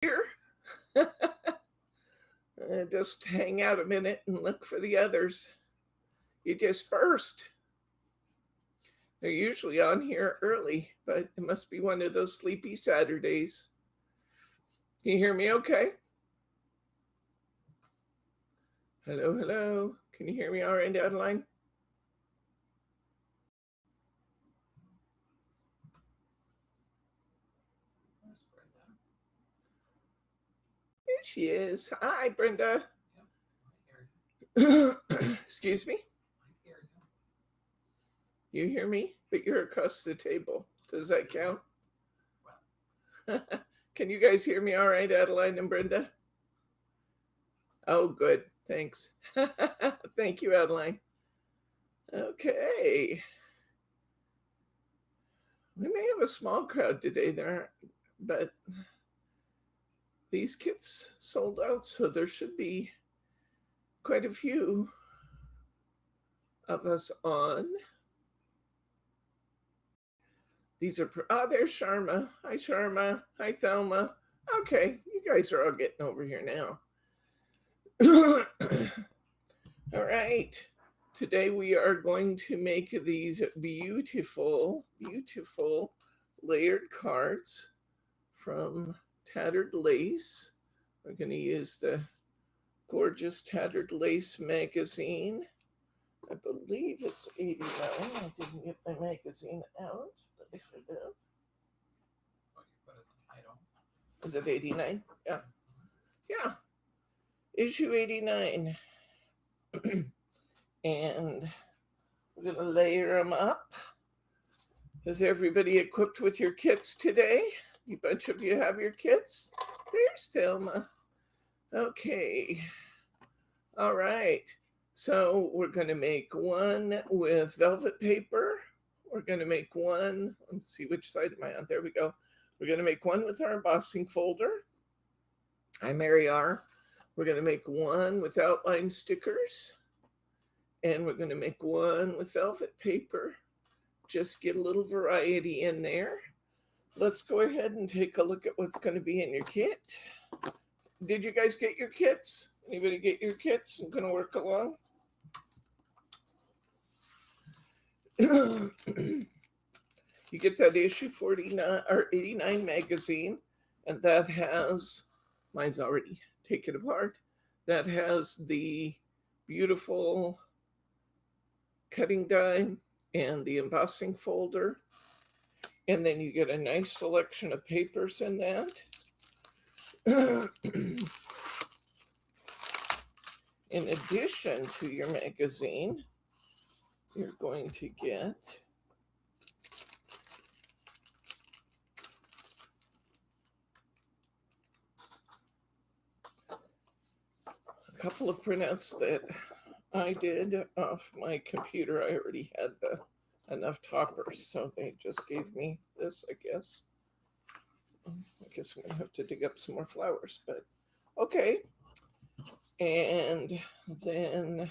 here. Just hang out a minute and look for the others. You just first. They're usually on here early, but it must be one of those sleepy Saturdays. Can you hear me okay? Hello, hello. Can you hear me all right, Adeline? Here she is. Hi, Brenda. Excuse me? You hear me? But you're across the table. Does that count? Can you guys hear me all right, Adeline and Brenda? Oh, good. Thanks. Thank you, Adeline. Okay. We may have a small crowd today there, but these kits sold out, so there should be quite a few of us on. These are, there's Sharma. Hi, Sharma. Hi, Thelma. Okay, you guys are all getting over here now. All right. Today we are going to make these beautiful, beautiful layered cards from Tattered Lace. We're going to use the gorgeous Tattered Lace magazine. I believe it's 89. I didn't get my magazine out, but I should have. Is it 89? Yeah. Yeah. Issue 89. And we're going to layer them up. Is everybody equipped with your kits today? A bunch of you have your kits? There's Thelma. Okay. All right. So we're going to make one with velvet paper. We're going to make one. Let's see, which side am I on? There we go. We're going to make one with our embossing folder. Hi, Mary R. We're going to make one with outline stickers. And we're going to make one with velvet paper. Just get a little variety in there. Let's go ahead and take a look at what's going to be in your kit. Did you guys get your kits? Anybody get your kits? I'm going to work along. You get that issue 49 or 89 magazine, and that has, mine's already taken apart, that has the beautiful cutting die and the embossing folder. And then you get a nice selection of papers in that. In addition to your magazine, you're going to get a couple of printouts that I did off my computer. I already had enough toppers, so they just gave me this, I guess. I guess I'm going to have to dig up some more flowers, but okay. And then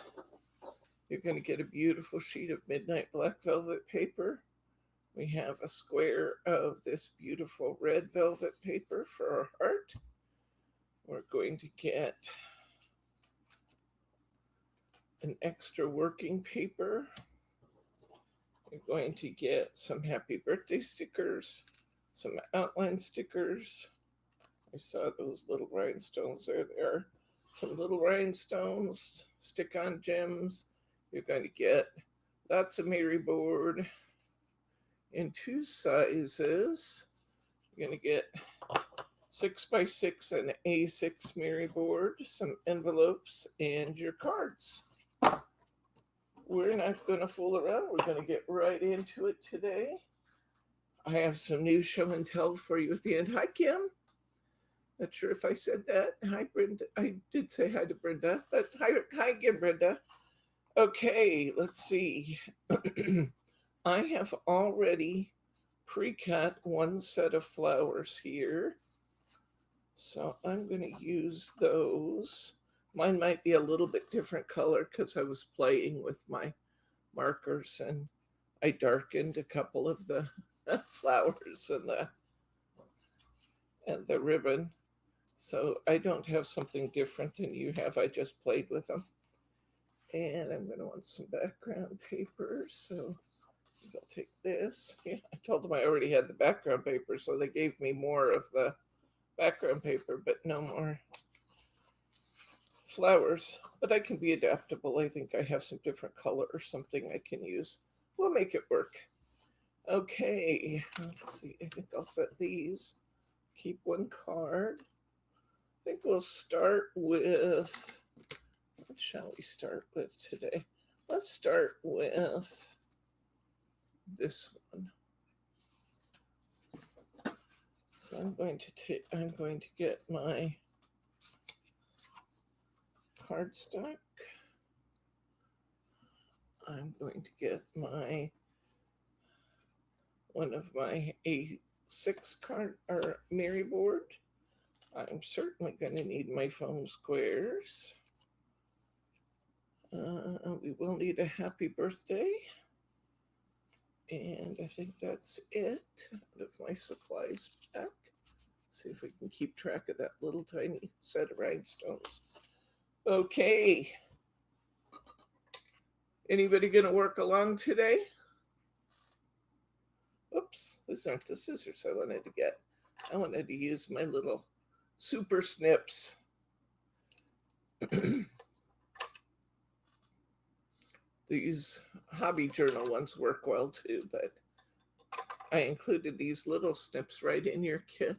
you're going to get a beautiful sheet of midnight black velvet paper. We have a square of this beautiful red velvet paper for our heart. We're going to get an extra working paper. You're going to get some happy birthday stickers, some outline stickers. I saw those little rhinestones there. There are some little rhinestones, stick-on gems. You're going to get lots of Mary board in two sizes. You're going to get 6x6 and A6 Mary board, some envelopes, and your cards. We're not going to fool around. We're going to get right into it today. I have some new show and tell for you at the end. Hi, Kim. Not sure if I said that. Hi, Brenda. I did say hi to Brenda, but hi again, Brenda. Okay, let's see. I have already pre-cut one set of flowers here. So I'm going to use those. Mine might be a little bit different color because I was playing with my markers and I darkened a couple of the flowers and the ribbon. So I don't have something different than you have. I just played with them. And I'm going to want some background paper. So I'll take this. Yeah, I told them I already had the background paper, so they gave me more of the background paper, but no more flowers. But I can be adaptable. I think I have some different color or something I can use. We'll make it work. Okay, let's see. I think I'll set these. Keep one card. I think we'll start with, what shall we start with today? Let's start with this one. So I'm going to get my cardstock. I'm going to get one of my A6 card or Mary board. I'm certainly going to need my foam squares. We will need a happy birthday. And I think that's it. Out of my supplies back. See if we can keep track of that little tiny set of rhinestones. Okay. Anybody going to work along today? Oops, these aren't the scissors I wanted to get. I wanted to use my little super snips. These hobby journal ones work well too, but I included these little snips right in your kit.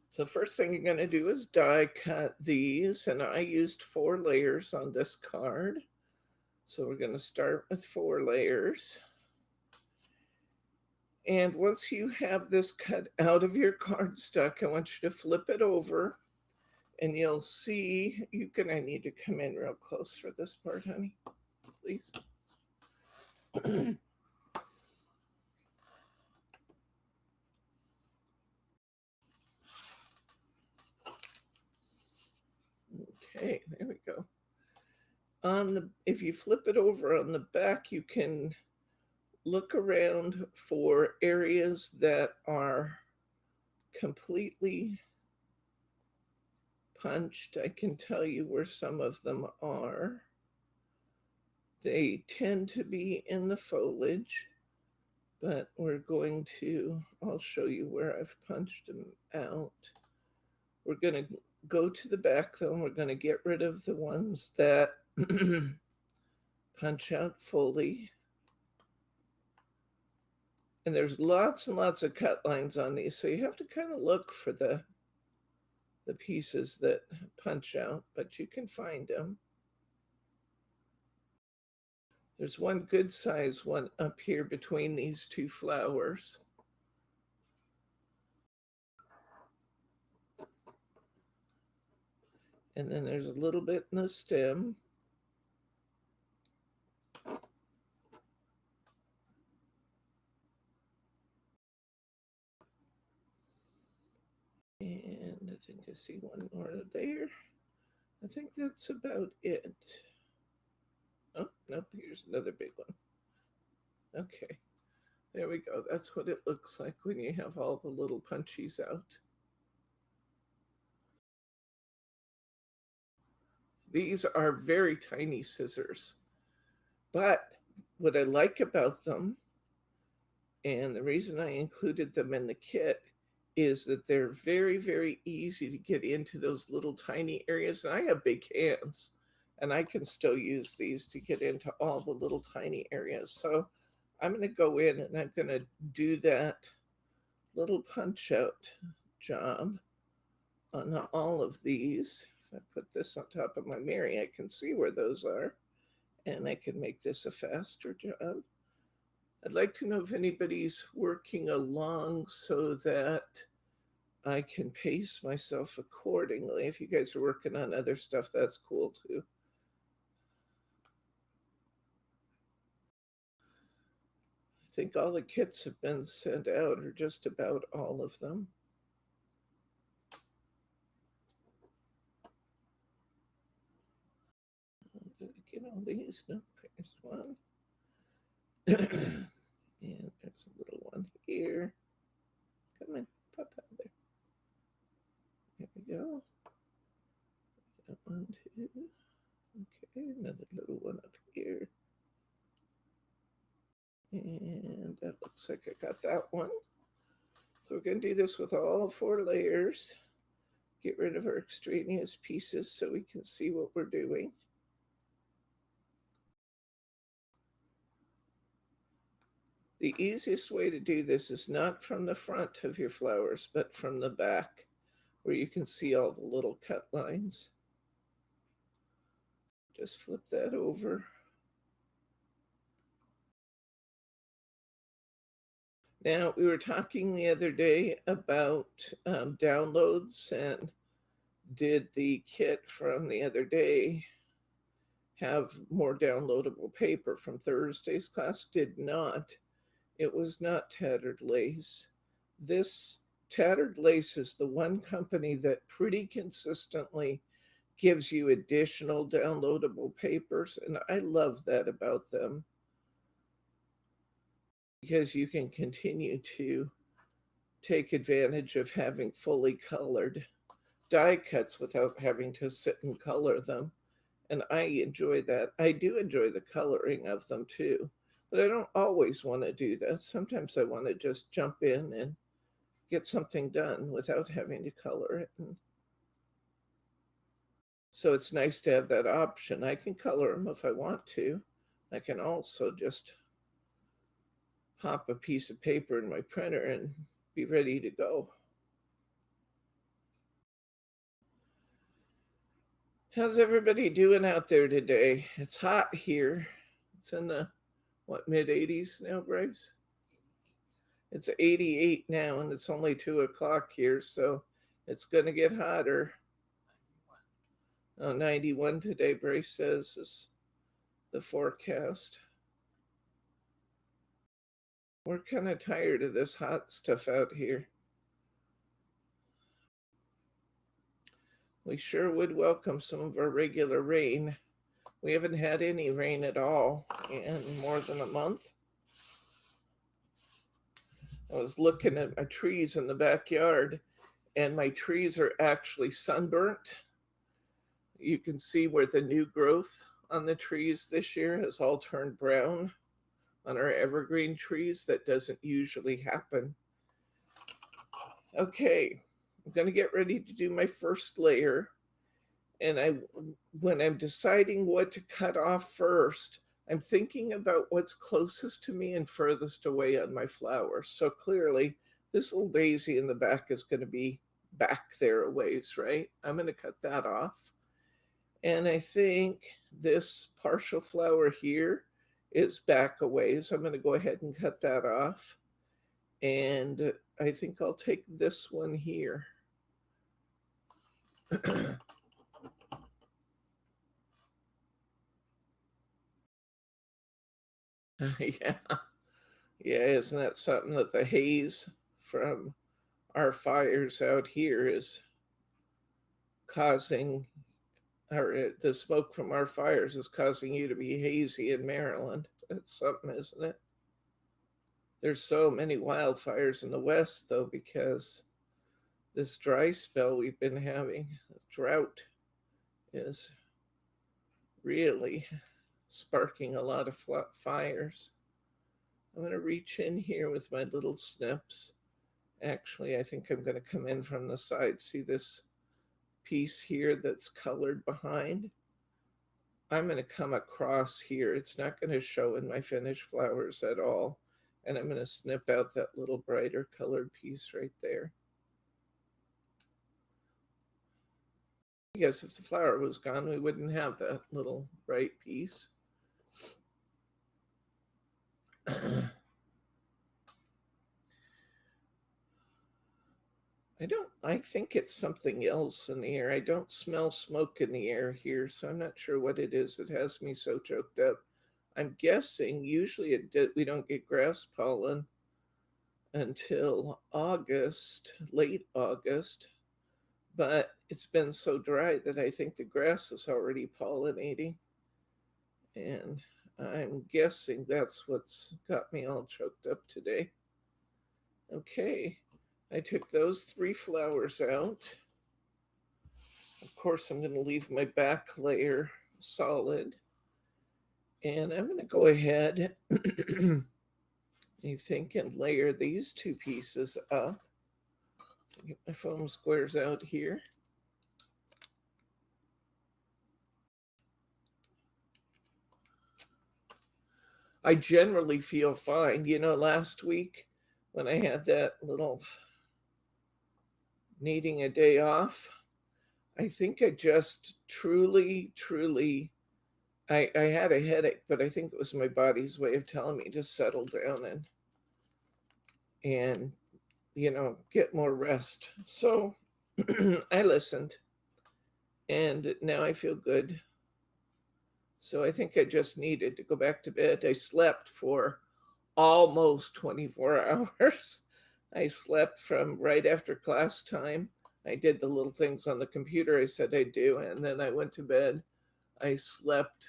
So first thing you're going to do is die cut these, and I used 4 layers on this card. So we're going to start with 4 layers. And once you have this cut out of your cardstock, I want you to flip it over, and you'll see, I need to come in real close for this part, honey, please. Okay, there we go. If you flip it over on the back, you can look around for areas that are completely punched. I can tell you where some of them are. They tend to be in the foliage, but I'll show you where I've punched them out. We're going to go to the back though, and we're going to get rid of the ones that punch out fully. And there's lots and lots of cut lines on these, so you have to kind of look for the pieces that punch out, but you can find them. There's one good size one up here between these 2 flowers. And then there's a little bit in the stem. And I think I see one more there. I think that's about it. Oh, nope, here's another big one. Okay, there we go. That's what it looks like when you have all the little punchies out. These are very tiny scissors, but what I like about them, and the reason I included them in the kit, is that they're very, very easy to get into those little tiny areas. And I have big hands, and I can still use these to get into all the little tiny areas. So I'm going to go in and I'm going to do that little punch out job on all of these. If I put this on top of my Mary, I can see where those are, and I can make this a faster job. I'd like to know if anybody's working along so that I can pace myself accordingly. If you guys are working on other stuff, that's cool too. I think all the kits have been sent out, or just about all of them. Did I get all these? No, there's one. And there's a little one here. Come on, pop out there. There we go. One, two. Okay, another little one up here. And that looks like I got that one. So we're going to do this with all 4 layers. Get rid of our extraneous pieces so we can see what we're doing. The easiest way to do this is not from the front of your flowers, but from the back, where you can see all the little cut lines. Just flip that over. Now, we were talking the other day about downloads, and did the kit from the other day have more downloadable paper from Thursday's class? Did not. It was not Tattered Lace. This Tattered Lace is the one company that pretty consistently gives you additional downloadable papers, and I love that about them, because you can continue to take advantage of having fully colored die cuts without having to sit and color them. And I enjoy that. I do enjoy the coloring of them too, but I don't always want to do that. Sometimes I want to just jump in and get something done without having to color it. And so it's nice to have that option. I can color them if I want to. I can also just pop a piece of paper in my printer and be ready to go. How's everybody doing out there today? It's hot here. It's in the, what, mid 80s now, Bryce? It's 88 now, and it's only 2 o'clock here, so it's going to get hotter. 91 today, Bryce says, is the forecast. We're kind of tired of this hot stuff out here. We sure would welcome some of our regular rain. We haven't had any rain at all in more than a month. I was looking at my trees in the backyard, and my trees are actually sunburnt. You can see where the new growth on the trees this year has all turned brown. On our evergreen trees, that doesn't usually happen. Okay, I'm going to get ready to do my first layer. And when I'm deciding what to cut off first, I'm thinking about what's closest to me and furthest away on my flowers. So clearly, this little daisy in the back is going to be back there a ways, right? I'm going to cut that off. And I think this partial flower here is back a ways. I'm going to go ahead and cut that off. And I think I'll take this one here. Yeah. Yeah, isn't that something that the haze from our fires out here is causing, or the smoke from our fires is causing you to be hazy in Maryland? That's something, isn't it? There's so many wildfires in the West, though, because this dry spell we've been having, drought, is really sparking a lot of fires. I'm going to reach in here with my little snips. Actually, I think I'm going to come in from the side. See this piece here that's colored behind? I'm going to come across here. It's not going to show in my finished flowers at all. And I'm going to snip out that little brighter colored piece right there. I guess if the flower was gone, we wouldn't have that little bright piece. I think it's something else in the air. I don't smell smoke in the air here, so I'm not sure what it is that has me so choked up. I'm guessing usually we don't get grass pollen until August, late August, but it's been so dry that I think the grass is already pollinating. And I'm guessing that's what's got me all choked up today. Okay, I took those 3 flowers out. Of course, I'm going to leave my back layer solid. And I'm going to go ahead, I think, and layer these 2 pieces up. Get my foam squares out here. I generally feel fine. You know, last week when I had that little needing a day off, I think I just truly, I had a headache, but I think it was my body's way of telling me to settle down and get more rest. So I listened, and now I feel good. So I think I just needed to go back to bed. I slept for almost 24 hours. I slept from right after class time. I did the little things on the computer I said I'd do, and then I went to bed. I slept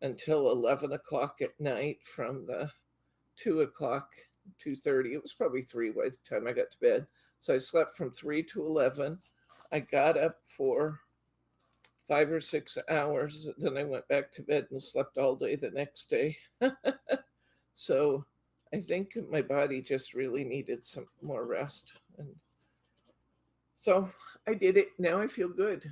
until 11 o'clock at night from the 2 o'clock, 2:30. It was probably 3 by the time I got to bed. So I slept from 3 to 11. I got up for 5 or 6 hours. Then I went back to bed and slept all day the next day. So I think my body just really needed some more rest. And so I did it. Now I feel good.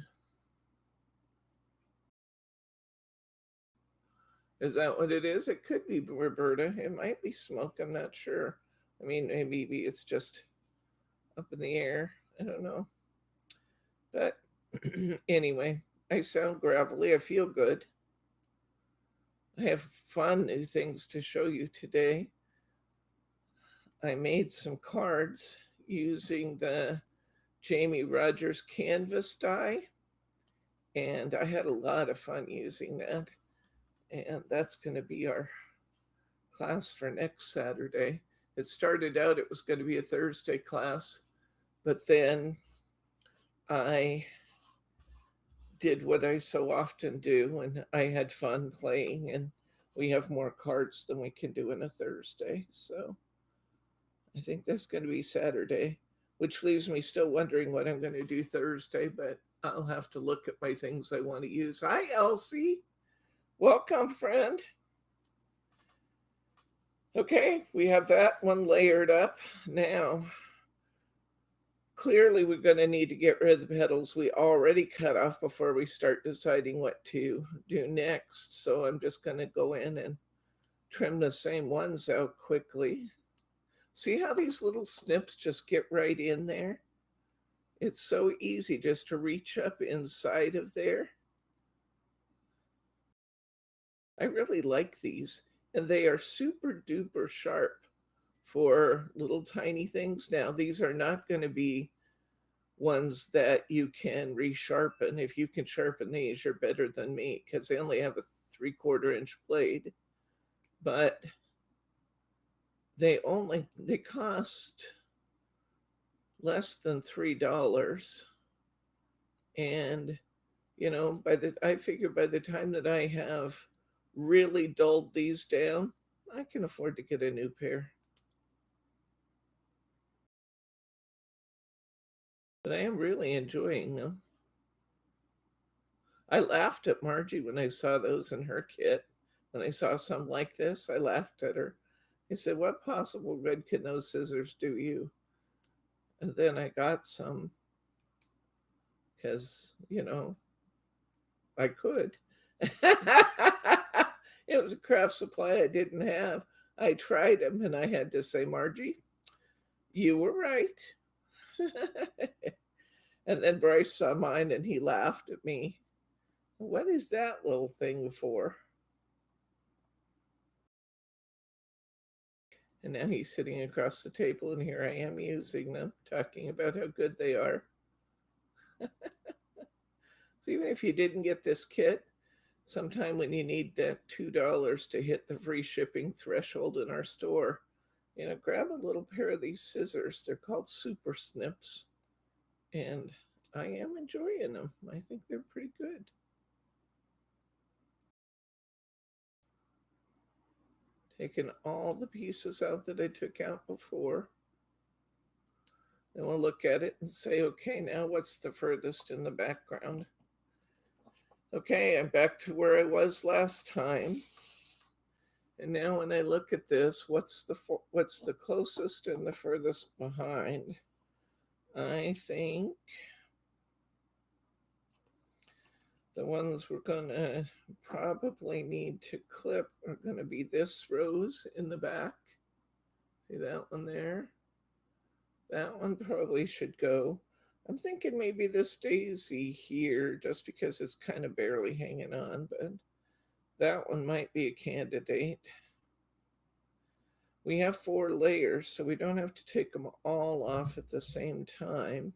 Is that what it is? It could be Roberta. It might be smoke. I'm not sure. I mean, maybe it's just up in the air. I don't know. But anyway, I sound gravelly. I feel good. I have fun new things to show you today. I made some cards using the Jamie Rogers canvas die, and I had a lot of fun using that. And that's going to be our class for next Saturday. It started out, it was going to be a Thursday class, but then I did what I so often do, and I had fun playing, and we have more cards than we can do in a Thursday. So I think that's going to be Saturday, which leaves me still wondering what I'm going to do Thursday, but I'll have to look at my things I want to use. Hi, Elsie. Welcome, friend. Okay, we have that one layered up. Now, clearly we're going to need to get rid of the petals we already cut off before we start deciding what to do next. So I'm just going to go in and trim the same ones out quickly. See how these little snips just get right in there? It's so easy just to reach up inside of there. I really like these, and they are super duper sharp for little tiny things. Now, these are not going to be ones that you can resharpen. If you can sharpen these, you're better than me because they only have a 3/4 inch blade, but they cost less than $3. And I figure by the time that I have really dulled these down, I can afford to get a new pair. But I am really enjoying them. I laughed at Margie when I saw those in her kit. When I saw some like this, I laughed at her. I said, "What possible good can those scissors do you?" And then I got some because, I could. It was a craft supply I didn't have. I tried them and I had to say, "Margie, you were right." And then Bryce saw mine and he laughed at me. "What is that little thing for?" And now he's sitting across the table, and here I am using them, talking about how good they are. So even if you didn't get this kit, sometime when you need that $2 to hit the free shipping threshold in our store, grab a little pair of these scissors. They're called Super Snips, and I am enjoying them. I think they're pretty good. Taking all the pieces out that I took out before. And we'll look at it and say, okay, now what's the furthest in the background? Okay, I'm back to where I was last time. And now when I look at this, what's the closest and the furthest behind? I think the ones we're going to probably need to clip are going to be this rose in the back. See that one there? That one probably should go. I'm thinking maybe this daisy here, just because it's kind of barely hanging on, but that one might be a candidate. We have 4 layers, so we don't have to take them all off at the same time.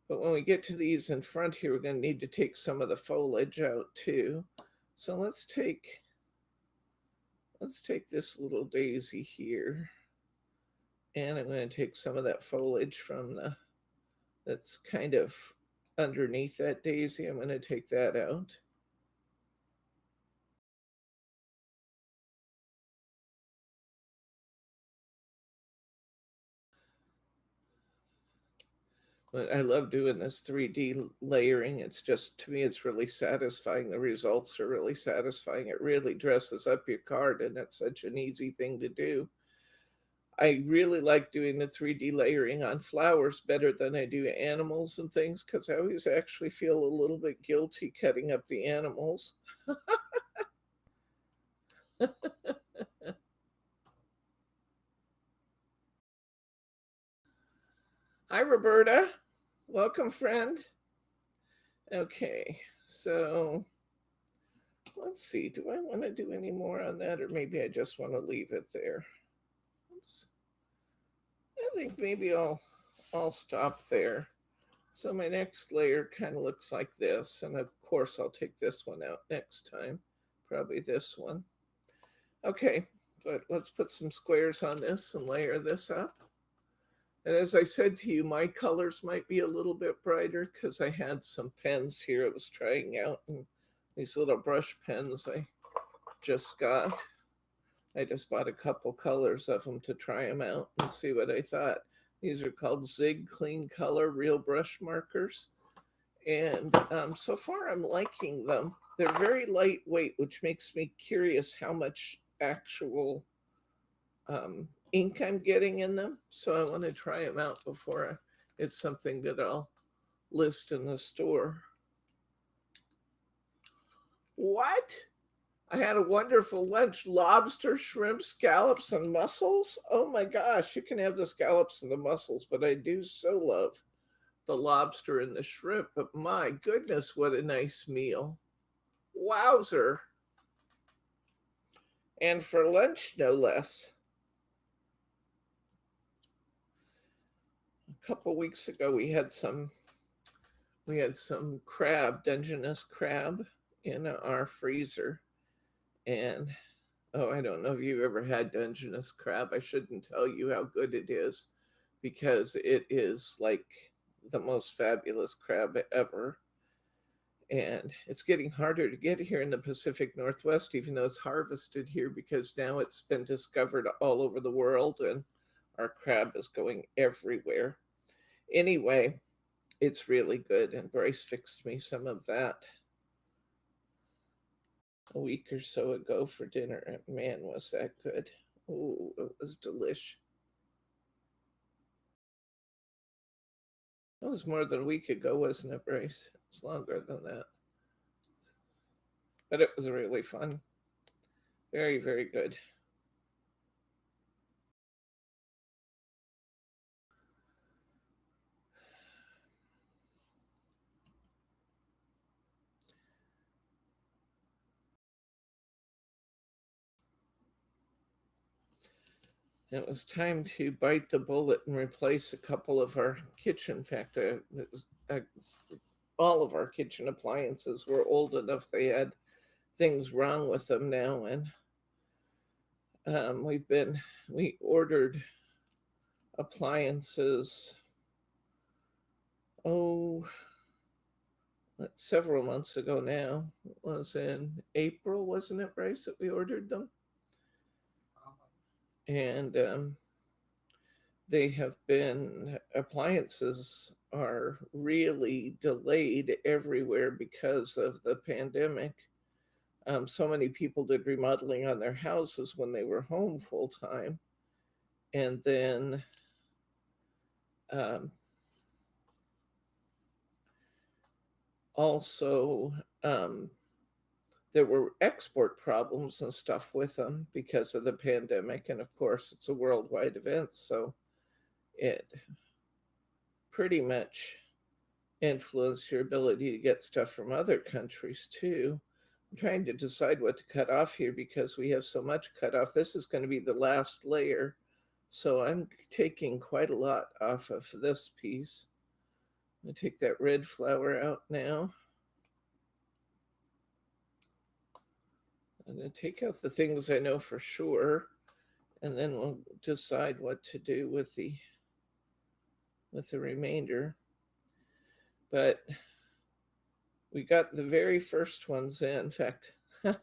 But when we get to these in front here, we're going to need to take some of the foliage out too. So let's take this little daisy here. And I'm going to take some of that foliage from that's kind of underneath that daisy. I'm going to take that out. But I love doing this 3D layering. It's just, to me, it's really satisfying. The results are really satisfying. It really dresses up your card, and it's such an easy thing to do. I really like doing the 3D layering on flowers better than I do animals and things, because I always actually feel a little bit guilty cutting up the animals. Hi, Roberta. Welcome, friend. Okay, so let's see. Do I want to do any more on that, or maybe I just want to leave it there? Oops. I think maybe I'll stop there. So my next layer kind of looks like this, and of course I'll take this one out next time, probably this one. Okay, but let's put some squares on this and layer this up. And as I said to you, my colors might be a little bit brighter because I had some pens here I was trying out, and these little brush pens I just got. I just bought a couple colors of them to try them out and see what I thought. These are called Zig Clean Color Real Brush Markers. And so far I'm liking them. They're very lightweight, which makes me curious how much actual ink I'm getting in them. So I want to try them out before it's something that I'll list in the store. What? I had a wonderful lunch: lobster, shrimp, scallops, and mussels. Oh my gosh, you can have the scallops and the mussels, but I do so love the lobster and the shrimp. But my goodness, what a nice meal. Wowzer. And for lunch, no less. A couple weeks ago, we had some crab, Dungeness crab, in our freezer. And oh, I don't know if you've ever had Dungeness crab. I shouldn't tell you how good it is, because it is like the most fabulous crab ever. And it's getting harder to get here in the Pacific Northwest, even though it's harvested here, because now it's been discovered all over the world and our crab is going everywhere. Anyway, it's really good, and Bryce fixed me some of that a week or so ago for dinner, and man, was that good. Oh, it was delish. It was more than a week ago, wasn't it, Bryce? It was longer than that. But it was really fun. Very, very good. It was time to bite the bullet and replace a couple of our kitchen. In fact, all of our kitchen appliances were old enough they had things wrong with them now, and we ordered appliances, oh, several months ago now. It was in April, wasn't it, Bryce, that we ordered them? And they have been, appliances are really delayed everywhere because of the pandemic. So many people did remodeling on their houses when they were home full time. And then um, also, um, there were export problems and stuff with them because of the pandemic. And of course, it's a worldwide event. So it pretty much influenced your ability to get stuff from other countries too. I'm trying to decide what to cut off here because we have so much cut off. This is going to be the last layer. So I'm taking quite a lot off of this piece. I'm going to take that red flower out now. I'm going to take out the things I know for sure, and then we'll decide what to do with the remainder. But we got the very first ones in. In fact, we've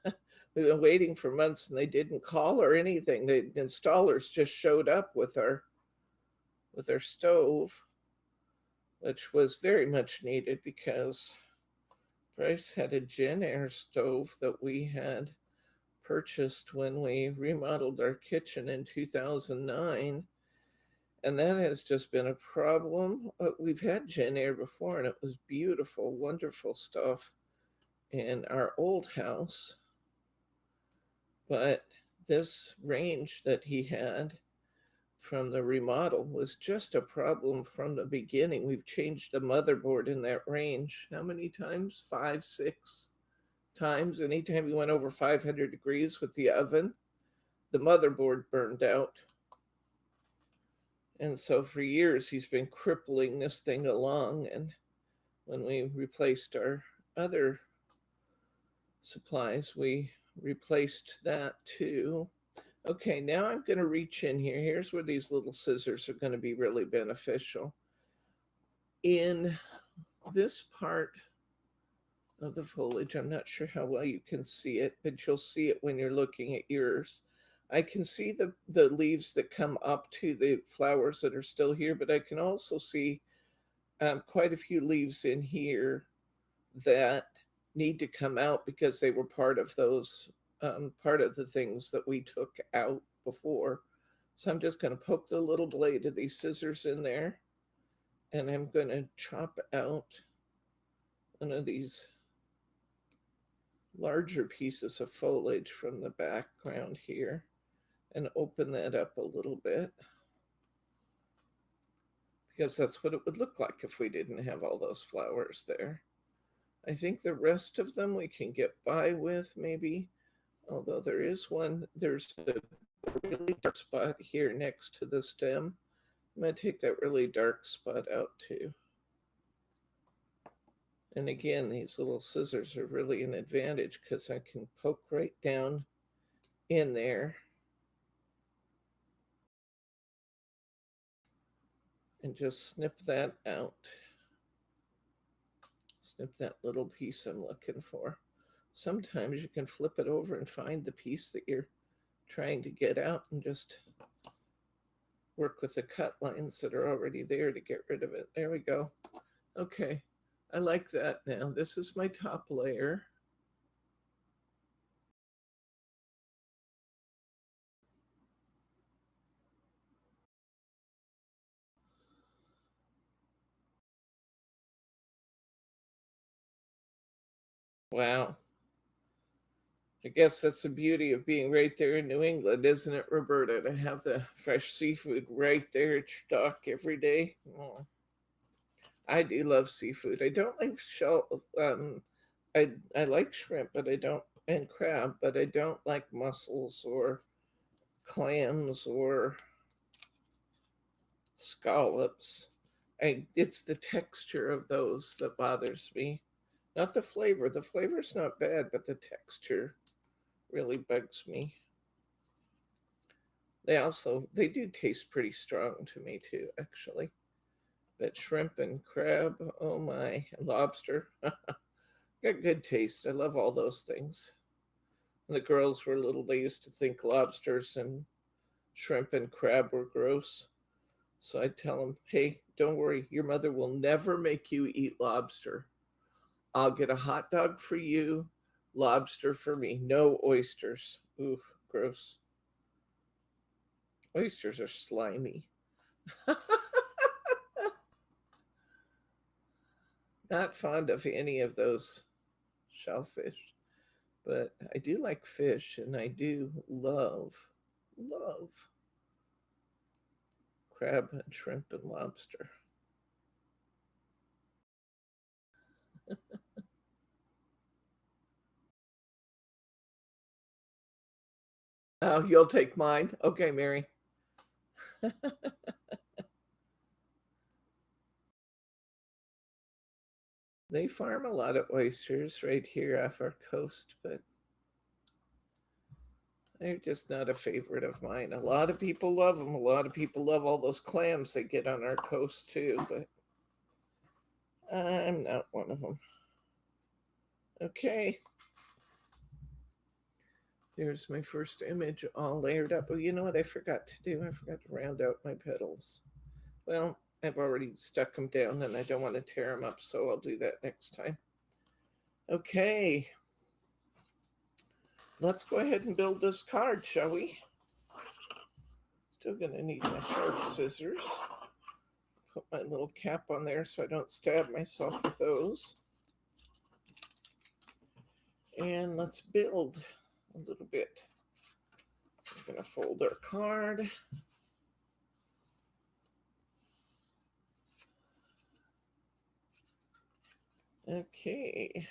been waiting for months and they didn't call or anything. The installers just showed up with our stove, which was very much needed because Bryce had a Jenn-Air stove that we had purchased when we remodeled our kitchen in 2009. And that has just been a problem. We've had Jenn-Air before and it was beautiful, wonderful stuff in our old house. But this range that he had from the remodel was just a problem from the beginning. We've changed the motherboard in that range. How many times? 5, 6 times. Anytime we went over 500 degrees with the oven, the motherboard burned out. And so for years, he's been crippling this thing along. And when we replaced our other supplies, we replaced that too. Okay, now I'm going to reach in here. Here's where these little scissors are going to be really beneficial. In this part of the foliage, I'm not sure how well you can see it, but you'll see it when you're looking at yours. I can see the leaves that come up to the flowers that are still here, but I can also see quite a few leaves in here that need to come out because they were part of those, part of the things that we took out before. So I'm just going to poke the little blade of these scissors in there, and I'm going to chop out one of these larger pieces of foliage from the background here and open that up a little bit, because that's what it would look like if we didn't have all those flowers there. I think the rest of them we can get by with maybe, although there's a really dark spot here next to the stem. I'm going to take that really dark spot out too. And again, these little scissors are really an advantage because I can poke right down in there and just snip that out. Snip that little piece I'm looking for. Sometimes you can flip it over and find the piece that you're trying to get out and just work with the cut lines that are already there to get rid of it. There we go. Okay, I like that now. This is my top layer. Wow. I guess that's the beauty of being right there in New England, isn't it, Roberta? To have the fresh seafood right there at your dock every day. Oh, I do love seafood. I don't like shell. I like shrimp, but I don't, and crab, but I don't like mussels or clams or scallops. It's the texture of those that bothers me, not the flavor. The flavor's not bad, but the texture really bugs me. They do taste pretty strong to me too, actually. But shrimp and crab, oh my, and lobster, got good taste. I love all those things. When the girls were little, they used to think lobsters and shrimp and crab were gross. So I tell him, hey, don't worry, your mother will never make you eat lobster. I'll get a hot dog for you, lobster for me, no oysters. Ooh, gross. Oysters are slimy. Not fond of any of those shellfish, but I do like fish, and I do love crab and shrimp and lobster. Oh, you'll take mine? Okay, Mary. They farm a lot of oysters right here off our coast, but they're just not a favorite of mine. A lot of people love them. A lot of people love all those clams they get on our coast too, but I'm not one of them. Okay. There's my first image all layered up. Oh, you know what I forgot to do? I forgot to round out my petals. Well, I've already stuck them down and I don't want to tear them up, so I'll do that next time. Okay. Let's go ahead and build this card, shall we? Still going to need my sharp scissors. Put my little cap on there so I don't stab myself with those. And let's build a little bit. We're going to fold our card. Okay.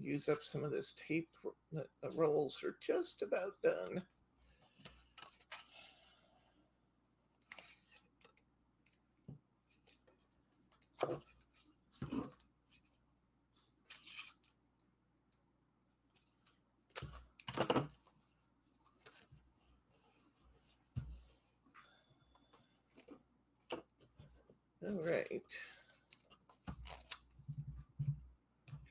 Use up some of this tape. The rolls are just about done. All right.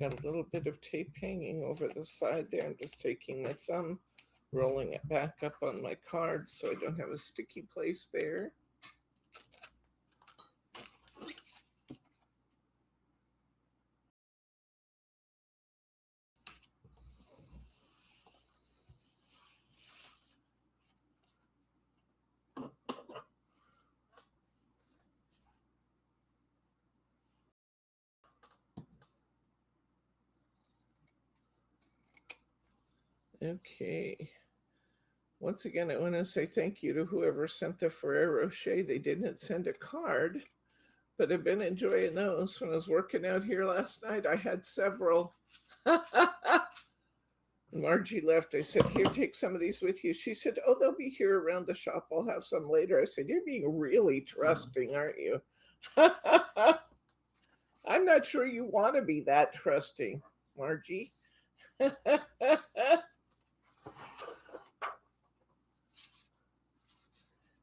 Got a little bit of tape hanging over the side there. I'm just taking my thumb, rolling it back up on my card so I don't have a sticky place there. Okay. Once again, I want to say thank you to whoever sent the Ferrero Rocher. They didn't send a card, but I've been enjoying those. When I was working out here last night, I had several. Margie left. I said, here, take some of these with you. She said, oh, they'll be here around the shop. I'll have some later. I said, you're being really trusting, aren't you? I'm not sure you want to be that trusting, Margie.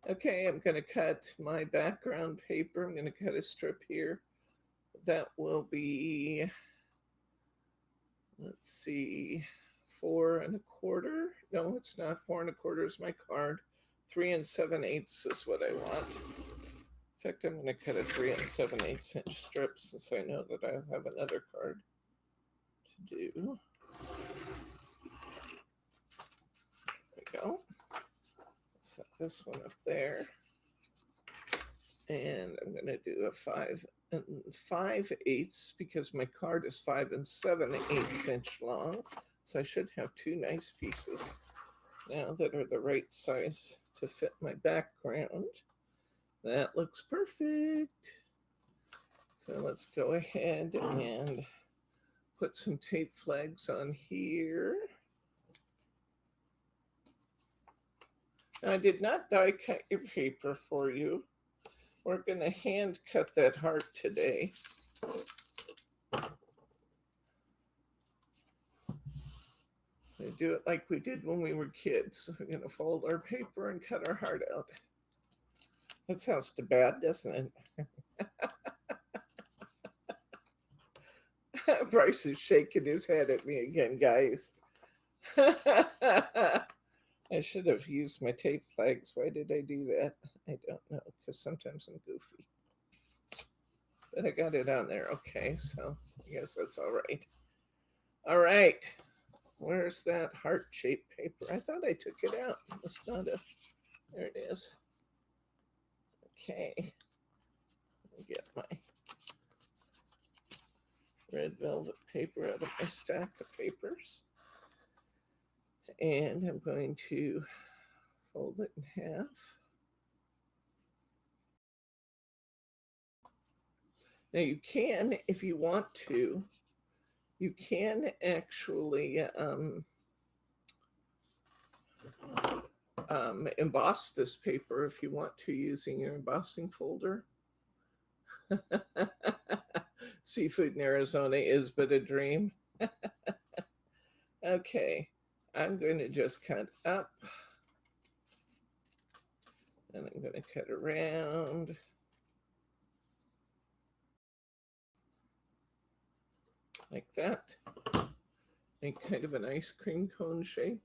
Okay, I'm going to cut my background paper. I'm going to cut a strip here. That will be, let's see, 4 1/4. No, it's not 4 1/4 is my card. 3 7/8 is what I want. In fact, I'm going to cut a 3 7/8 inch strip since I know that I have another card to do. There we go. Set this one up there. And I'm going to do a 5 5/8 because my card is 5 7/8 inch long. So I should have 2 nice pieces now that are the right size to fit my background. That looks perfect. So let's go ahead and put some tape flags on here. Now, I did not die cut your paper for you. We're going to hand cut that heart today. We do it like we did when we were kids. We're going to fold our paper and cut our heart out. That sounds too bad, doesn't it? Bryce is shaking his head at me again, guys. I should have used my tape flags. Why did I do that? I don't know, because sometimes I'm goofy. But I got it on there. Okay, so I guess that's all right. All right. Where's that heart-shaped paper? I thought I took it out. It's not a... There it is. Okay. Let me get my red velvet paper out of my stack of papers. And I'm going to fold it in half. Now you can, if you want to, you can actually emboss this paper if you want to using your embossing folder. Seafood in Arizona is but a dream. Okay, I'm going to just cut up and I'm going to cut around. Like that. Make kind of an ice cream cone shape.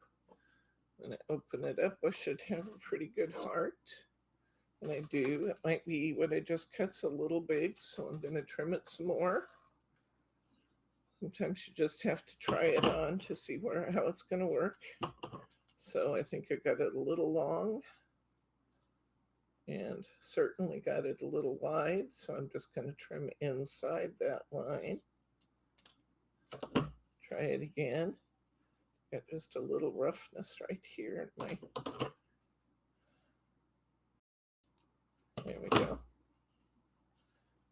When I open it up, I should have a pretty good heart. And I do. It might be what I just cut's a little big, so I'm going to trim it some more. Sometimes you just have to try it on to see how it's going to work. So I think I got it a little long and certainly got it a little wide. So I'm just going to trim inside that line. Try it again. Got just a little roughness right here in my... There we go.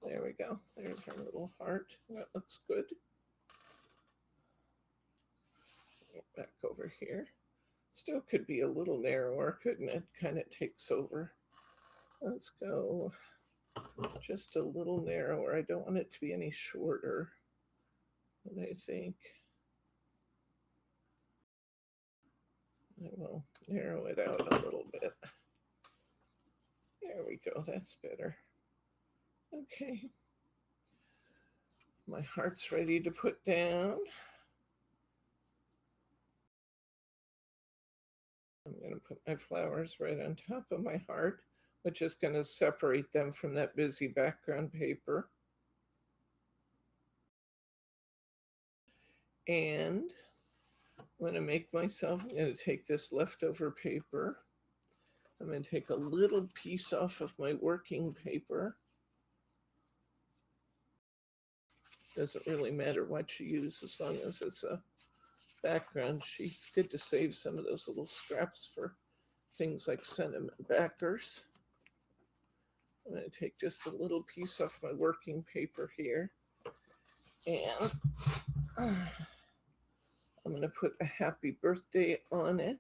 There we go. There's our little heart. That looks good. Get back over here. Still could be a little narrower, couldn't it? Kind of takes over. Let's go just a little narrower. I don't want it to be any shorter. But I think I will narrow it out a little bit. There we go. That's better. Okay. My heart's ready to put down. I'm going to put my flowers right on top of my heart, which is going to separate them from that busy background paper. And I'm going to make myself, I'm going to take this leftover paper. I'm going to take a little piece off of my working paper. Doesn't really matter what you use as long as it's a background sheet. It's good to save some of those little scraps for things like sentiment backers. I'm going to take just a little piece off my working paper here. And I'm going to put a happy birthday on it.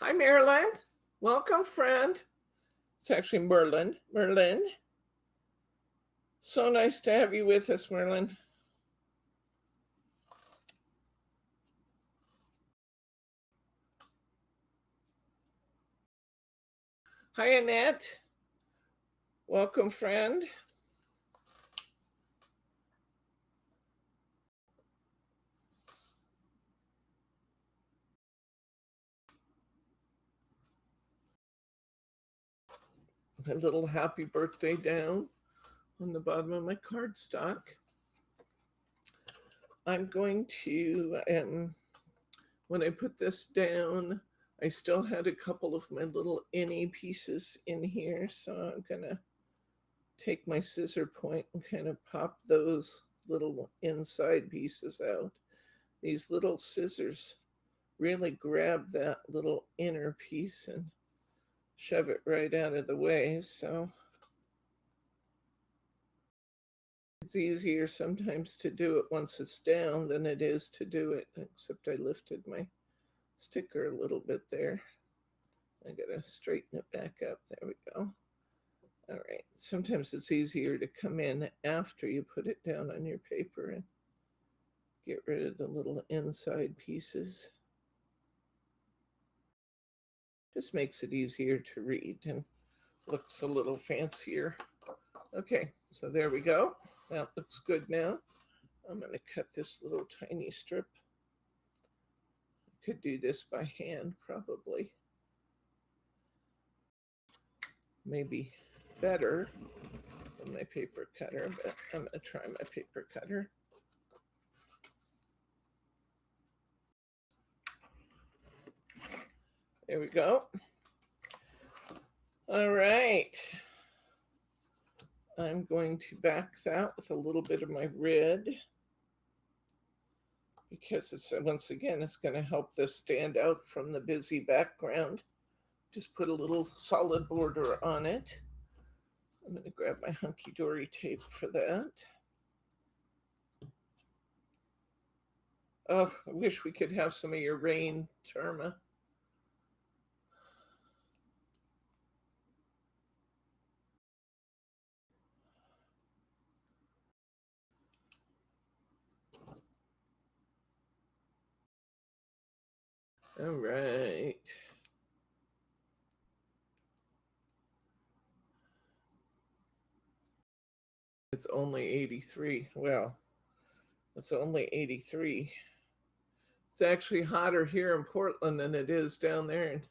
Hi, Marilyn. Welcome, friend. It's actually Merlin. Merlin. So nice to have you with us, Merlin. Hi, Annette. Welcome, friend. A little happy birthday down on the bottom of my cardstock. I'm going to, when I put this down, I still had a couple of my little innie pieces in here, so I'm gonna take my scissor point and kind of pop those little inside pieces out. These little scissors really grab that little inner piece and shove it right out of the way. So it's easier sometimes to do it once it's down than it is to do it, except I lifted my sticker a little bit there. I gotta straighten it back up. There we go. All right. Sometimes it's easier to come in after you put it down on your paper and get rid of the little inside pieces. Just makes it easier to read and looks a little fancier. Okay, so there we go. That looks good now. I'm going to cut this little tiny strip. I could do this by hand, probably. Maybe better than my paper cutter, but I'm going to try my paper cutter. There we go. All right. I'm going to back that with a little bit of my red because it's, once again, it's going to help this stand out from the busy background. Just put a little solid border on it. I'm going to grab my hunky-dory tape for that. Oh, I wish we could have some of your rain, Charma. All right. It's only 83. Well, it's only 83. It's actually hotter here in Portland than it is down there in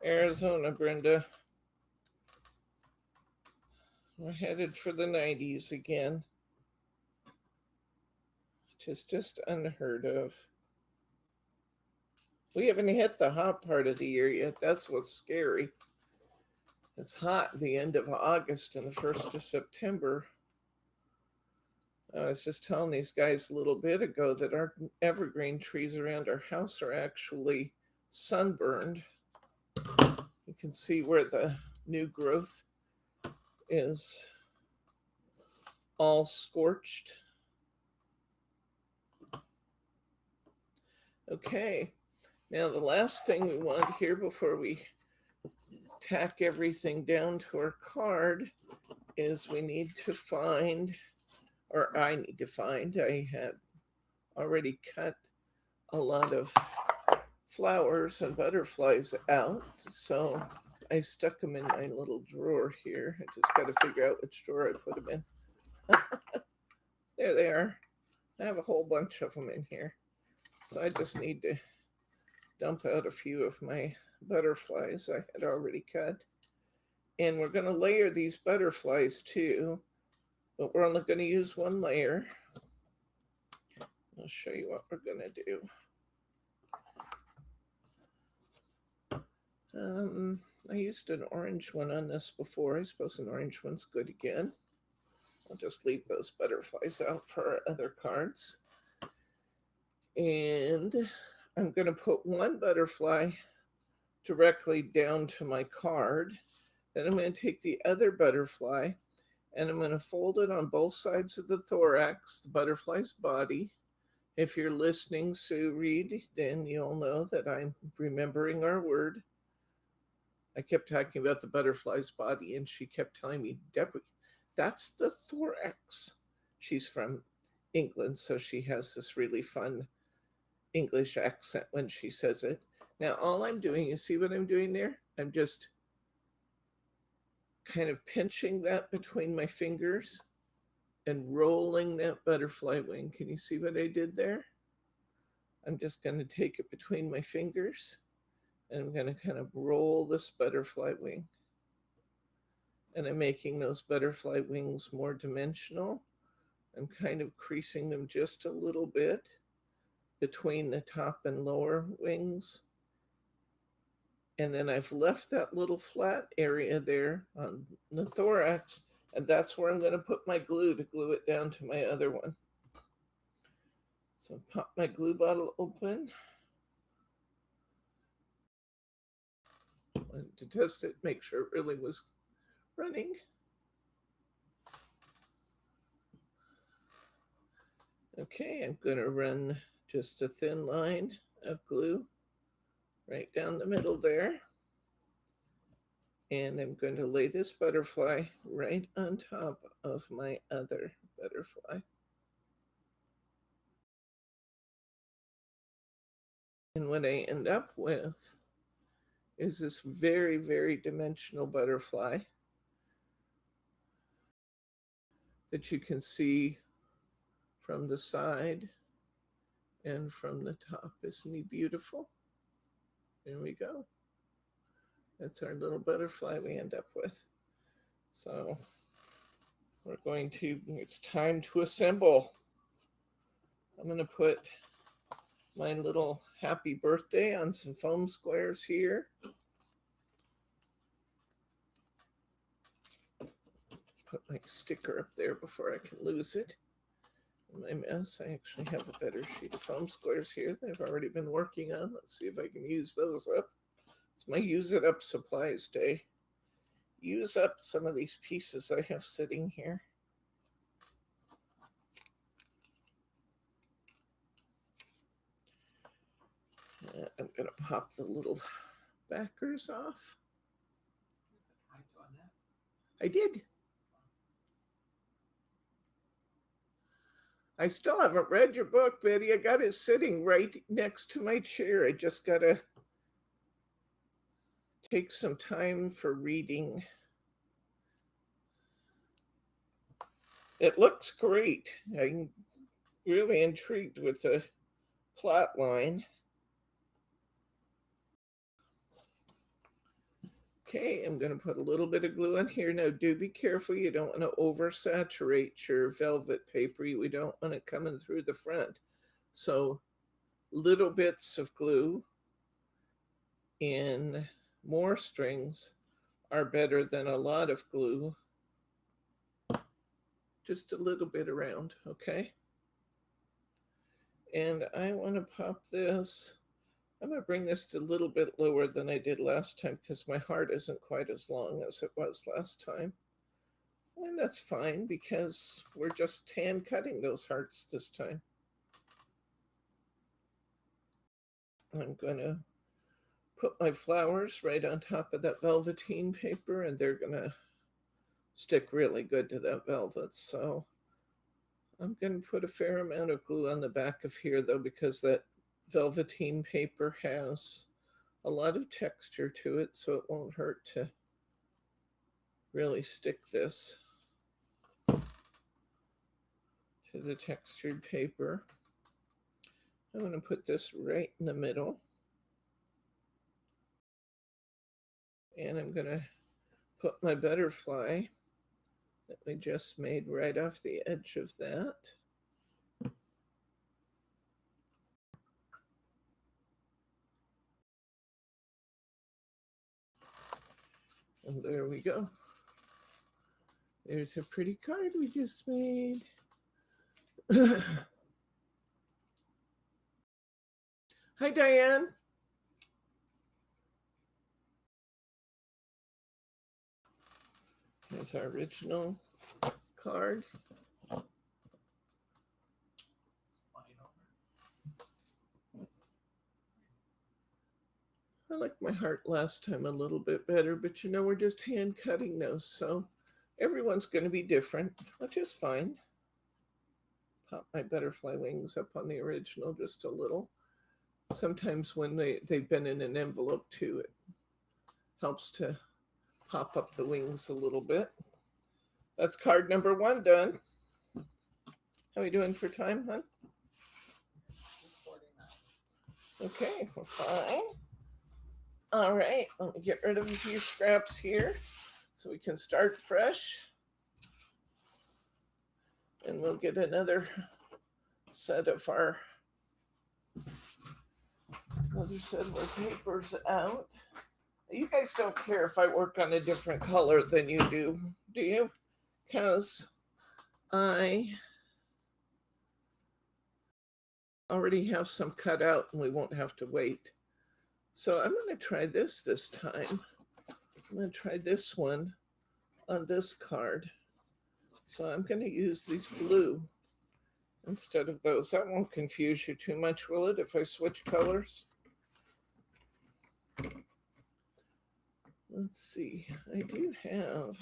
Arizona, Brenda. We're headed for the 90s again. Just unheard of. We haven't hit the hot part of the year yet. That's what's scary. It's hot at the end of August and the 1st of September. I was just telling these guys a little bit ago that our evergreen trees around our house are actually sunburned. You can see where the new growth is all scorched. Okay, now the last thing we want here before we tack everything down to our card is we need to find, or I need to find, I had already cut a lot of flowers and butterflies out, so I stuck them in my little drawer here. I just got to figure out which drawer I put them in. There they are. I have a whole bunch of them in here, so I just need to dump out a few of my butterflies I had already cut. And we're going to layer these butterflies too, but we're only going to use one layer. I'll show you what we're going to do. I used an orange one on this before. I suppose an orange one's good again. I'll just leave those butterflies out for our other cards. And I'm going to put one butterfly directly down to my card. Then I'm going to take the other butterfly and I'm going to fold it on both sides of the thorax, the butterfly's body. If you're listening, Sue Reed, then you'll know that I'm remembering our word. I kept talking about the butterfly's body, and she kept telling me, Deborah, that's the thorax. She's from England, so she has this really fun English accent when she says it. Now, all I'm doing, you see what I'm doing there? I'm just kind of pinching that between my fingers and rolling that butterfly wing. Can you see what I did there? I'm just going to take it between my fingers and I'm going to kind of roll this butterfly wing. And I'm making those butterfly wings more dimensional. I'm kind of creasing them just a little bit between the top and lower wings. And then I've left that little flat area there on the thorax, and that's where I'm going to put my glue to glue it down to my other one. So pop my glue bottle open. To test it, make sure it really was running. Okay, I'm going to run just a thin line of glue right down the middle there. And I'm going to lay this butterfly right on top of my other butterfly. And what I end up with is this very, very dimensional butterfly that you can see from the side and from the top. Isn't he beautiful? There we go. That's our little butterfly we end up with. So it's time to assemble. I'm going to put my little happy birthday on some foam squares here. Put my sticker up there before I can lose it. In my mess, I actually have a better sheet of foam squares here that I've already been working on. Let's see if I can use those up. It's my use it up supplies day. Use up some of these pieces I have sitting here. I'm going to pop the little backers off. I did. I still haven't read your book, Betty. I got it sitting right next to my chair. I just got to take some time for reading. It looks great. I'm really intrigued with the plot line. Okay, I'm going to put a little bit of glue on here. Now, do be careful. You don't want to oversaturate your velvet paper. We don't want it coming through the front. So, little bits of glue in more strings are better than a lot of glue. Just a little bit around, okay? And I want to pop this. I'm going to bring this to a little bit lower than I did last time because my heart isn't quite as long as it was last time. And that's fine because we're just hand cutting those hearts this time. I'm going to put my flowers right on top of that velveteen paper, and they're going to stick really good to that velvet. So I'm going to put a fair amount of glue on the back of here, though, because that velveteen paper has a lot of texture to it, so it won't hurt to really stick this to the textured paper. I'm going to put this right in the middle. And I'm going to put my butterfly that we just made right off the edge of that. And there we go. There's a pretty card we just made. Hi, Diane. Here's our original card. I liked my heart last time a little bit better, but you know, we're just hand cutting those, so everyone's going to be different, which is fine. Pop my butterfly wings up on the original just a little. Sometimes when they've been in an envelope too, it helps to pop up the wings a little bit. That's card number 1 done. How are we doing for time, hon? Okay, we're fine. All right, let me get rid of a few scraps here so we can start fresh. And we'll get another set of our papers out. You guys don't care if I work on a different color than you do you? Because I already have some cut out and we won't have to wait. So I'm going to try this time. I'm going to try this one on this card. So I'm going to use these blue instead of those. That won't confuse you too much, will it, if I switch colors? Let's see. I do have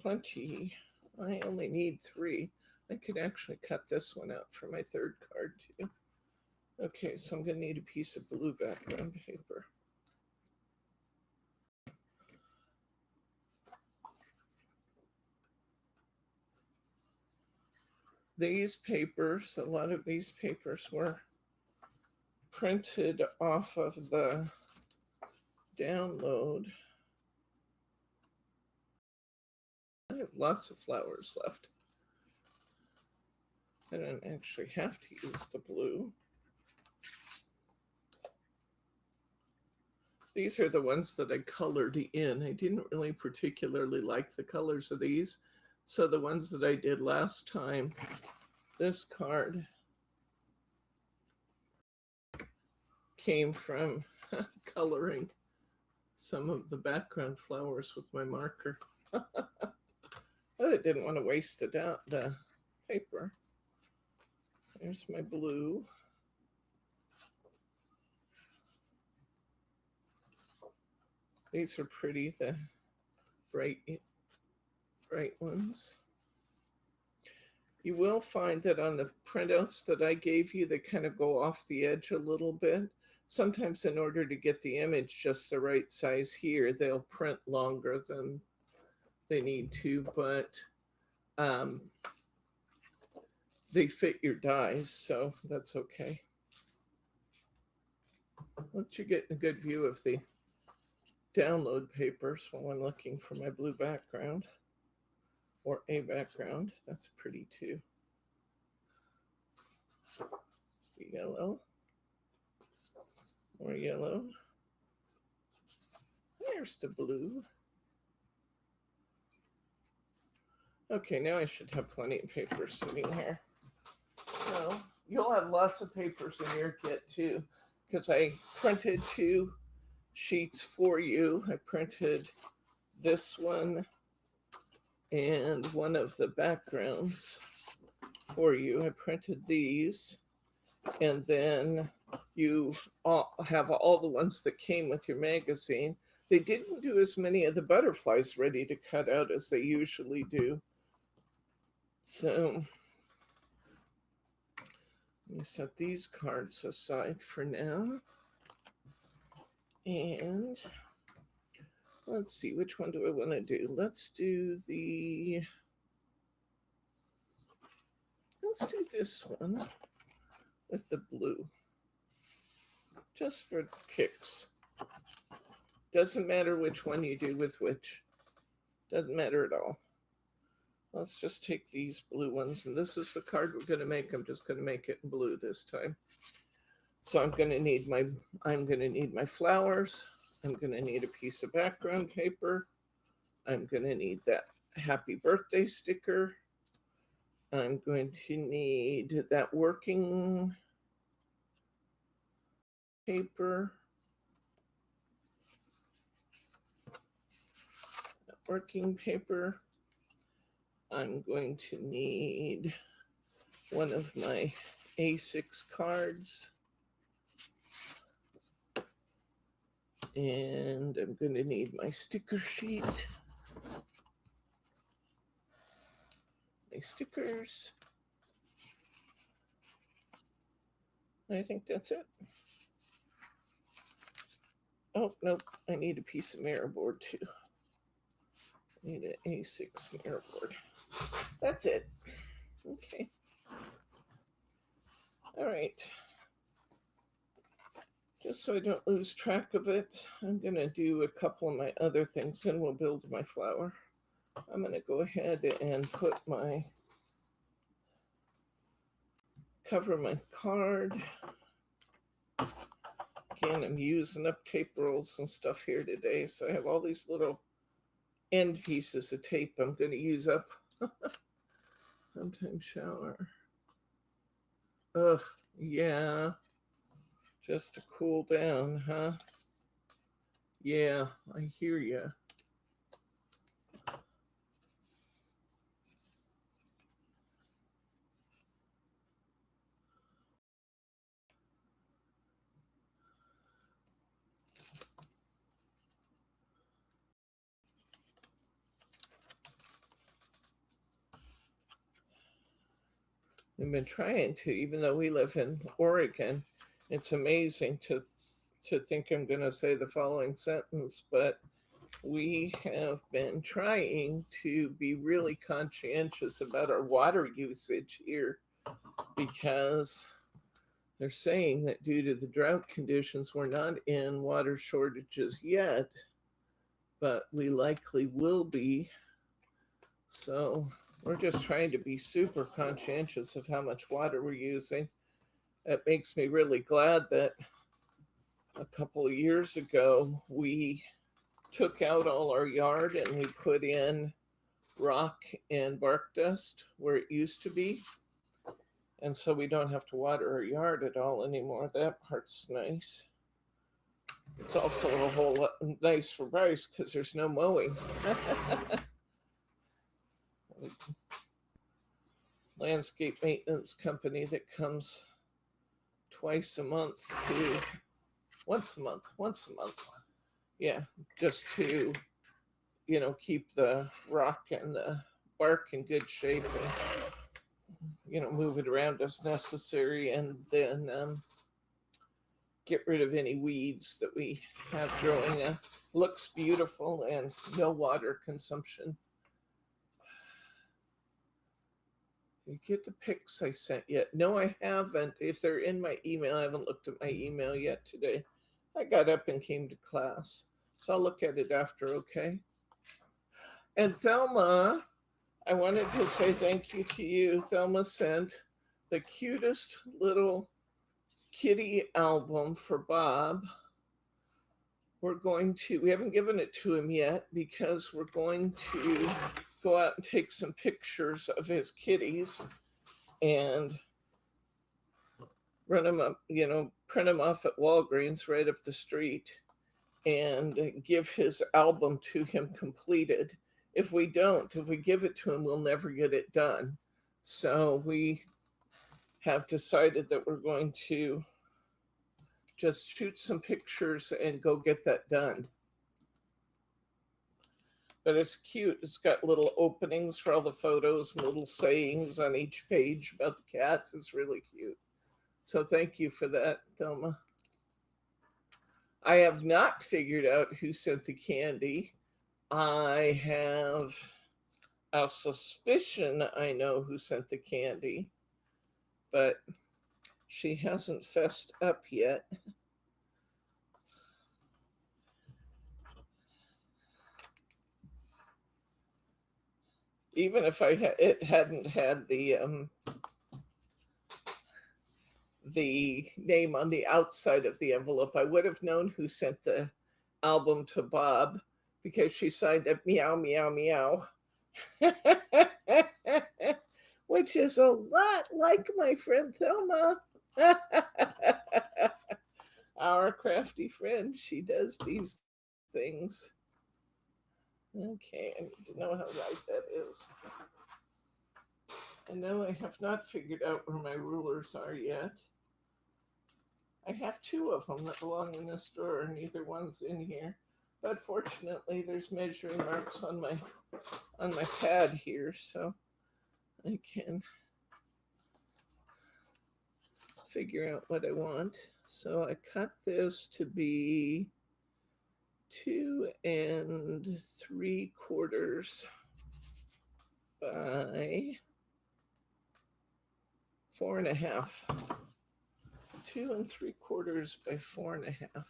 plenty. I only need 3. I could actually cut this one out for my 3rd card too. Okay, so I'm going to need a piece of blue background paper. these papers, a lot of these papers were printed off of the download. I have lots of flowers left. I don't actually have to use the blue. These are the ones that I colored in. I didn't really particularly like the colors of these. So the ones that I did last time, this card came from coloring some of the background flowers with my marker. I didn't want to waste it out, the paper. There's my blue. These are pretty, the bright ones. You will find that on the printouts that I gave you, they kind of go off the edge a little bit. Sometimes in order to get the image just the right size here, they'll print longer than they need to, but they fit your dies, so that's okay. Let you get a good view of the download papers while I'm looking for my blue background or a background. That's pretty too. It's the yellow. More yellow. There's the blue. Okay, now I should have plenty of papers sitting here. So you'll have lots of papers in your kit too, because I printed 2 sheets for you. I printed this one and one of the backgrounds for you. I printed these, and then you have all the ones that came with your magazine. They didn't do as many of the butterflies ready to cut out as they usually do. So let me set these cards aside for now. And let's see, which one do I want to do? Let's do this one with the blue, just for kicks. Doesn't matter which one you do with which. Doesn't matter at all. Let's just take these blue ones, and this is the card we're going to make. I'm just going to make it in blue this time. So I'm going to need my flowers. I'm going to need a piece of background paper. I'm going to need that happy birthday sticker. I'm going to need that working paper. Working paper. I'm going to need one of my A6 cards. And I'm going to need my sticker sheet. My stickers. I think that's it. Oh, nope. I need a piece of mirror board too. I need an A6 mirror board. That's it. Okay. All right. Just so I don't lose track of it, I'm going to do a couple of my other things, and we'll build my flower. I'm going to go ahead and cover my card. Again, I'm using up tape rolls and stuff here today, so I have all these little end pieces of tape I'm going to use up. Sometime shower. Ugh, yeah. Just to cool down, huh? Yeah, I hear you. I've been trying to, even though we live in Oregon, it's amazing to think I'm going to say the following sentence, but we have been trying to be really conscientious about our water usage here because they're saying that due to the drought conditions, we're not in water shortages yet, but we likely will be. So we're just trying to be super conscientious of how much water we're using. It makes me really glad that a couple of years ago we took out all our yard and we put in rock and bark dust where it used to be. And so we don't have to water our yard at all anymore. That part's nice. It's also a whole lot nice for Bryce because there's no mowing. Landscape maintenance company that comes once a month. Yeah, just to, keep the rock and the bark in good shape and, move it around as necessary and then get rid of any weeds that we have growing. Looks beautiful and no water consumption. You get the pics I sent yet? No, I haven't. If they're in my email, I haven't looked at my email yet today. I got up and came to class. So I'll look at it after, okay? And Thelma, I wanted to say thank you to you. Thelma sent the cutest little kitty album for Bob. We haven't given it to him yet because we're going to go out and take some pictures of his kitties and run them up, print them off at Walgreens right up the street and give his album to him completed. If we give it to him, we'll never get it done. So we have decided that we're going to just shoot some pictures and go get that done. But it's cute. It's got little openings for all the photos and little sayings on each page about the cats. It's really cute. So thank you for that, Thelma. I have not figured out who sent the candy. I have a suspicion I know who sent the candy, but she hasn't fessed up yet. Even if it hadn't had the name on the outside of the envelope, I would have known who sent the album to Bob because she signed it meow, meow, meow. Which is a lot like my friend Thelma. Our crafty friend, she does these things. Okay, I need to know how right that is. And no, I have not figured out where my rulers are yet. I have two of them that belong in this drawer. Neither one's in here. But fortunately, there's measuring marks on my pad here, so I can figure out what I want. So I cut this to be 2 3/4 by 4.5. 2 3/4 by 4.5.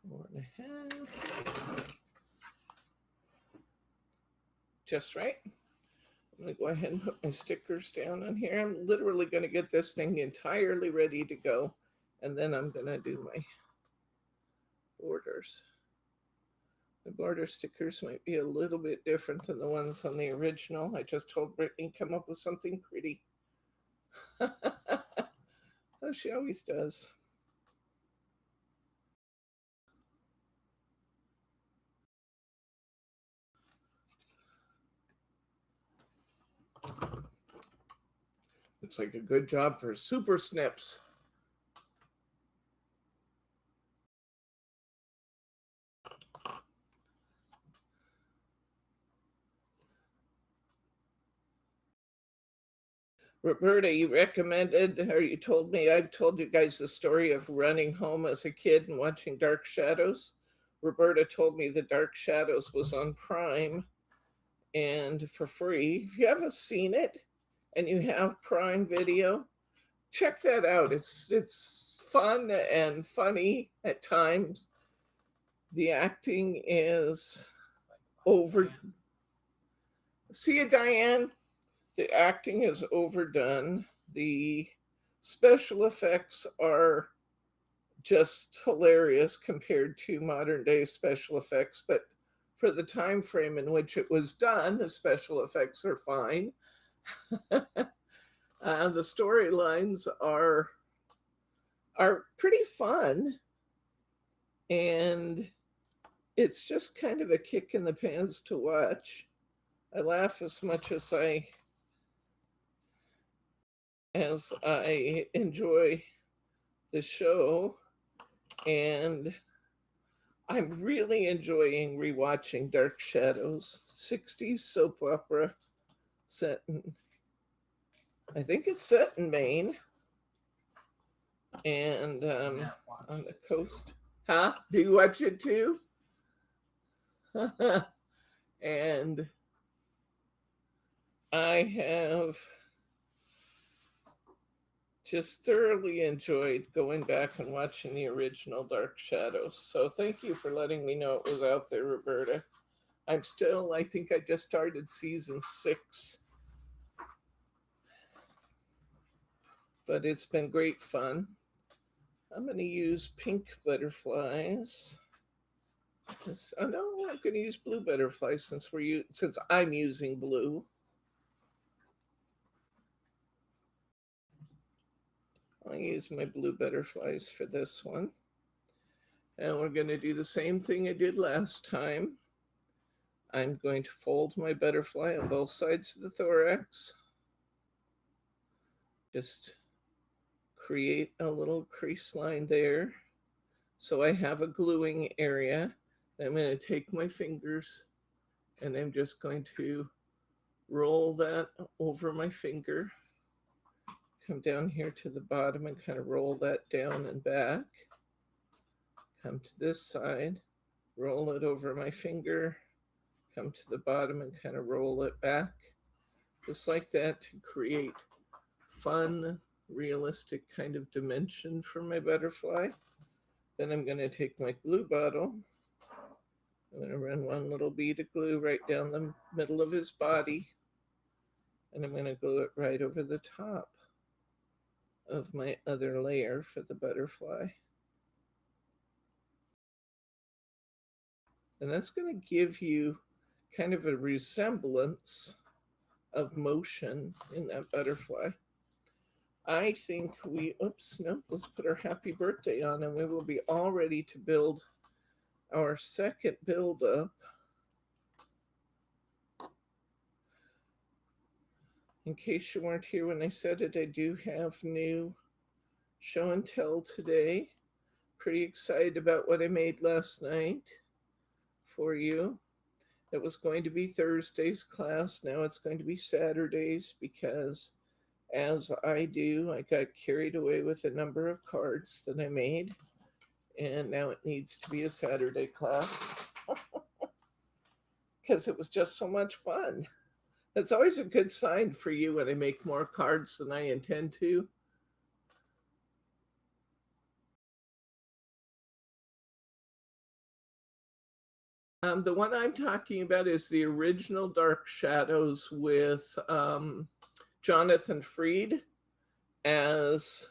Four and a half. Just right. I'm going to go ahead and put my stickers down on here. I'm literally going to get this thing entirely ready to go. And then I'm going to do my borders. The border stickers might be a little bit different than the ones on the original. I just told Brittany come up with something pretty. Oh, she always does. Looks like a good job for super snips. Roberta, you recommended, or you told me, I've told you guys the story of running home as a kid and watching Dark Shadows. Roberta told me the Dark Shadows was on Prime and for free. If you haven't seen it and you have Prime Video, check that out. It's fun and funny at times. The acting is over. See you, Diane. The acting is overdone. The special effects are just hilarious compared to modern day special effects, but for the time frame in which it was done, the special effects are fine. The storylines are pretty fun, and it's just kind of a kick in the pants to watch. I laugh as much as I enjoy the show, and I'm really enjoying rewatching Dark Shadows, 60s soap opera set in, I think it's set in Maine and on the coast. Huh? Do you watch it too? And I have just thoroughly enjoyed going back and watching the original Dark Shadows. So thank you for letting me know it was out there, Roberta. I think I just started season 6. But it's been great fun. I'm going to use pink butterflies. Oh no, I'm going to use blue butterflies since I'm using blue. I'll use my blue butterflies for this one. And we're going to do the same thing I did last time. I'm going to fold my butterfly on both sides of the thorax. Just create a little crease line there. So I have a gluing area. I'm going to take my fingers and I'm just going to roll that over my finger. Come down here to the bottom and kind of roll that down and back. Come to this side, roll it over my finger, come to the bottom and kind of roll it back. Just like that to create fun, realistic kind of dimension for my butterfly. Then I'm going to take my glue bottle. I'm going to run one little bead of glue right down the middle of his body. And I'm going to glue it right over the top of my other layer for the butterfly. And that's going to give you kind of a resemblance of motion in that butterfly. I think let's put our happy birthday on and we will be all ready to build our second build up. In case you weren't here when I said it, I do have new show and tell today. Pretty excited about what I made last night for you. It was going to be Thursday's class. Now it's going to be Saturdays because, as I do, I got carried away with a number of cards that I made. And now it needs to be a Saturday class because it was just so much fun. That's always a good sign for you when I make more cards than I intend to. The one I'm talking about is the original Dark Shadows with Jonathan Freed as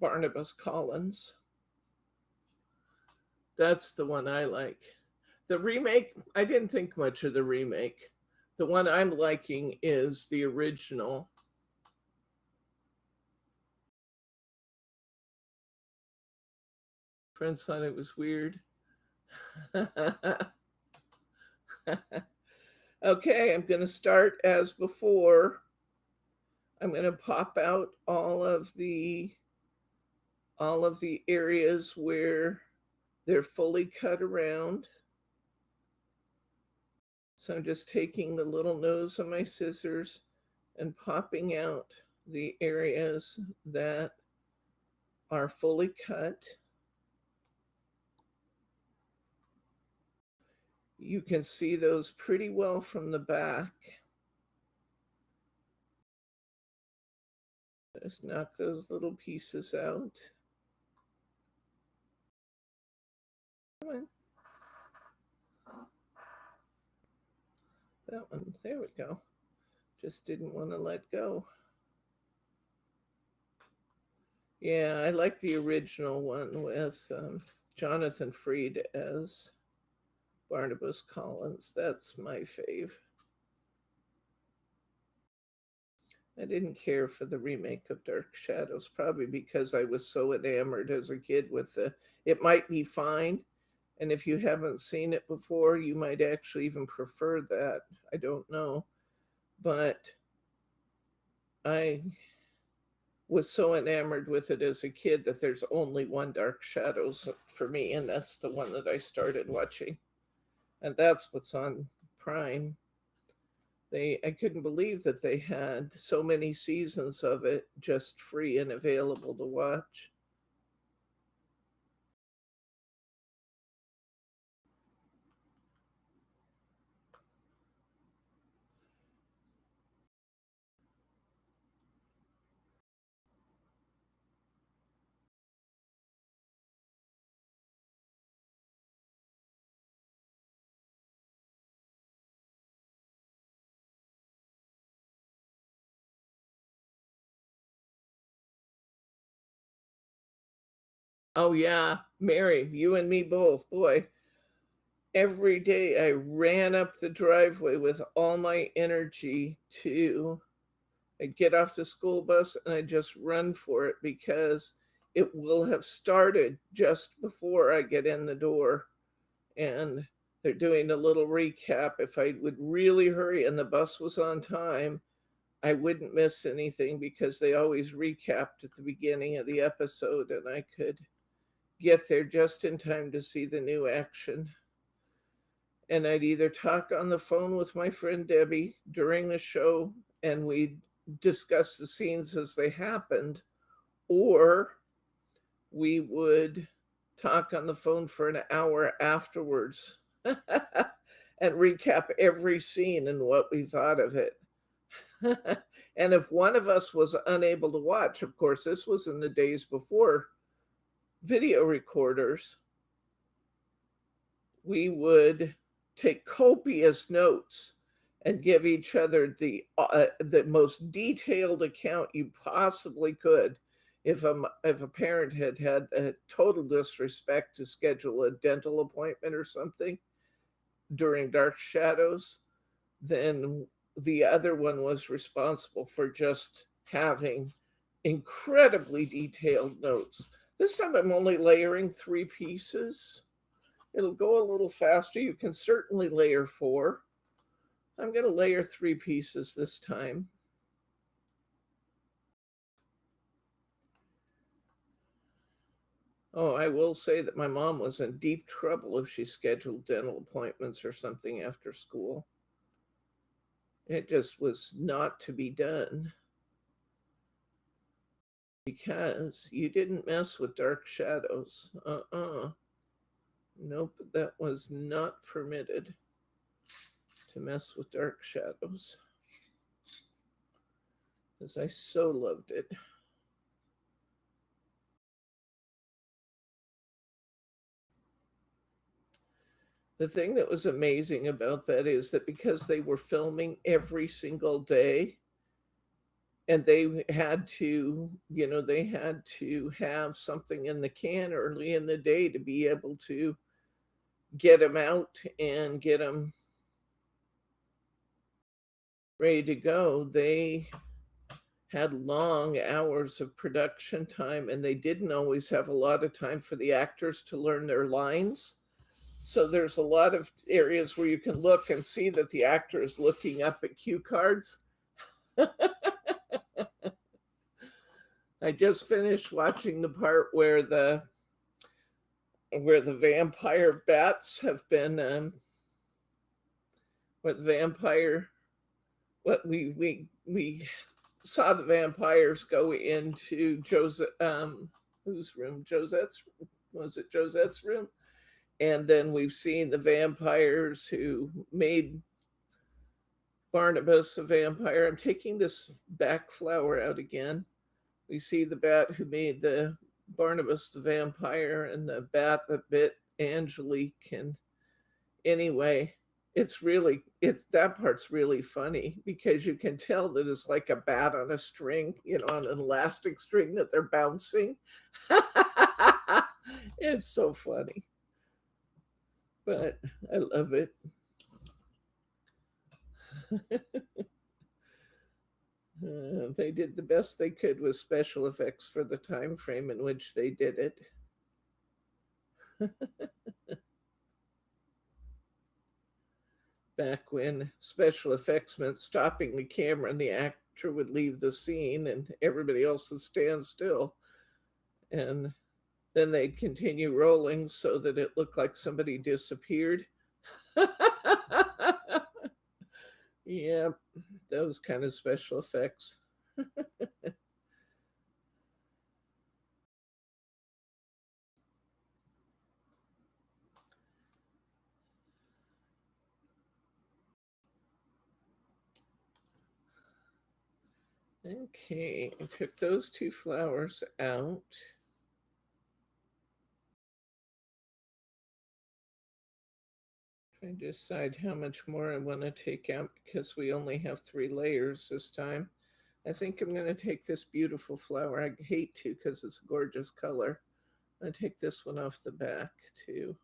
Barnabas Collins. That's the one I like. The remake, I didn't think much of the remake. The one I'm liking is the original. Friends thought it was weird. Okay, I'm going to start as before. I'm going to pop out all of the areas where they're fully cut around. So I'm just taking the little nose of my scissors and popping out the areas that are fully cut. You can see those pretty well from the back. Just knock those little pieces out. Come on. That one, there we go. Just didn't want to let go. Yeah, I like the original one with Jonathan Freed as Barnabas Collins. That's my fave. I didn't care for the remake of Dark Shadows, probably because I was so enamored as a kid with it might be fine. And if you haven't seen it before, you might actually even prefer that. I don't know. But I was so enamored with it as a kid that there's only one Dark Shadows for me, and that's the one that I started watching. And that's what's on Prime. I couldn't believe that they had so many seasons of it just free and available to watch. Oh yeah, Mary, you and me both. Boy, every day I ran up the driveway with all my energy to I'd get off the school bus and I'd just run for it because it will have started just before I get in the door. And they're doing a little recap. If I would really hurry and the bus was on time, I wouldn't miss anything because they always recapped at the beginning of the episode and I could get there just in time to see the new action. And I'd either talk on the phone with my friend Debbie during the show and we'd discuss the scenes as they happened, or we would talk on the phone for an hour afterwards and recap every scene and what we thought of it. And if one of us was unable to watch, of course, this was in the days before video recorders, we would take copious notes and give each other the most detailed account you possibly could. If a parent had a total disrespect to schedule a dental appointment or something during Dark Shadows, then the other one was responsible for just having incredibly detailed notes. This time I'm only layering 3 pieces. It'll go a little faster. You can certainly layer 4. I'm going to layer 3 pieces this time. Oh, I will say that my mom was in deep trouble if she scheduled dental appointments or something after school. It just was not to be done because you didn't mess with Dark Shadows. Nope, that was not permitted to mess with Dark Shadows because I so loved it. The thing that was amazing about that is that because they were filming every single day and they had to, they had to have something in the can early in the day to be able to get them out and get them ready to go. They had long hours of production time and they didn't always have a lot of time for the actors to learn their lines. So there's a lot of areas where you can look and see that the actor is looking up at cue cards. I just finished watching the part where the vampire bats have been what vampire, what we saw the vampires go into Joseph, whose room? Josette's, was it Josette's room? And then we've seen the vampires who made Barnabas a vampire. I'm taking this back flower out again. We see the bat who made the Barnabas the vampire and the bat that bit Angelique. And anyway, it's that part's really funny because you can tell that it's like a bat on a string, on an elastic string that they're bouncing. It's so funny, but I love it. They did the best they could with special effects for the time frame in which they did it. Back when special effects meant stopping the camera and the actor would leave the scene and everybody else would stand still. And then they'd continue rolling so that it looked like somebody disappeared. Yeah, those kind of special effects. Okay, I took those two flowers out. Trying to decide how much more I want to take out because we only have 3 layers this time. I think I'm going to take this beautiful flower. I hate to because it's a gorgeous color. I take this one off the back too.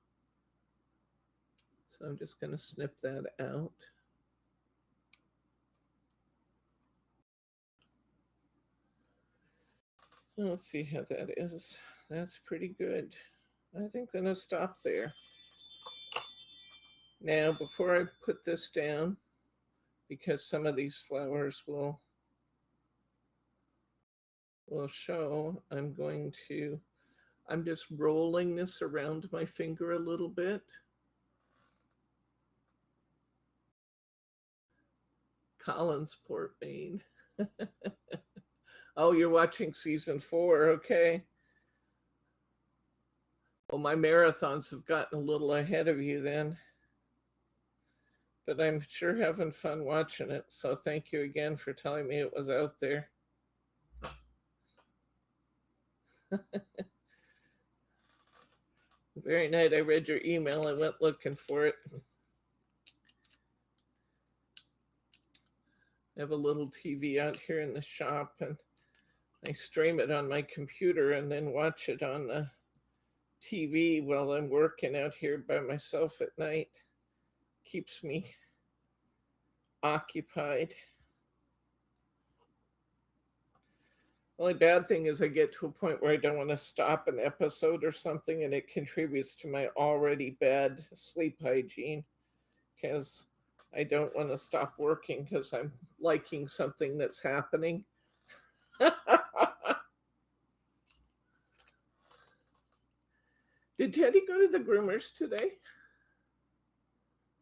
So I'm just going to snip that out. Let's see how that is. That's pretty good. I think I'm going to stop there. Now, before I put this down, because some of these flowers will show, I'm just rolling this around my finger a little bit. Collinsport, Maine. Oh, you're watching season 4, okay. Well, my marathons have gotten a little ahead of you then. But I'm sure having fun watching it, so thank you again for telling me it was out there. The very night I read your email, I went looking for it. I have a little TV out here in the shop, and I stream it on my computer and then watch it on the TV while I'm working out here by myself at night. Keeps me occupied. The only bad thing is I get to a point where I don't want to stop an episode or something, and it contributes to my already bad sleep hygiene because I don't want to stop working because I'm liking something that's happening. Did Teddy go to the groomers today?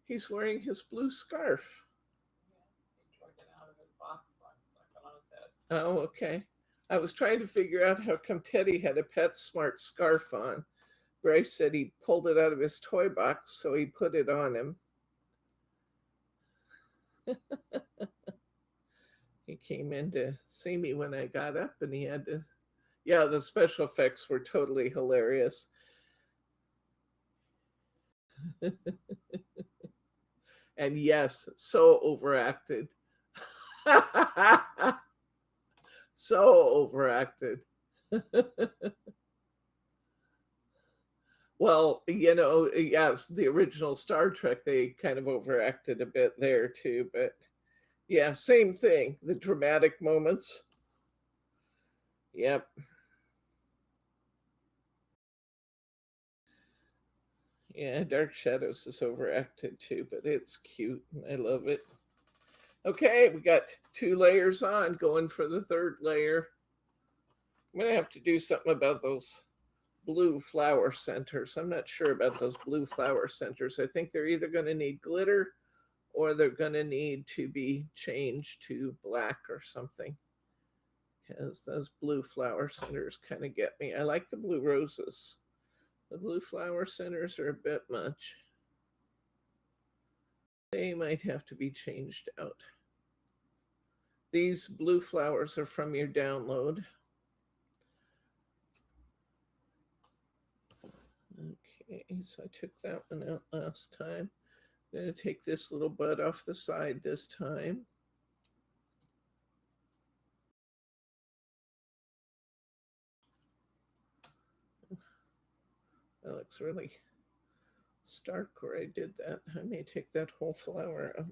He's wearing his blue scarf. Oh, okay. I was trying to figure out how come Teddy had a PetSmart scarf on. Bryce said he pulled it out of his toy box, so he put it on him. He came in to see me when I got up, and he had to. Yeah, the special effects were totally hilarious. And yes, so overacted. So overacted. Well, yes, the original Star Trek, they kind of overacted a bit there too, but yeah, same thing. The dramatic moments. Yep. Yeah, Dark Shadows is overacted too, but it's cute. I love it. Okay, we got 2 layers on, going for the 3rd layer. I'm going to have to do something about those blue flower centers. I'm not sure about those blue flower centers. I think they're either going to need glitter or they're going to need to be changed to black or something, because those blue flower centers kind of get me. I like the blue roses. The blue flower centers are a bit much. They might have to be changed out. These blue flowers are from your download. Okay, so I took that one out last time. I'm going to take this little bud off the side this time. That looks really stark where I did that. I may take that whole flower out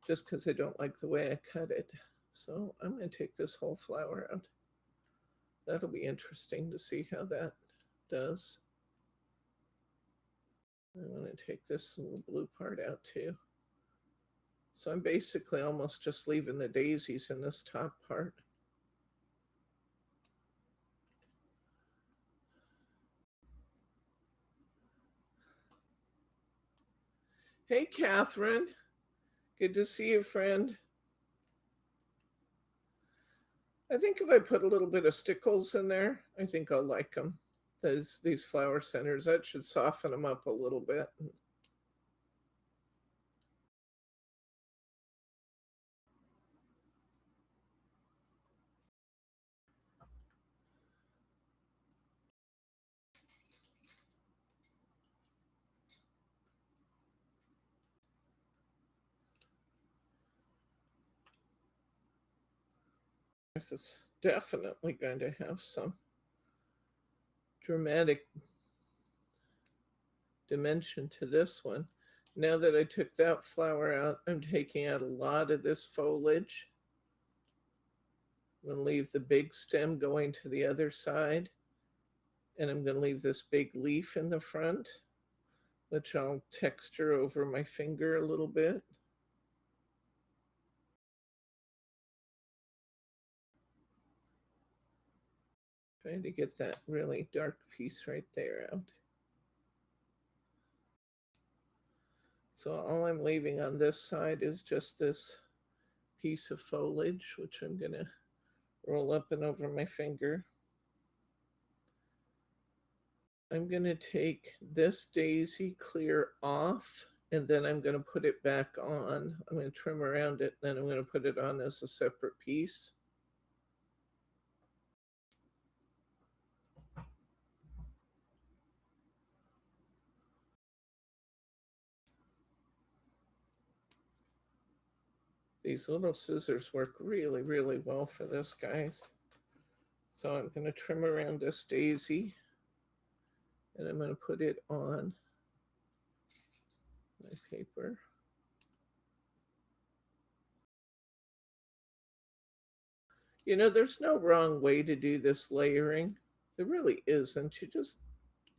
just because I don't like the way I cut it. So I'm going to take this whole flower out. That'll be interesting to see how that does. I want to take this little blue part out too. So I'm basically almost just leaving the daisies in this top part. Hey, Catherine. Good to see you, friend. I think if I put a little bit of Stickles in there, I think I'll like them. These flower centers, that should soften them up a little bit. This is definitely going to have some dramatic dimension to this one. Now that I took that flower out, I'm taking out a lot of this foliage. I'm going to leave the big stem going to the other side. And I'm going to leave this big leaf in the front, which I'll texture over my finger a little bit. Trying to get that really dark piece right there out. So all I'm leaving on this side is just this piece of foliage, which I'm going to roll up and over my finger. I'm going to take this daisy clear off, and then I'm going to put it back on. I'm going to trim around it, then I'm going to put it on as a separate piece. These little scissors work really, really well for this, guys. So I'm going to trim around this daisy, and I'm going to put it on my paper. You know, there's no wrong way to do this layering. There really isn't. You just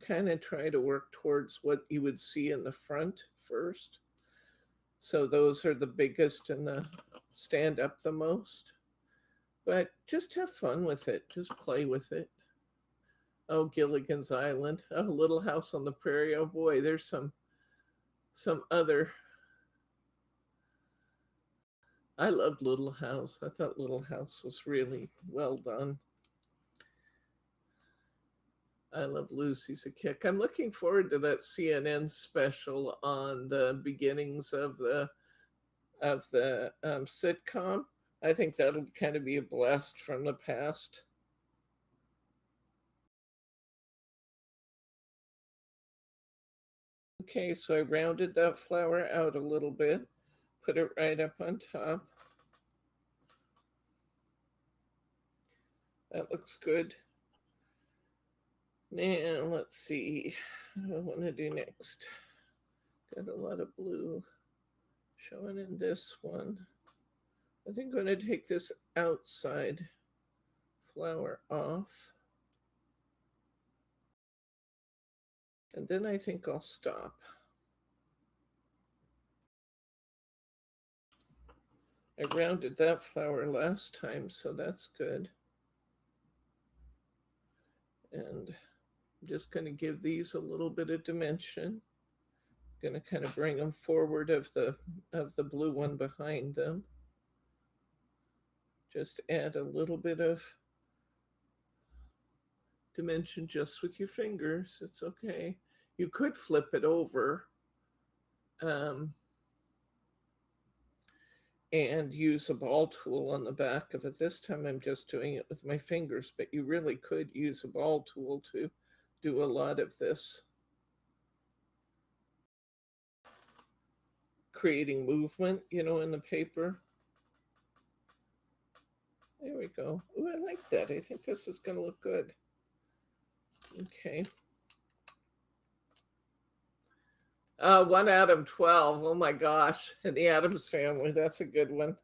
kind of try to work towards what you would see in the front first. So those are the biggest and the stand up the most. But just have fun with it. Just play with it. Oh, Gilligan's Island. Oh, Little House on the Prairie. Oh boy, there's some other. I loved Little House. I thought Little House was really well done. I love Lucy's a Kick. I'm looking forward to that CNN special on the beginnings of the sitcom. I think that'll kind of be a blast from the past. Okay, so I rounded that flower out a little bit, put it right up on top. That looks good. Now, let's see what I want to do next. Got a lot of blue showing in this one. I think I'm going to take this outside flower off. And then I think I'll stop. I rounded that flower last time, so that's good. And I'm just going to give these a little bit of dimension. Going to kind of bring them forward of the blue one behind them. Just add a little bit of dimension just with your fingers. It's okay. You could flip it over and use a ball tool on the back of it. This time I'm just doing it with my fingers, but you really could use a ball tool to do a lot of this. Creating movement, in the paper. There we go. Oh, I like that. I think this is going to look good. Okay. 1 Atom 12. Oh my gosh. And the Addams Family. That's a good one.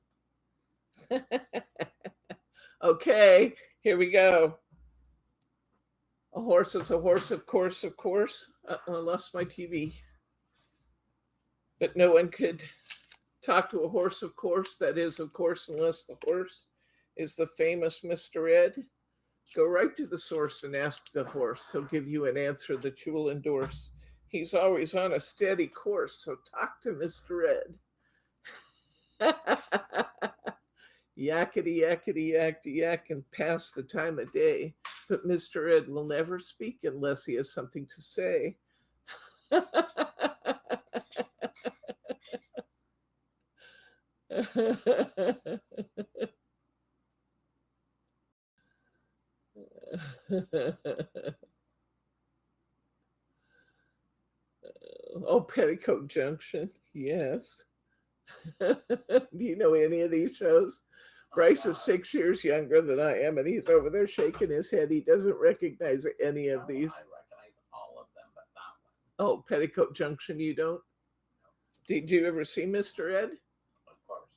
Okay, here we go. A horse is a horse, of course, of course. I lost my TV. But no one could talk to a horse, of course. That is, of course, unless the horse is the famous Mr. Ed. Go right to the source and ask the horse. He'll give you an answer that you will endorse. He's always on a steady course, so talk to Mr. Ed. Yakety, yakety, yakety, yak, and pass the time of day. But Mr. Ed will never speak unless he has something to say. Oh, Petticoat Junction. Yes. Do you know any of these shows? Bryce is 6 years younger than I am, and he's over there shaking his head. He doesn't recognize any of these. I recognize all of them, but that one. Oh, Petticoat Junction, you don't? Did you ever see Mr. Ed? Of course.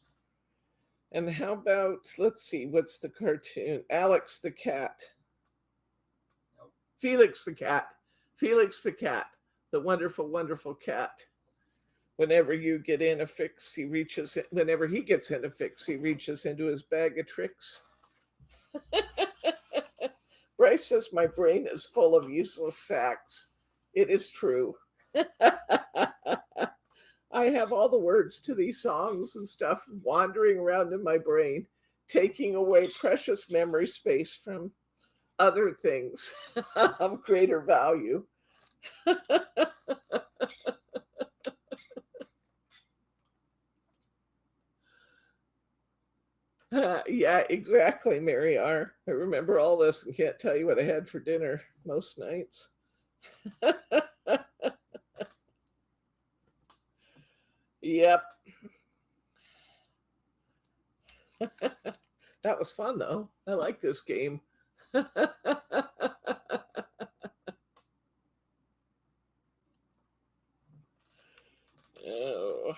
And how about, let's see, what's the cartoon? Alex the Cat. Nope. Felix the Cat. Felix the Cat. The wonderful, wonderful cat. Whenever you get in a fix, whenever he gets in a fix, he reaches into his bag of tricks. Bryce says my brain is full of useless facts. It is true. I have all the words to these songs and stuff wandering around in my brain, taking away precious memory space from other things of greater value. Yeah, exactly, Mary R. I remember all this and can't tell you what I had for dinner most nights. Yep. That was fun, though. I like this game. Oh.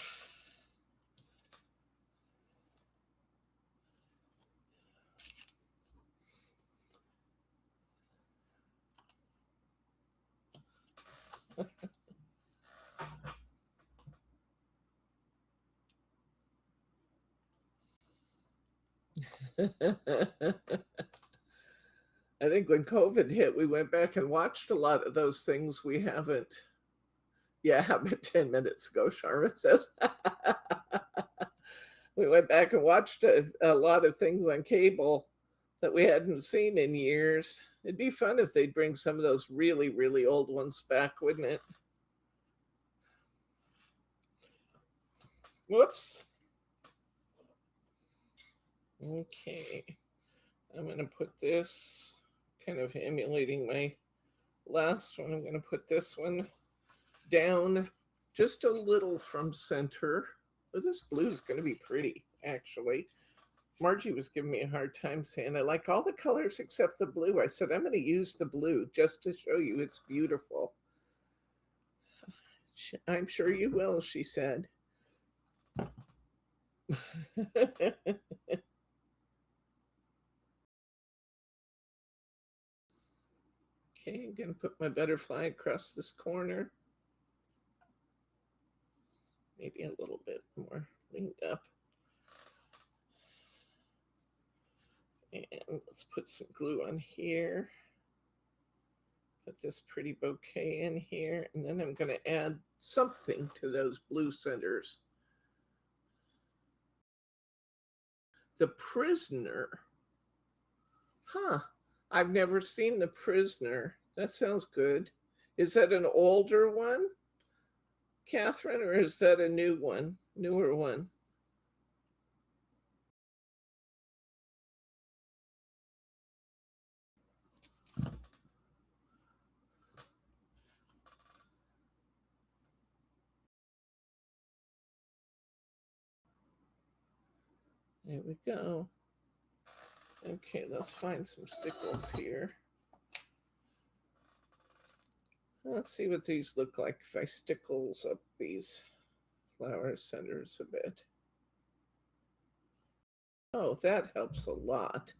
I think when COVID hit, we went back and watched a lot of those things we haven't. Yeah, happened 10 minutes ago, Charmin says. We went back and watched a lot of things on cable that we hadn't seen in years. It'd be fun if they'd bring some of those really, really old ones back, wouldn't it? Whoops. Okay. I'm going to put this, kind of emulating my last one. I'm going to put this one down just a little from center. But this blue is going to be pretty, actually. Margie was giving me a hard time saying I like all the colors except the blue. I said, I'm going to use the blue just to show you it's beautiful. I'm sure you will, she said. Okay, I'm going to put my butterfly across this corner. Maybe a little bit more leaned up. And let's put some glue on here. Put this pretty bouquet in here, and then I'm going to add something to those blue centers. The Prisoner. Huh. I've never seen The Prisoner. That sounds good. Is that an older one, Catherine, or is that a new one, newer one? There we go. Okay, let's find some Stickles here. Let's see what these look like if I Stickles up these flower centers a bit. Oh, that helps a lot.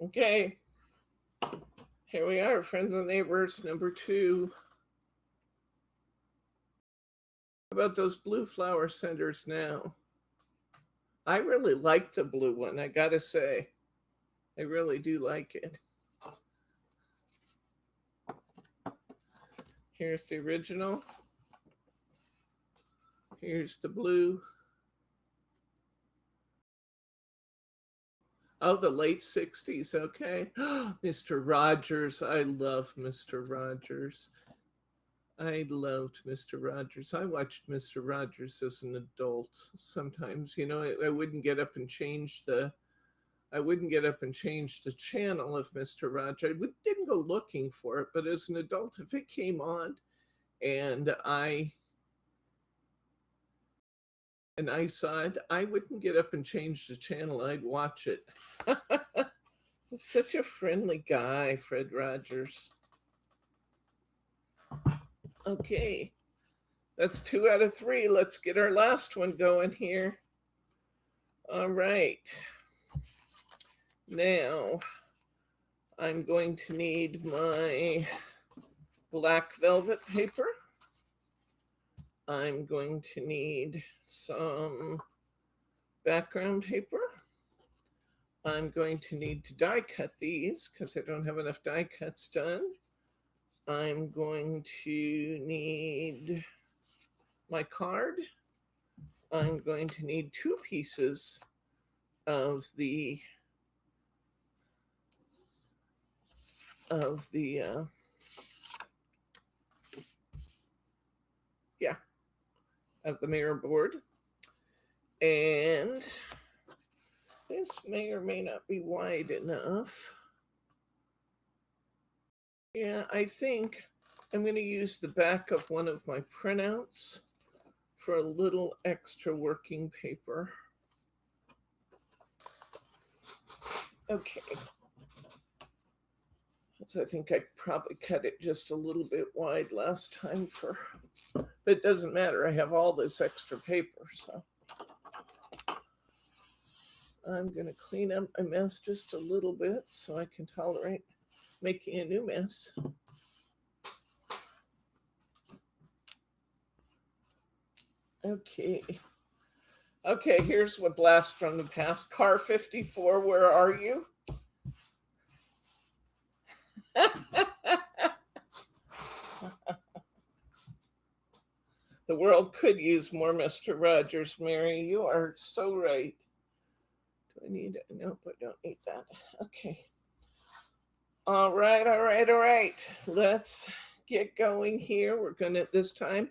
Okay, here we are, friends and neighbors, number 2. How about those blue flower centers now? I really like the blue one, I gotta say. I really do like it. Here's the original. Here's the blue. Oh, the late 60s. Okay. Mr. Rogers. I love Mr. Rogers. I loved Mr. Rogers. I watched Mr. Rogers as an adult. Sometimes, you know, I wouldn't get up and change the channel of Mr. Rogers. Didn't go looking for it, but as an adult, if it came on and I saw it, I wouldn't get up and change the channel. I'd watch it. Such a friendly guy, Fred Rogers. Okay, that's 2 out of 3. Let's get our last one going here. All right. Now, I'm going to need my black velvet paper. I'm going to need some background paper. I'm going to need to die cut these because I don't have enough die cuts done. I'm going to need my card. I'm going to need 2 pieces of the mirror board. And this may or may not be wide enough. Yeah, I think I'm going to use the back of one of my printouts for a little extra working paper. Okay. So I think I probably cut it just a little bit wide last time but it doesn't matter. I have all this extra paper, so I'm going to clean up my mess just a little bit so I can tolerate making a new mess. Okay. Okay, here's what blast from the past. Car 54, where are you? The world could use more Mr. Rogers, Mary. You are so right. Do I need it? Nope, I don't need that. Okay. All right. Let's get going here. This time,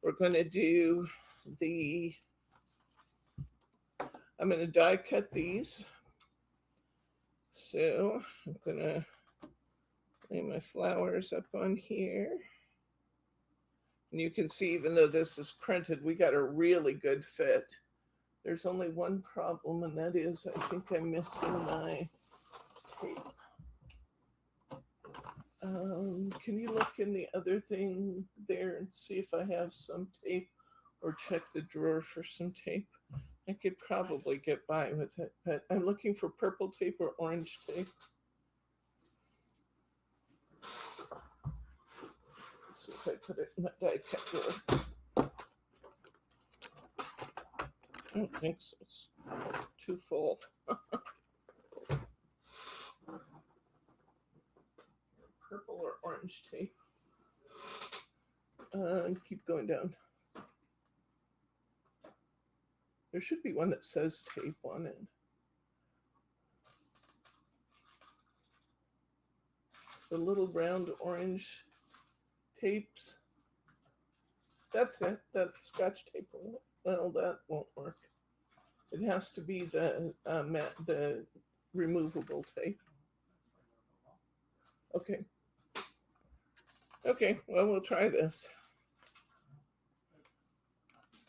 we're gonna do I'm gonna die cut these. So I'm gonna lay my flowers up on here. And you can see, even though this is printed, we got a really good fit. There's only one problem, and that is I think I'm missing my tape. Can you look in the other thing there and see if I have some tape, or check the drawer for some tape? I could probably get by with it, but I'm looking for purple tape or orange tape. See if I put it in the die cut drawer. don't think so. It's too full. Purple or orange tape. Keep going down. There should be one that says tape on it. The little round orange tapes. That's it. That Scotch tape. Well, that won't work. It has to be the removable tape. Okay. Okay, well, we'll try this.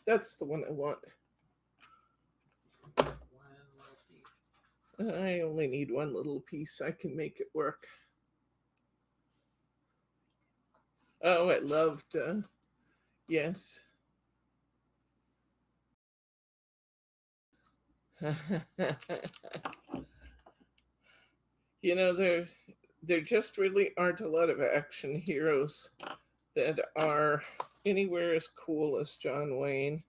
That's the one I want. I only need one little piece. I can make it work. Oh, I loved, yes. You know, there just really aren't a lot of action heroes that are anywhere as cool as John Wayne.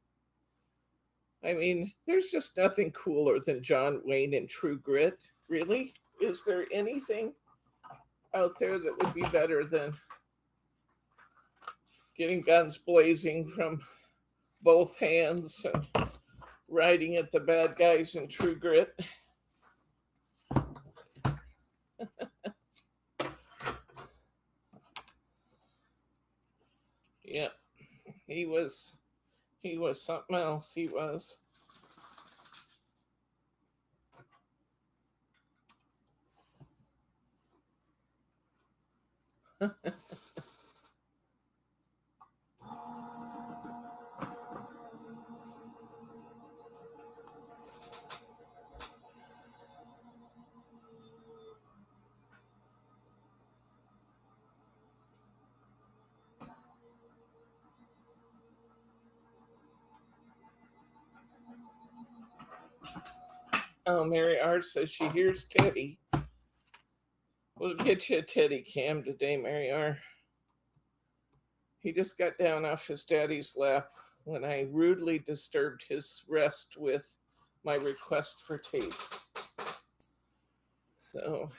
I mean, there's just nothing cooler than John Wayne in True Grit, really. Is there anything out there that would be better than getting guns blazing from both hands and riding at the bad guys in True Grit? Yeah, he was something else. He was. Oh, Mary R says she hears Teddy. We'll get you a Teddy cam today, Mary R. He just got down off his daddy's lap when I rudely disturbed his rest with my request for tape. So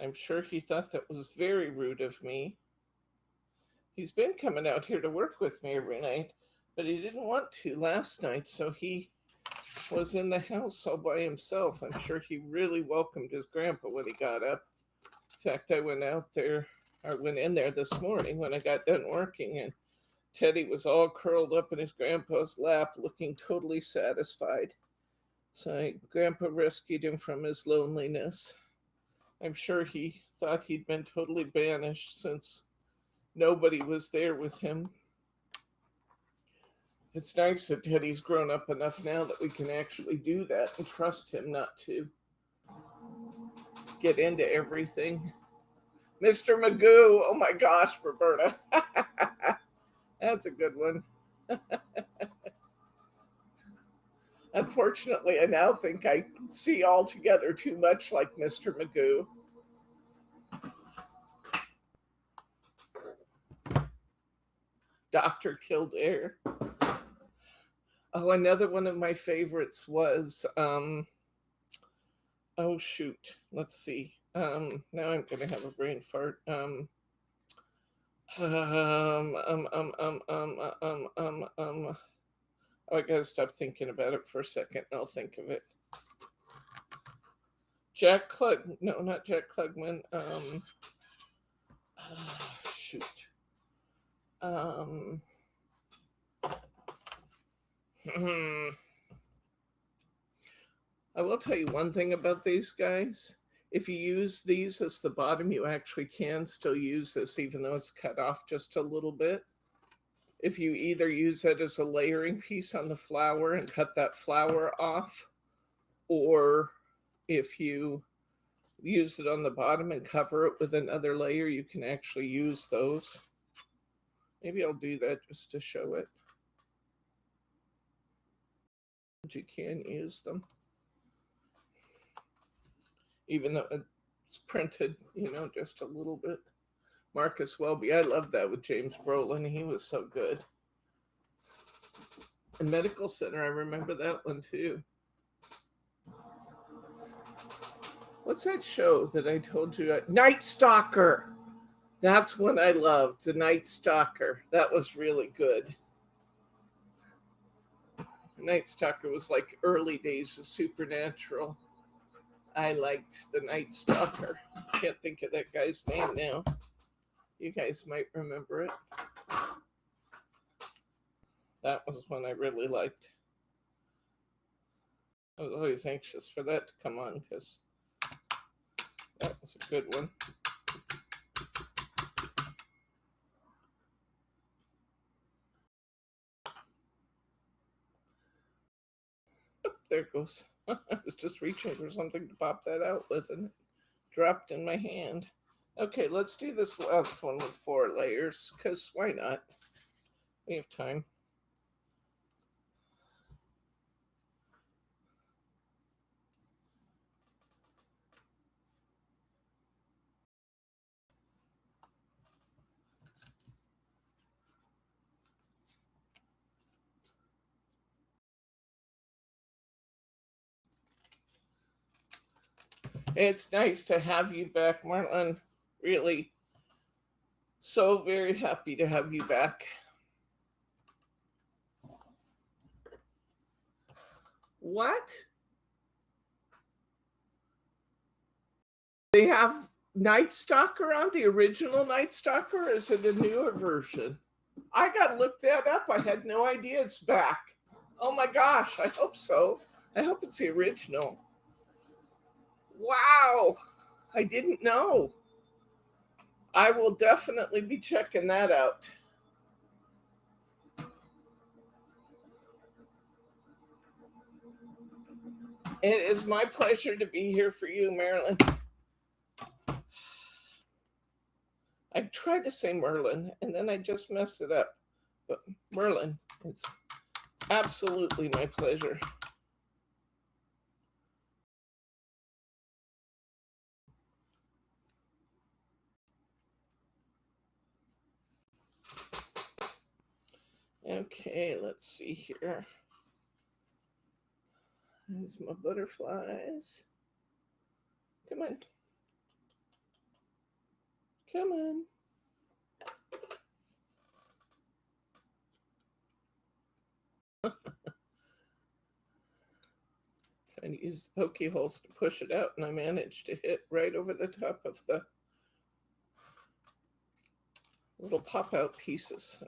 I'm sure he thought that was very rude of me. He's been coming out here to work with me every night, but he didn't want to last night, so he was in the house all by himself. I'm sure he really welcomed his grandpa when he got up. In fact, I went in there this morning when I got done working, and Teddy was all curled up in his grandpa's lap, looking totally satisfied. So Grandpa rescued him from his loneliness. I'm sure he thought he'd been totally banished since nobody was there with him. It's nice that Teddy's grown up enough now that we can actually do that and trust him not to get into everything. Mr. Magoo, oh my gosh, Roberta. That's a good one. Unfortunately, I now think I see altogether too much like Mr. Magoo. Dr. Kildare. Oh, another one of my favorites was, oh shoot, let's see. Now I'm going to have a brain fart. Oh, I gotta stop thinking about it for a second. I'll think of it. Jack Klug. No, not Jack Klugman. Shoot. I will tell you one thing about these guys. If you use these as the bottom, you actually can still use this even though it's cut off just a little bit. If you either use it as a layering piece on the flower and cut that flower off, or if you use it on the bottom and cover it with another layer, you can actually use those. Maybe I'll do that just to show it. But you can use them. Even though it's printed, just a little bit. Marcus Welby, I love that with James Brolin. He was so good. And Medical Center, I remember that one too. What's that show that I told you? Night Stalker. That's one I loved, The Night Stalker. That was really good. Night Stalker was like early days of Supernatural. I liked The Night Stalker. Can't think of that guy's name now. You guys might remember it. That was one I really liked. I was always anxious for that to come on because that was a good one. Oh, there it goes. I was just reaching for something to pop that out with and it dropped in my hand. Okay, let's do this last one with 4 layers because why not? We have time. It's nice to have you back, Marlon. Really, so very happy to have you back. What? They have Night Stalker on, the original Night Stalker, or is it a newer version? I gotta look that up. I had no idea it's back. Oh my gosh, I hope so. I hope it's the original. Wow, I didn't know. I will definitely be checking that out. It is my pleasure to be here for you, Marilyn. I tried to say Merlin and then I just messed it up. But Merlin, it's absolutely my pleasure. Okay, let's see here. There's my butterflies. Come on. Come on. Trying to use the pokey holes to push it out, and I managed to hit right over the top of the little pop-out pieces.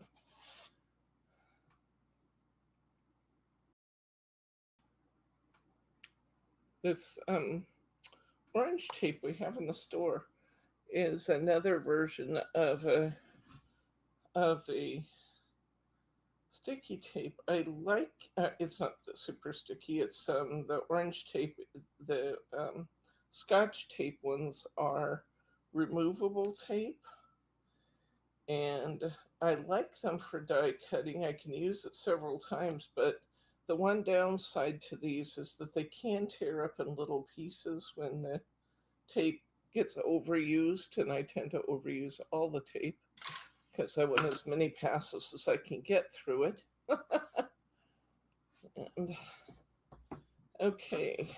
This orange tape we have in the store is another version of a sticky tape. I like it's not super sticky. It's the orange tape. The Scotch tape ones are removable tape, and I like them for die cutting. I can use it several times, but the one downside to these is that they can tear up in little pieces when the tape gets overused, and I tend to overuse all the tape because I want as many passes as I can get through it. And, okay,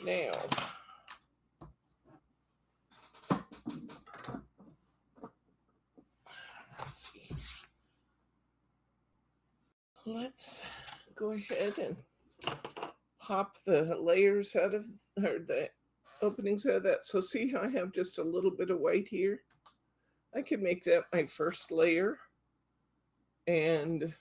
now let's see. Let's go ahead and pop the layers out of, or the openings out of that. So see how I have just a little bit of white here? I could make that my first layer and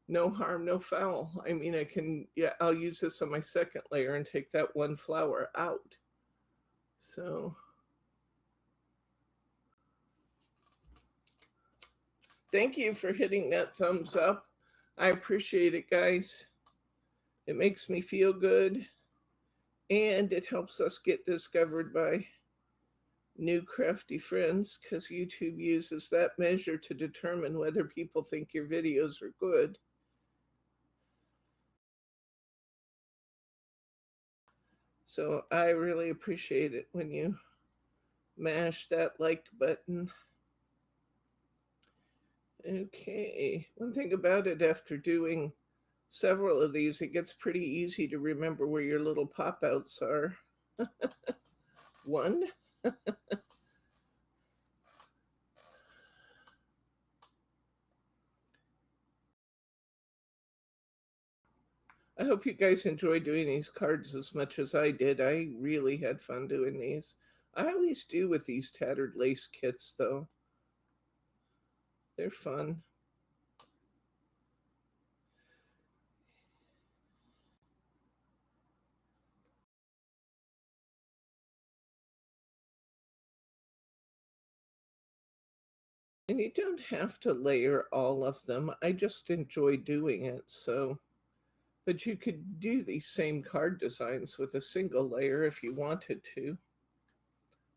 no harm, no foul. I mean, I can, yeah, I'll use this on my second layer and take that one flower out. So thank you for hitting that thumbs up. I appreciate it, guys. It makes me feel good and it helps us get discovered by new crafty friends because YouTube uses that measure to determine whether people think your videos are good. So I really appreciate it when you mash that like button. Okay. One thing about it, after doing several of these, it gets pretty easy to remember where your little pop outs are. One. I hope you guys enjoy doing these cards as much as I did. I really had fun doing these. I always do with these tattered lace kits, though. They're fun. And you don't have to layer all of them. I just enjoy doing it, so. But you could do these same card designs with a single layer if you wanted to.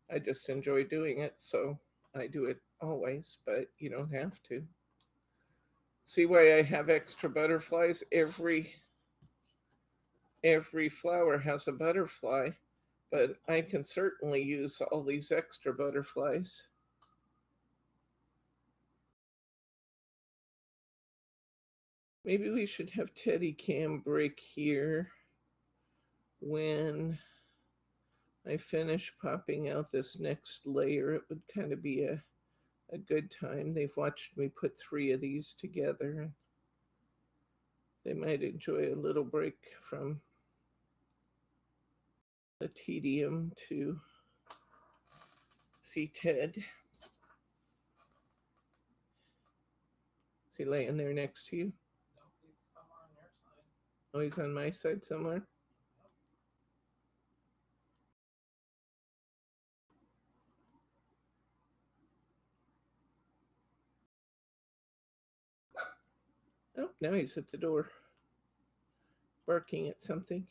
I just enjoy doing it, so I do it always, but you don't have to. See why I have extra butterflies? Every flower has a butterfly, but I can certainly use all these extra butterflies. Maybe we should have Teddy Cam break here when I finish popping out this next layer. It would kind of be a good time. They've watched me put 3 of these together. They might enjoy a little break from the tedium to see Ted. Is he laying there next to you? No, he's somewhere on your side. Oh, he's on my side somewhere. Oh, now he's at the door, barking at something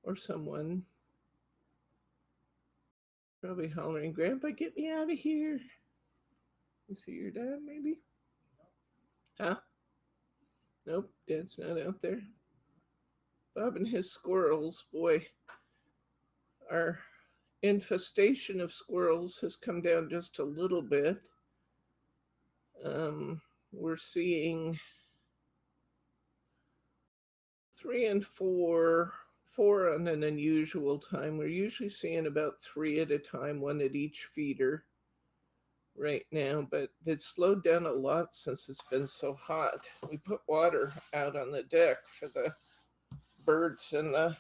or someone. Probably hollering, "Grandpa, get me out of here." You see your dad, maybe? Huh? Nope, Dad's not out there. Bob and his squirrels, boy, our infestation of squirrels has come down just a little bit. We're seeing 3 and 4, 4 on an unusual time. We're usually seeing about 3 at a time, 1 at each feeder right now, but it's slowed down a lot since it's been so hot. We put water out on the deck for the birds and the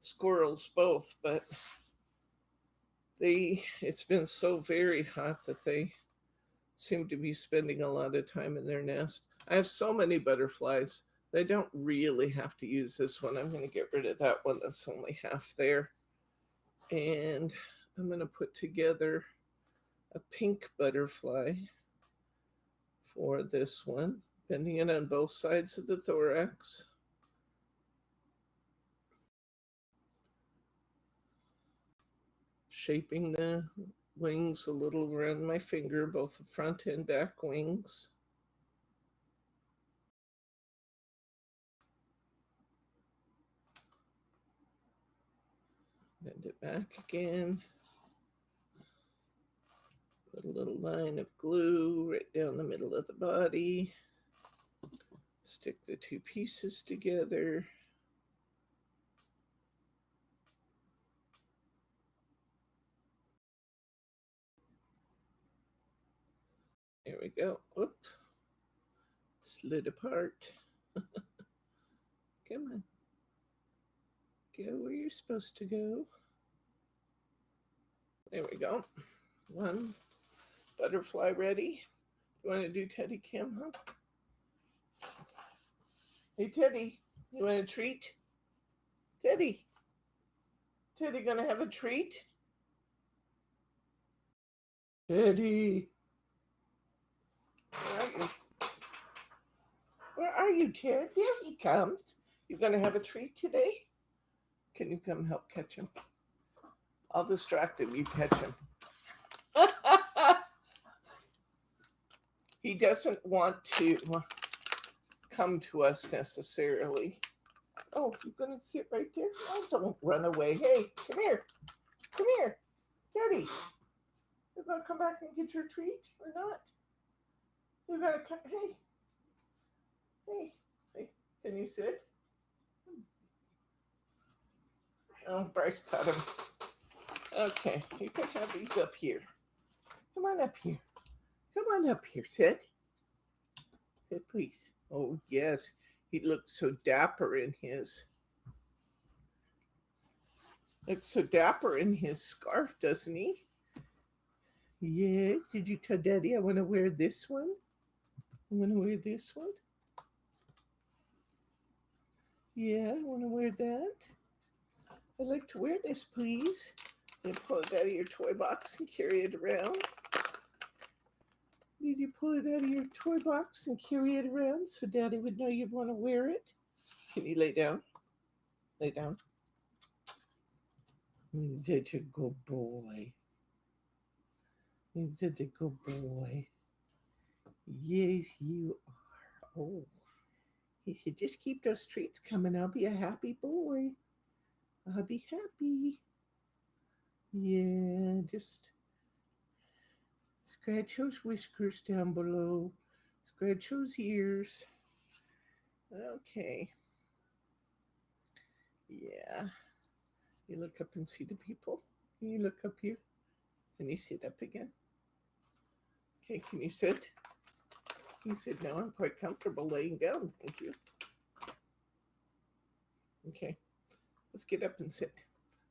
squirrels both, but it's been so very hot that they seem to be spending a lot of time in their nest. I have so many butterflies. They don't really have to use this one. I'm going to get rid of that one that's only half there. And I'm going to put together a pink butterfly for this one, bending it on both sides of the thorax. Shaping the wings a little around my finger, both the front and back wings. Bend it back again. Put a little line of glue right down the middle of the body. Stick the 2 pieces together. There we go. Whoop. Slid apart. Come on. Go where you're supposed to go. There we go. One butterfly ready. You want to do Teddy Kim, huh? Hey, Teddy, you want a treat? Teddy. Teddy gonna have a treat? Teddy. Where are you? Where are you, Ted? There he comes. You gonna have a treat today? Can you come help catch him? I'll distract him. You catch him. He doesn't want to come to us necessarily. Oh, you're going to sit right there? Oh, don't run away. Hey, come here. Come here. Teddy. You're going to come back and get your treat or not? You gotta cut. Hey, hey, hey. Can you sit? Oh, Bryce cut him. Okay, you can have these up here. Come on up here. Come on up here. Sit. Sit, please. Oh, yes. He looks so dapper in his. Looks so dapper in his scarf, doesn't he? Yes. Did you tell Daddy I want to wear this one? I want to wear this one. Yeah, I want to wear that. I'd like to wear this, please. You pull it out of your toy box and carry it around. Did you pull it out of your toy box and carry it around so Daddy would know you'd want to wear it? Can you lay down? Lay down. You're such a good boy. You're such a good boy. Yes, you are. Oh, he said, just keep those treats coming. I'll be a happy boy. I'll be happy. Yeah, just scratch those whiskers down below. Scratch those ears. Okay. Yeah. You look up and see the people. Can you look up here? Can you sit up again? Okay, can you sit? You said, no, I'm quite comfortable laying down. Thank you. Okay, let's get up and sit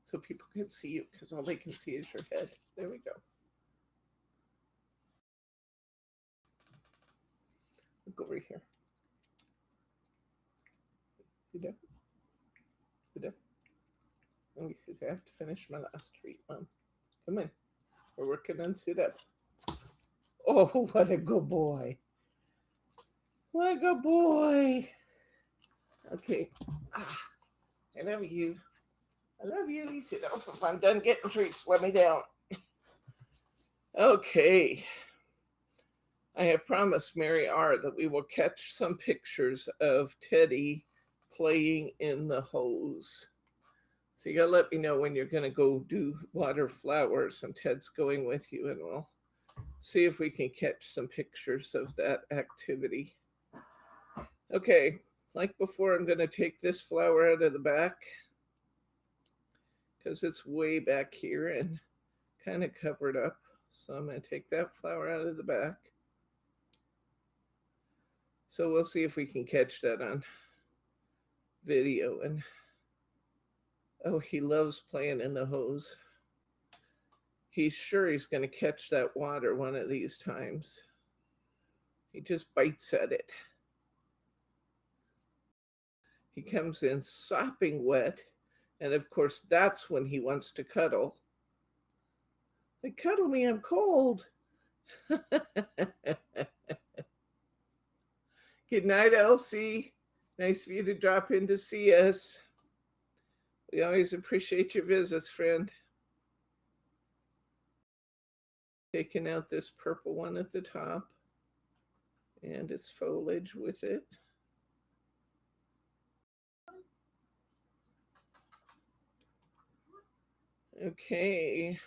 so people can see you because all they can see is your head. There we go. Look over here. Sit up. Sit up. Oh, he says, I have to finish my last treat, Mom. Come in. We're working on sit up. Oh, what a good boy. What a good boy. Okay. I love you. I love you. You sit down. If I'm done getting treats, let me down. Okay. I have promised Mary R. that we will catch some pictures of Teddy playing in the hose. So you gotta let me know when you're gonna go do water flowers, and Ted's going with you, and we'll see if we can catch some pictures of that activity. Okay, like before, I'm gonna take this flower out of the back because it's way back here and kind of covered up. So I'm gonna take that flower out of the back. So we'll see if we can catch that on video. And oh, he loves playing in the hose. He's sure he's going to catch that water one of these times. He just bites at it. He comes in sopping wet, and of course that's when he wants to cuddle. Like, cuddle me, I'm cold. Good night, Elsie. Nice of you to drop in to see us. We always appreciate your visits, friend. Taking out this purple one at the top and its foliage with it. Okay.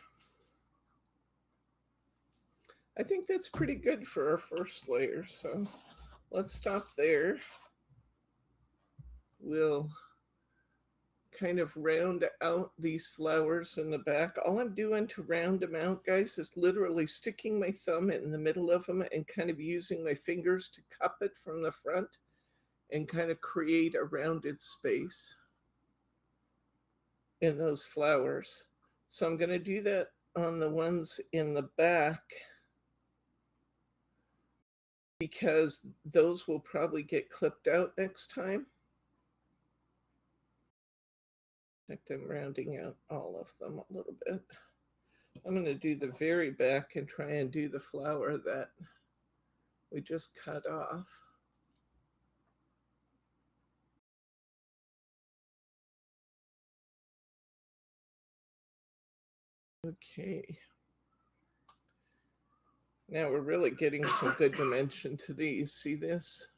I think that's pretty good for our first layer, so let's stop there. We'll kind of round out these flowers in the back. All I'm doing to round them out, guys, is literally sticking my thumb in the middle of them and kind of using my fingers to cup it from the front and kind of create a rounded space in those flowers. So I'm going to do that on the ones in the back because those will probably get clipped out next time. In fact, I'm rounding out all of them a little bit. I'm going to do the very back and try and do the flower that we just cut off. Okay. Now we're really getting some good dimension to these. See this?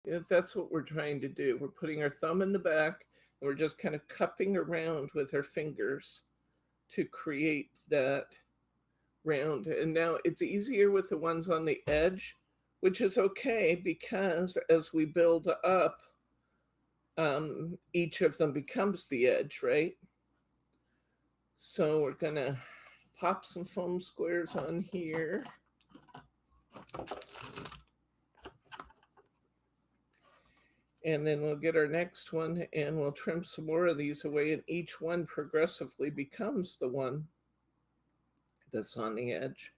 Yeah, that's what we're trying to do. We're putting our thumb in the back and we're just kind of cupping around with our fingers to create that round. And now it's easier with the ones on the edge, which is okay because as we build up, each of them becomes the edge, right? So we're gonna pop some foam squares on here. And then we'll get our next one and we'll trim some more of these away, and each one progressively becomes the one that's on the edge.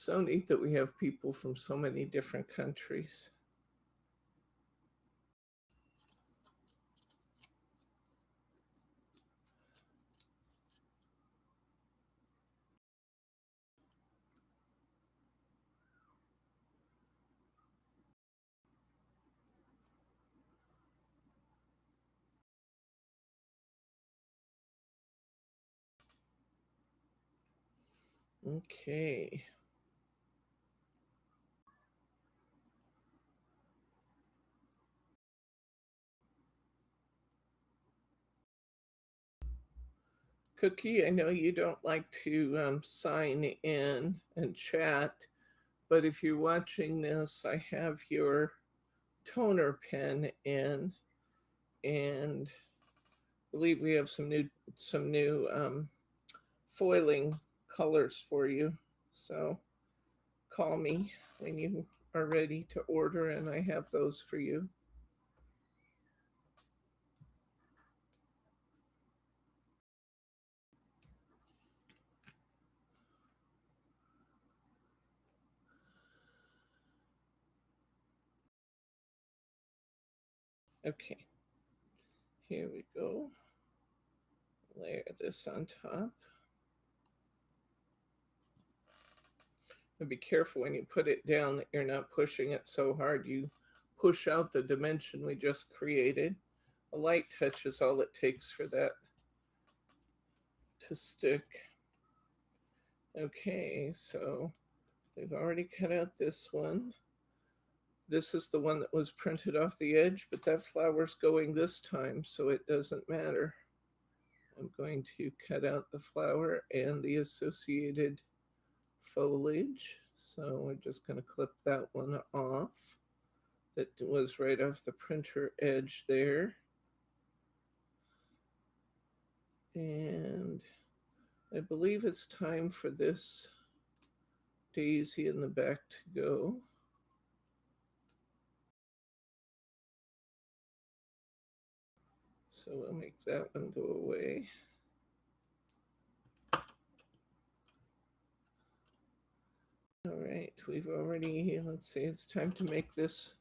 So neat that we have people from so many different countries. Okay. Cookie, I know you don't like to sign in and chat, but if you're watching this, I have your toner pen in, and I believe we have some new foiling colors for you. So call me when you are ready to order, and I have those for you. Okay, here we go. Layer this on top. And be careful when you put it down that you're not pushing it so hard you push out the dimension we just created. A light touch is all it takes for that to stick. Okay, so we've already cut out this one. This is the one that was printed off the edge, but that flower's going this time, so it doesn't matter. I'm going to cut out the flower and the associated foliage. So we're just going to clip that one off. That was right off the printer edge there. And I believe it's time for this daisy in the back to go. So we'll make that one go away. All right, we've already, let's see, it's time to make this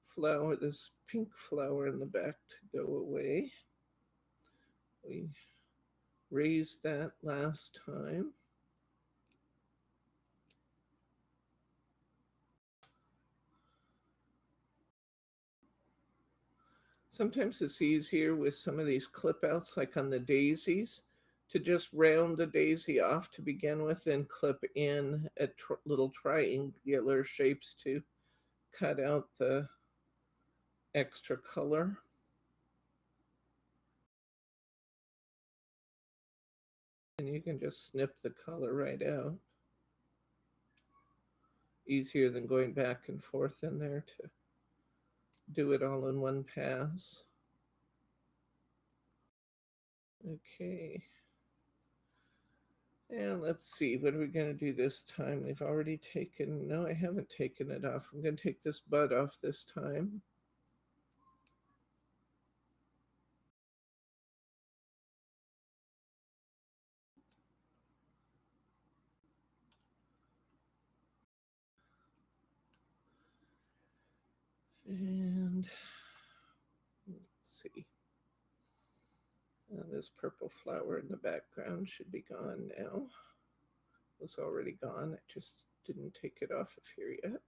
flower, this pink flower in the back to go away. We raised that last time. Sometimes it's easier with some of these clip outs, like on the daisies, to just round the daisy off to begin with, and clip in at little triangular shapes to cut out the extra color. And you can just snip the color right out. Easier than going back and forth in there to do it all in one pass. Okay. And let's see, what are we going to do this time? We've already taken, no, I haven't taken it off. I'm going to take this bud off this time. And let's see. This purple flower in the background should be gone now. It was already gone. I just didn't take it off of here yet.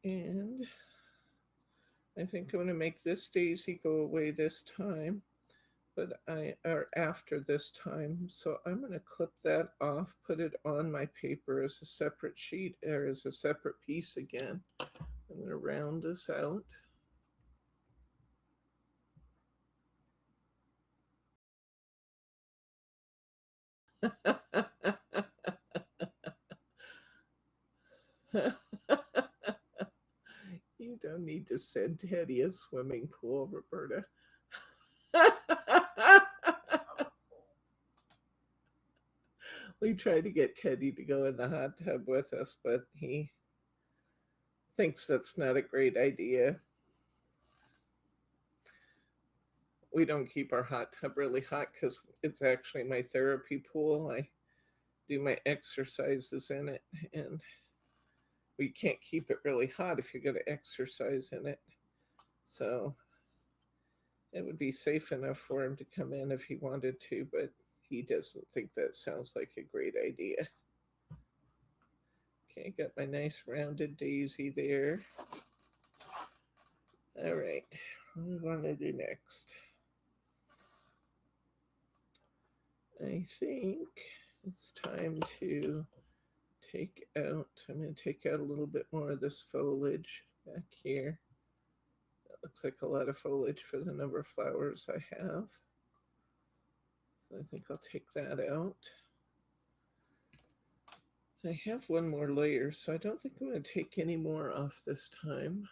And I think I'm going to make this daisy go away this time, or after this time. So I'm going to clip that off, put it on my paper as a separate sheet or as a separate piece again. I'm going to round this out. You don't need to send Teddy a swimming pool, Roberta. We tried to get Teddy to go in the hot tub with us, but he thinks that's not a great idea. We don't keep our hot tub really hot because it's actually my therapy pool. I do my exercises in it, and we can't keep it really hot if you're going to exercise in it. So it would be safe enough for him to come in if he wanted to, but he doesn't think that sounds like a great idea. Okay, got my nice rounded daisy there. All right, what do we want to do next? I think it's time to take out, I'm going to take out a little bit more of this foliage back here. That looks like a lot of foliage for the number of flowers I have. So I think I'll take that out. I have one more layer, so I don't think I'm going to take any more off this time.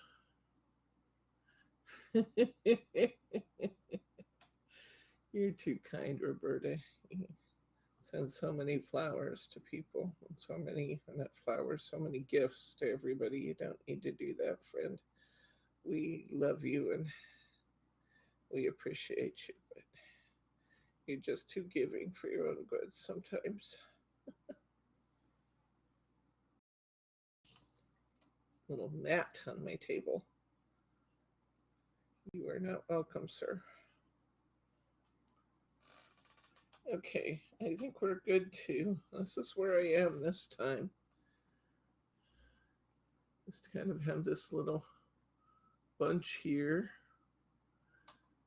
You're too kind, Roberta. You send so many flowers to people, and so many, not flowers, so many gifts to everybody. You don't need to do that, friend. We love you and we appreciate you, but you're just too giving for your own good sometimes. Little gnat on my table. You are not welcome, sir. Okay, I think we're good too. This is where I am this time. Just kind of have this little bunch here.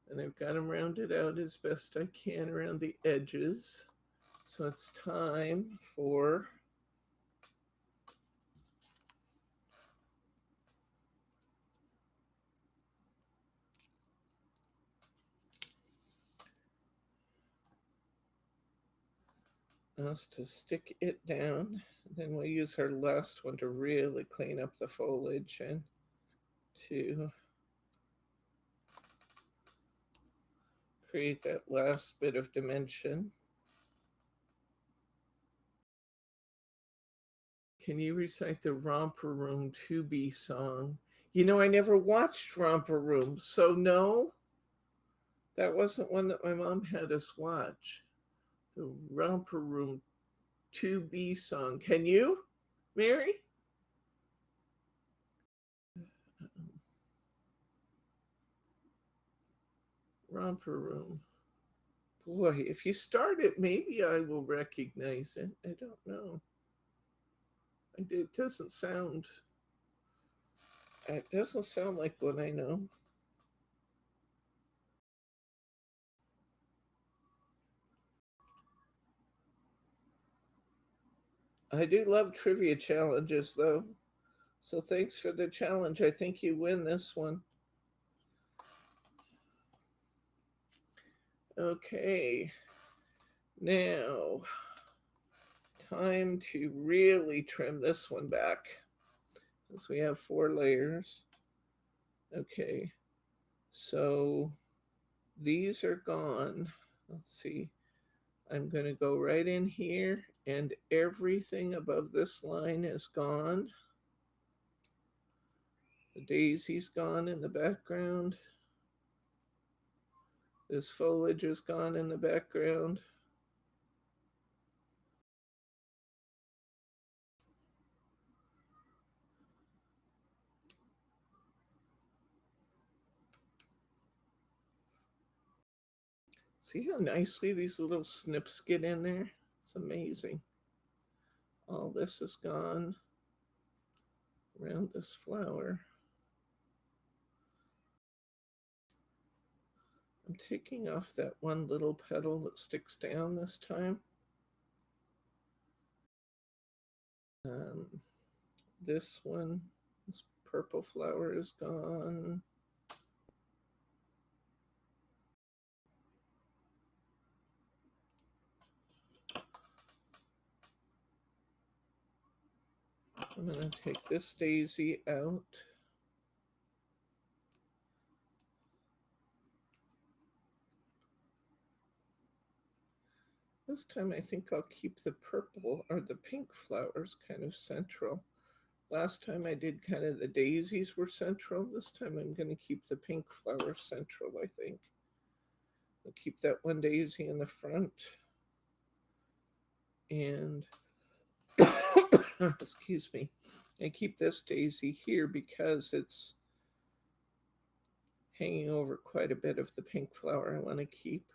And I've got them rounded out as best I can around the edges. So it's time for us to stick it down. Then we'll use our last one to really clean up the foliage and to create that last bit of dimension. Can you recite the Romper Room 2B song? You know, I never watched Romper Room, so no, that wasn't one that my mom had us watch. The Romper Room 2B song. Can you, Mary? Romper Room. Boy, if you start it, maybe I will recognize it. I don't know. It doesn't sound. It doesn't sound like what I know. I do love trivia challenges, though. So thanks for the challenge. I think you win this one. Okay. Now, time to really trim this one back, because we have 4 layers. Okay. So these are gone. Let's see. I'm going to go right in here, and everything above this line is gone. The daisy's gone in the background. This foliage is gone in the background. See how nicely these little snips get in there? It's amazing. All this is gone. around this flower. I'm taking off that one little petal that sticks down this time. This one, this purple flower is gone. I'm going to take this daisy out. This time I think I'll keep the purple or the pink flowers kind of central. Last time I did kind of the daisies were central. This time I'm going to keep the pink flowers central, I think. I'll keep that one daisy in the front. And, excuse me, I keep this daisy here because it's hanging over quite a bit of the pink flower I want to keep.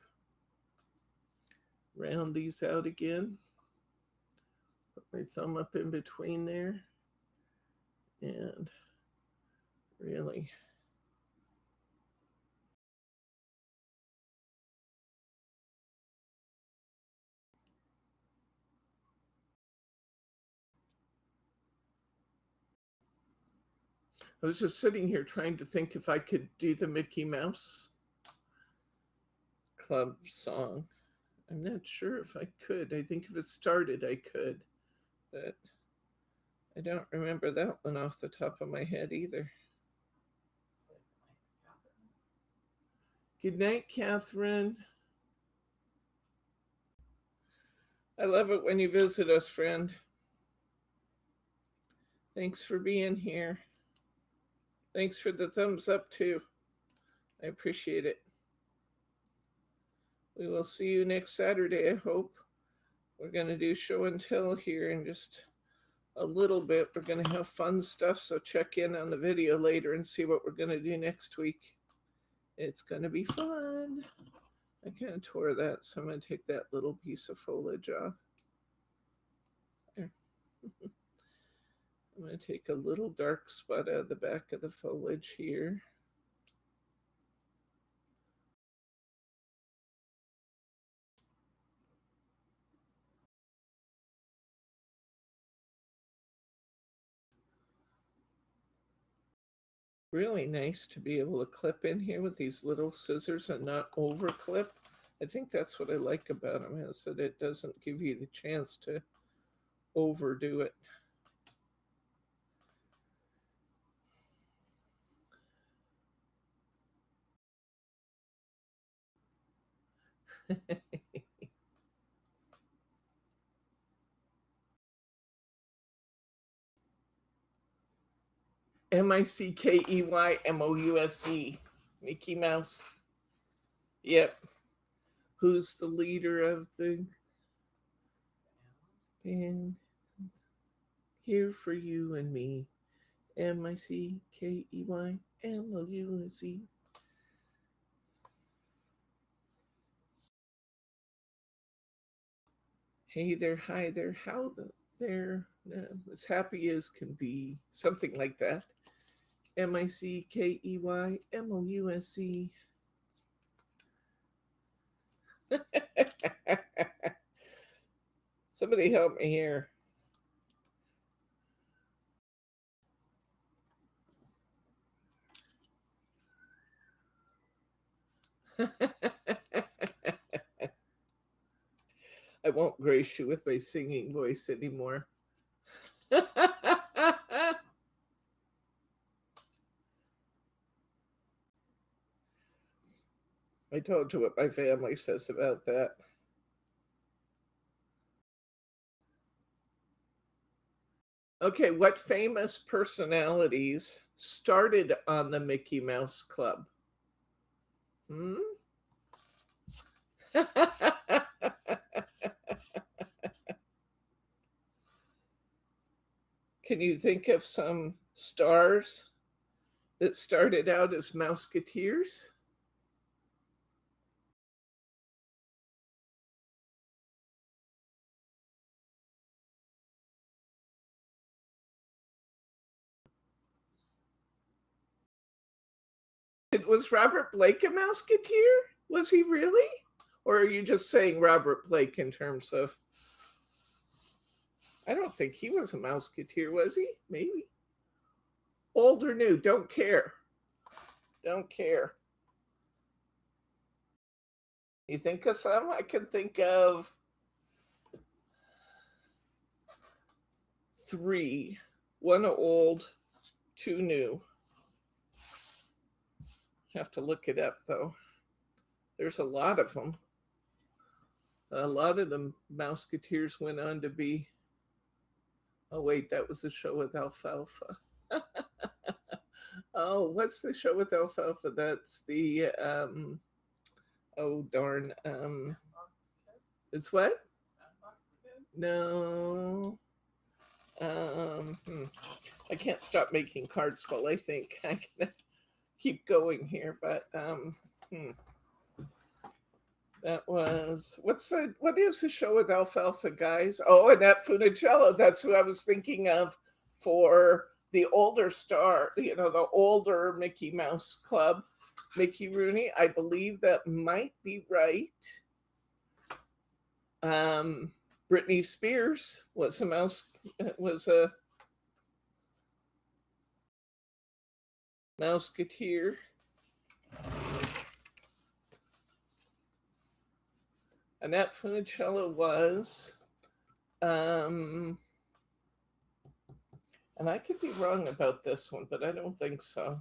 Round these out again. Put my thumb up in between there. And really I was just sitting here trying to think if I could do the Mickey Mouse Club song. I'm not sure if I could. I think if it started, I could. But I don't remember that one off the top of my head either. Good night, Catherine. I love it when you visit us, friend. Thanks for being here. Thanks for the thumbs up, too. I appreciate it. We will see you next Saturday, I hope. We're going to do show and tell here in just a little bit. We're going to have fun stuff, so check in on the video later and see what we're going to do next week. It's going to be fun. I kind of tore that, so I'm going to take that little piece of foliage off. There. I'm going to take a little dark spot out of the back of the foliage here. Really nice to be able to clip in here with these little scissors and not over clip. I think that's what I like about them, is that it doesn't give you the chance to overdo it. Mickeymouse. Mickey Mouse. Yep. Who's the leader of the band? Here for you and me. Mickeymouse. Hey there, hi there, how there, as happy as can be, something like that. Mickeymouse. Somebody help me here. I won't grace you with my singing voice anymore. I told you what my family says about that. Okay, what famous personalities started on the Mickey Mouse Club? Can you think of some stars that started out as Mouseketeers? Was Robert Blake a Mouseketeer? Was he really? Or are you just saying Robert Blake in terms of... I don't think he was a Mouseketeer, was he? Maybe. Old or new, don't care. Don't care. You think of some? I can think of 3. 1 old, 2 new. Have to look it up, though. There's a lot of them. A lot of the Mouseketeers went on to be... Oh, wait, that was a show with Alfalfa. Oh, what's the show with Alfalfa? That's the... oh, darn. It's what? No. I can't stop making cards while I think. I can keep going here, but that was... what is the show with Alfalfa, guys? Oh, Annette Funicello. That's who I was thinking of for the older star, the older Mickey Mouse Club, Mickey Rooney. I believe that might be right. Britney Spears was a Mouseketeer. Annette Funicello was, and I could be wrong about this one, but I don't think so.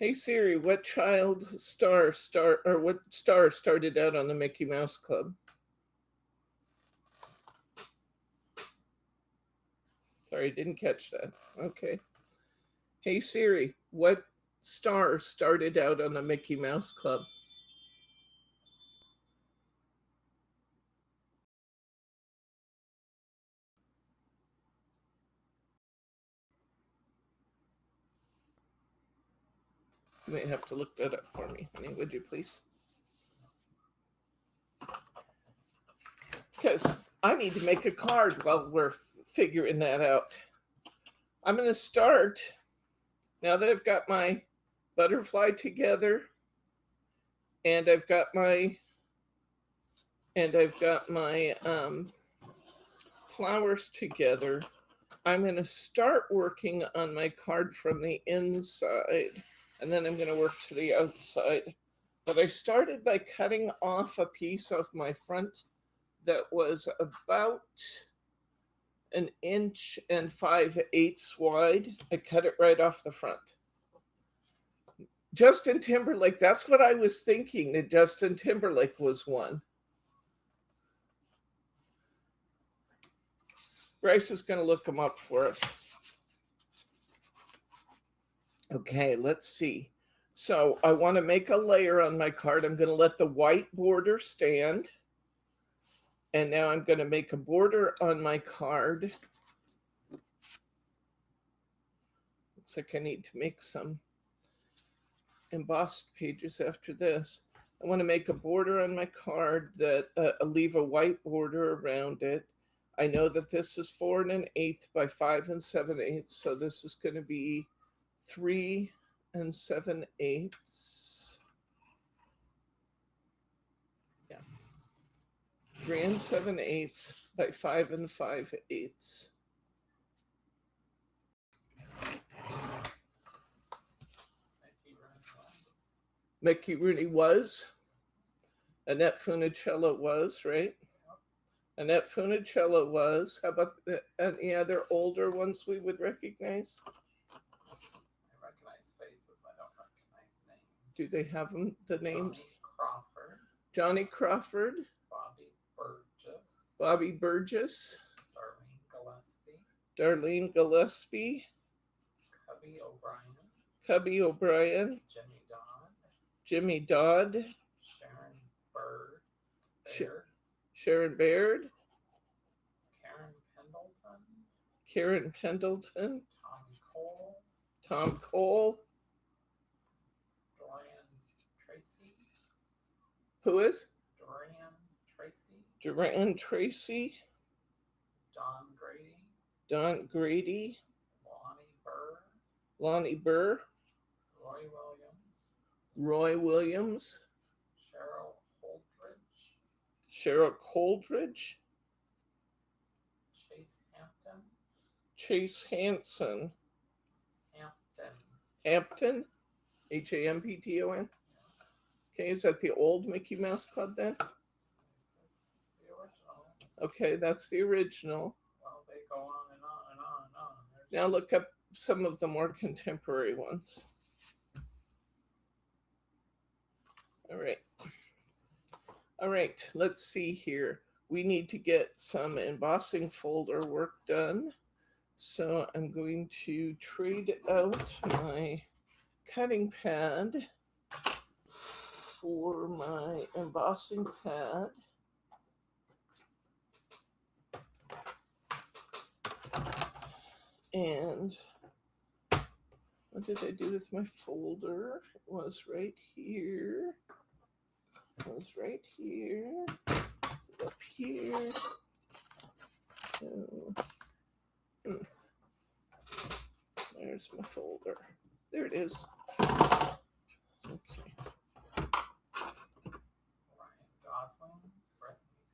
Hey Siri, what star started out on the Mickey Mouse Club? Sorry, didn't catch that. Okay. Hey Siri, what star started out on the Mickey Mouse Club? You may have to look that up for me, honey, would you please? Because I need to make a card while we're figuring that out. I'm going to start, now that I've got my butterfly together, and I've got my flowers together, I'm going to start working on my card from the inside, and then I'm going to work to the outside. But I started by cutting off a piece of my front that was about 1 5/8 inches wide. I cut it right off the front. Justin Timberlake, that's what I was thinking, that Justin Timberlake was one. Bryce is going to look them up for us. Okay, let's see. So I want to make a layer on my card. I'm going to let the white border stand. And now I'm going to make a border on my card. Looks like I need to make some embossed pages after this. I want to make a border on my card that leave a white border around it. I know that this is 4 1/8 by 5 7/8, so this is going to be 3 7/8. Yeah, 3 7/8 by 5 5/8. Mickey Rooney was. Annette Funicello was, right? Annette Funicello was. How about any other older ones we would recognize? I recognize faces. I don't recognize names. Do they have them, the names? Johnny Crawford. Johnny Crawford. Bobby Burgess. Bobby Burgess. Darlene Gillespie. Darlene Gillespie. Cubby O'Brien. Cubby O'Brien. Jimmy Dodd. Jimmy Dodd. Sharon Bird. Sharon Baird. Karen Pendleton. Karen Pendleton. Tom Cole. Tom Cole. Dorian Tracy. Who is? Dorian Tracy. Duran Tracy. Don Grady. Don Grady. Lonnie Burr. Lonnie Burr. Roy Williams. Roy Williams. Cheryl Holdridge. Cheryl Coldridge. Chase Hampton. Chase Hansen. Hampton. Hampton. Hampton. Yes. Okay, is that the old Mickey Mouse Club then? The originals. Okay, that's the original. Well, they go on and on and on and on. Now look up some of the more contemporary ones. All right. All right, let's see here. We need to get some embossing folder work done. So I'm going to trade out my cutting pad for my embossing pad. And what did I do with my folder? It was right here. It was right here. Up here. So, there's my folder. There it is. Okay.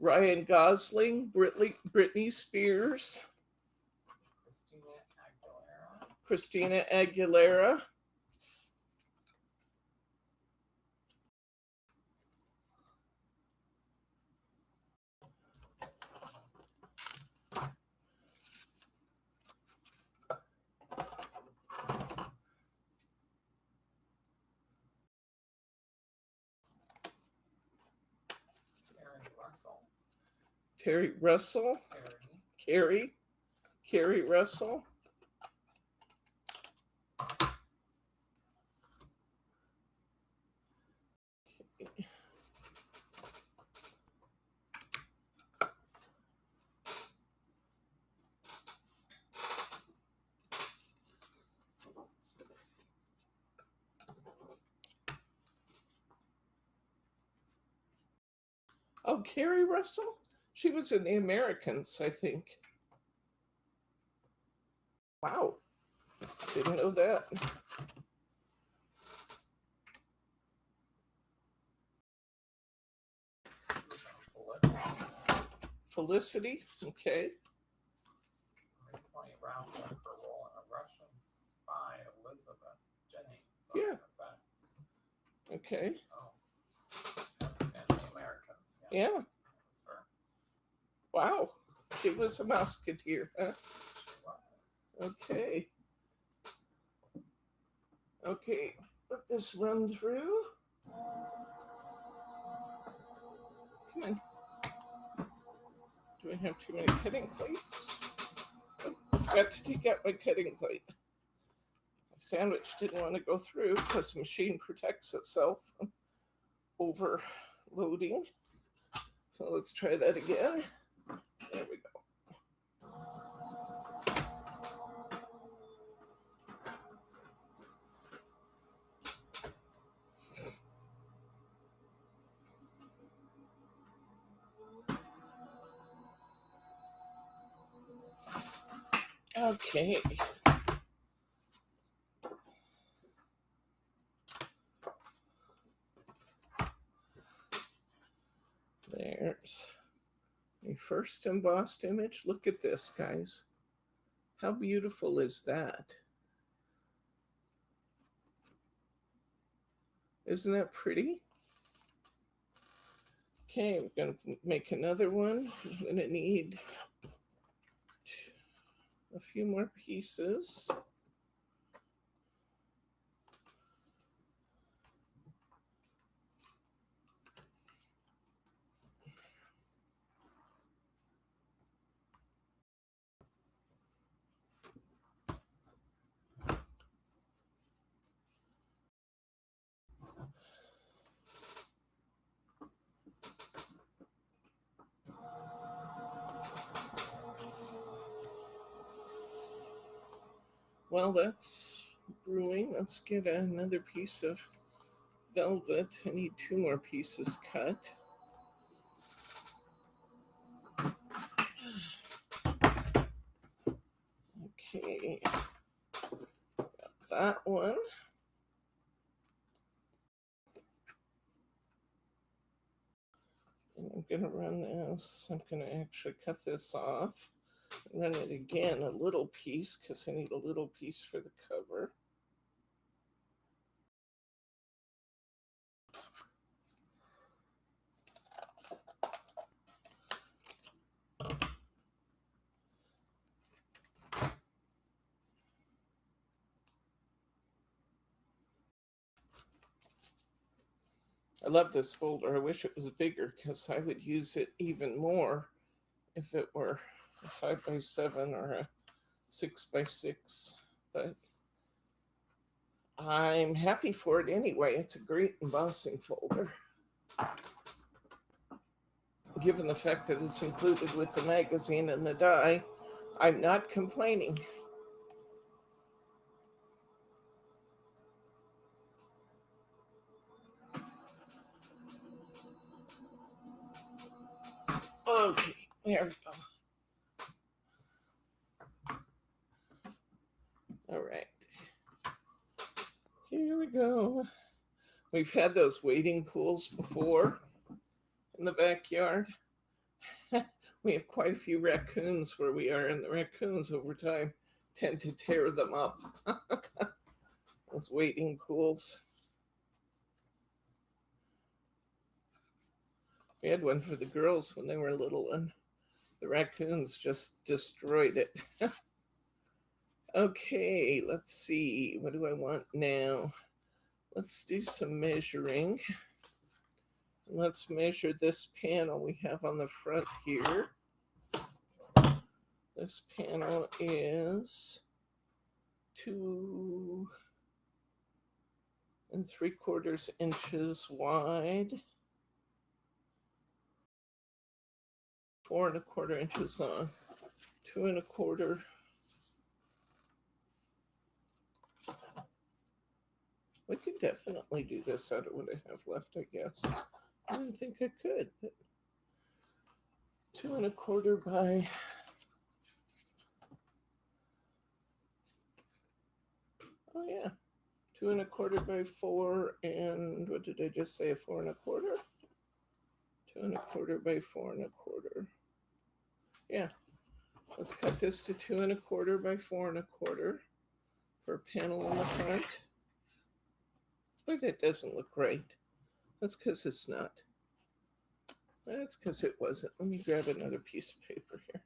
Ryan Gosling, Britney Spears, Christina Aguilera. Terry Russell. Carrie Russell. Okay. Oh, Carrie Russell? She was in The Americans, I think. Wow. Didn't know that. Felicity, okay. Recently rounded up her role in a Russian spy, Elizabeth Jennings. Yeah. Okay. Oh. And the Americans. Yes. Yeah. Wow. She was a Mouseketeer, huh? She was. Okay. Okay. Let this run through. Come on. Do I have too many cutting plates? Oh, I forgot to take out my cutting plate. My sandwich didn't want to go through because the machine protects itself from overloading. So let's try that again. There we go. Okay. There's a first embossed image. Look at this, guys. How beautiful is that? Isn't that pretty? Okay, we're going to make another one. I'm going to need a few more pieces. While that's brewing, let's get another piece of velvet. I need 2 more pieces cut. Okay, got that one. And I'm going to run this. I'm going to actually cut this off. Run it again, a little piece, because I need a little piece for the cover. I love this folder. I wish it was bigger because I would use it even more if it were a 5x7 or a 6x6. But I'm happy for it anyway. It's a great embossing folder. Given the fact that it's included with the magazine and the die, I'm not complaining. Okay, there we go. All right. Here we go. We've had those wading pools before in the backyard. We have quite a few raccoons where we are, and the raccoons over time tend to tear them up. Those wading pools. We had one for the girls when they were little, and the raccoons just destroyed it. Okay, let's see. What do I want now? Let's do some measuring. Let's measure this panel we have on the front here. This panel is 2 3/4 inches wide, 4 1/4 inches long, 2 1/4. We could definitely do this out of what I have left, I guess. I didn't think I could, but 2 1/4 by 2 1/4 by 4, and what did I just say? 4 1/4? 2 1/4 by 4 1/4. Yeah, let's cut this to 2 1/4 by 4 1/4 for a panel on the front. But that doesn't look right. That's because it's not. That's because it wasn't. Let me grab another piece of paper here.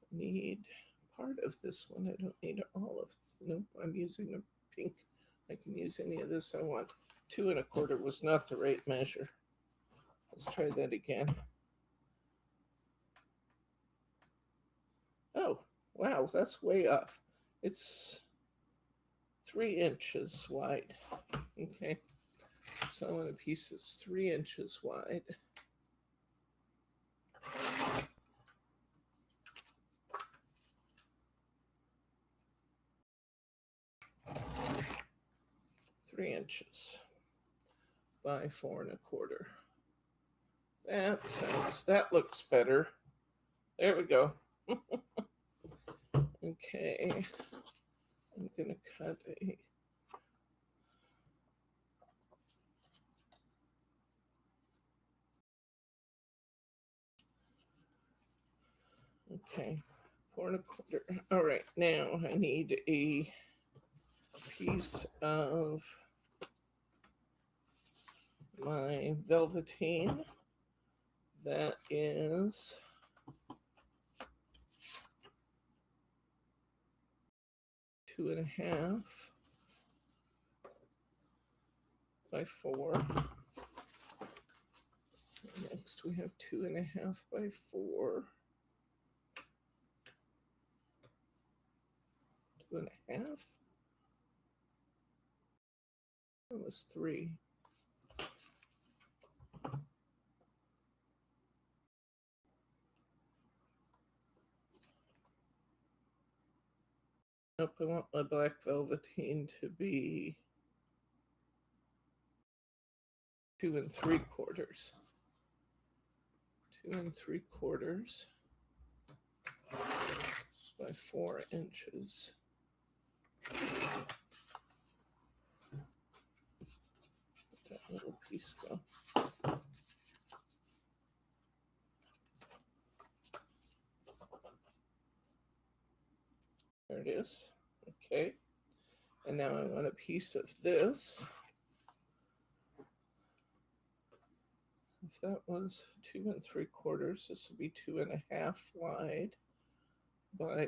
I need part of this one. I don't need all of. Nope, I'm using a pink. I can use any of this I want. 2 1/4 was not the right measure. Let's try that again. Oh, wow, that's way off. It's 3 inches wide. Okay, so I want a piece that's 3 inches wide. Three inches by 4 1/4. That looks better. There we go. Okay, I'm gonna cut a. Okay, 4 1/4. All right, now I need a piece of my velveteen that is 2 1/2 by 4. Next we have 2 1/2 by 4. 2 1/2. That was 3. Nope, I want my black velveteen to be 2 3/4. 2 3/4 by 4 inches. Let that little piece go. is. Okay. And now I want a piece of this. If that was 2 3/4, this would be 2.5 wide by,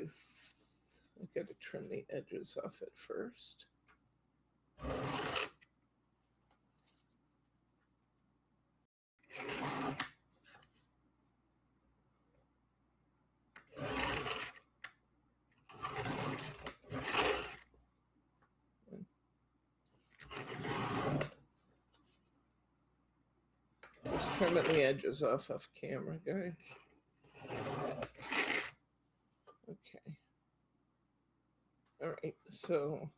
I gotta trim the edges off it first. Just trimming the edges off camera, guys. Okay. All right, so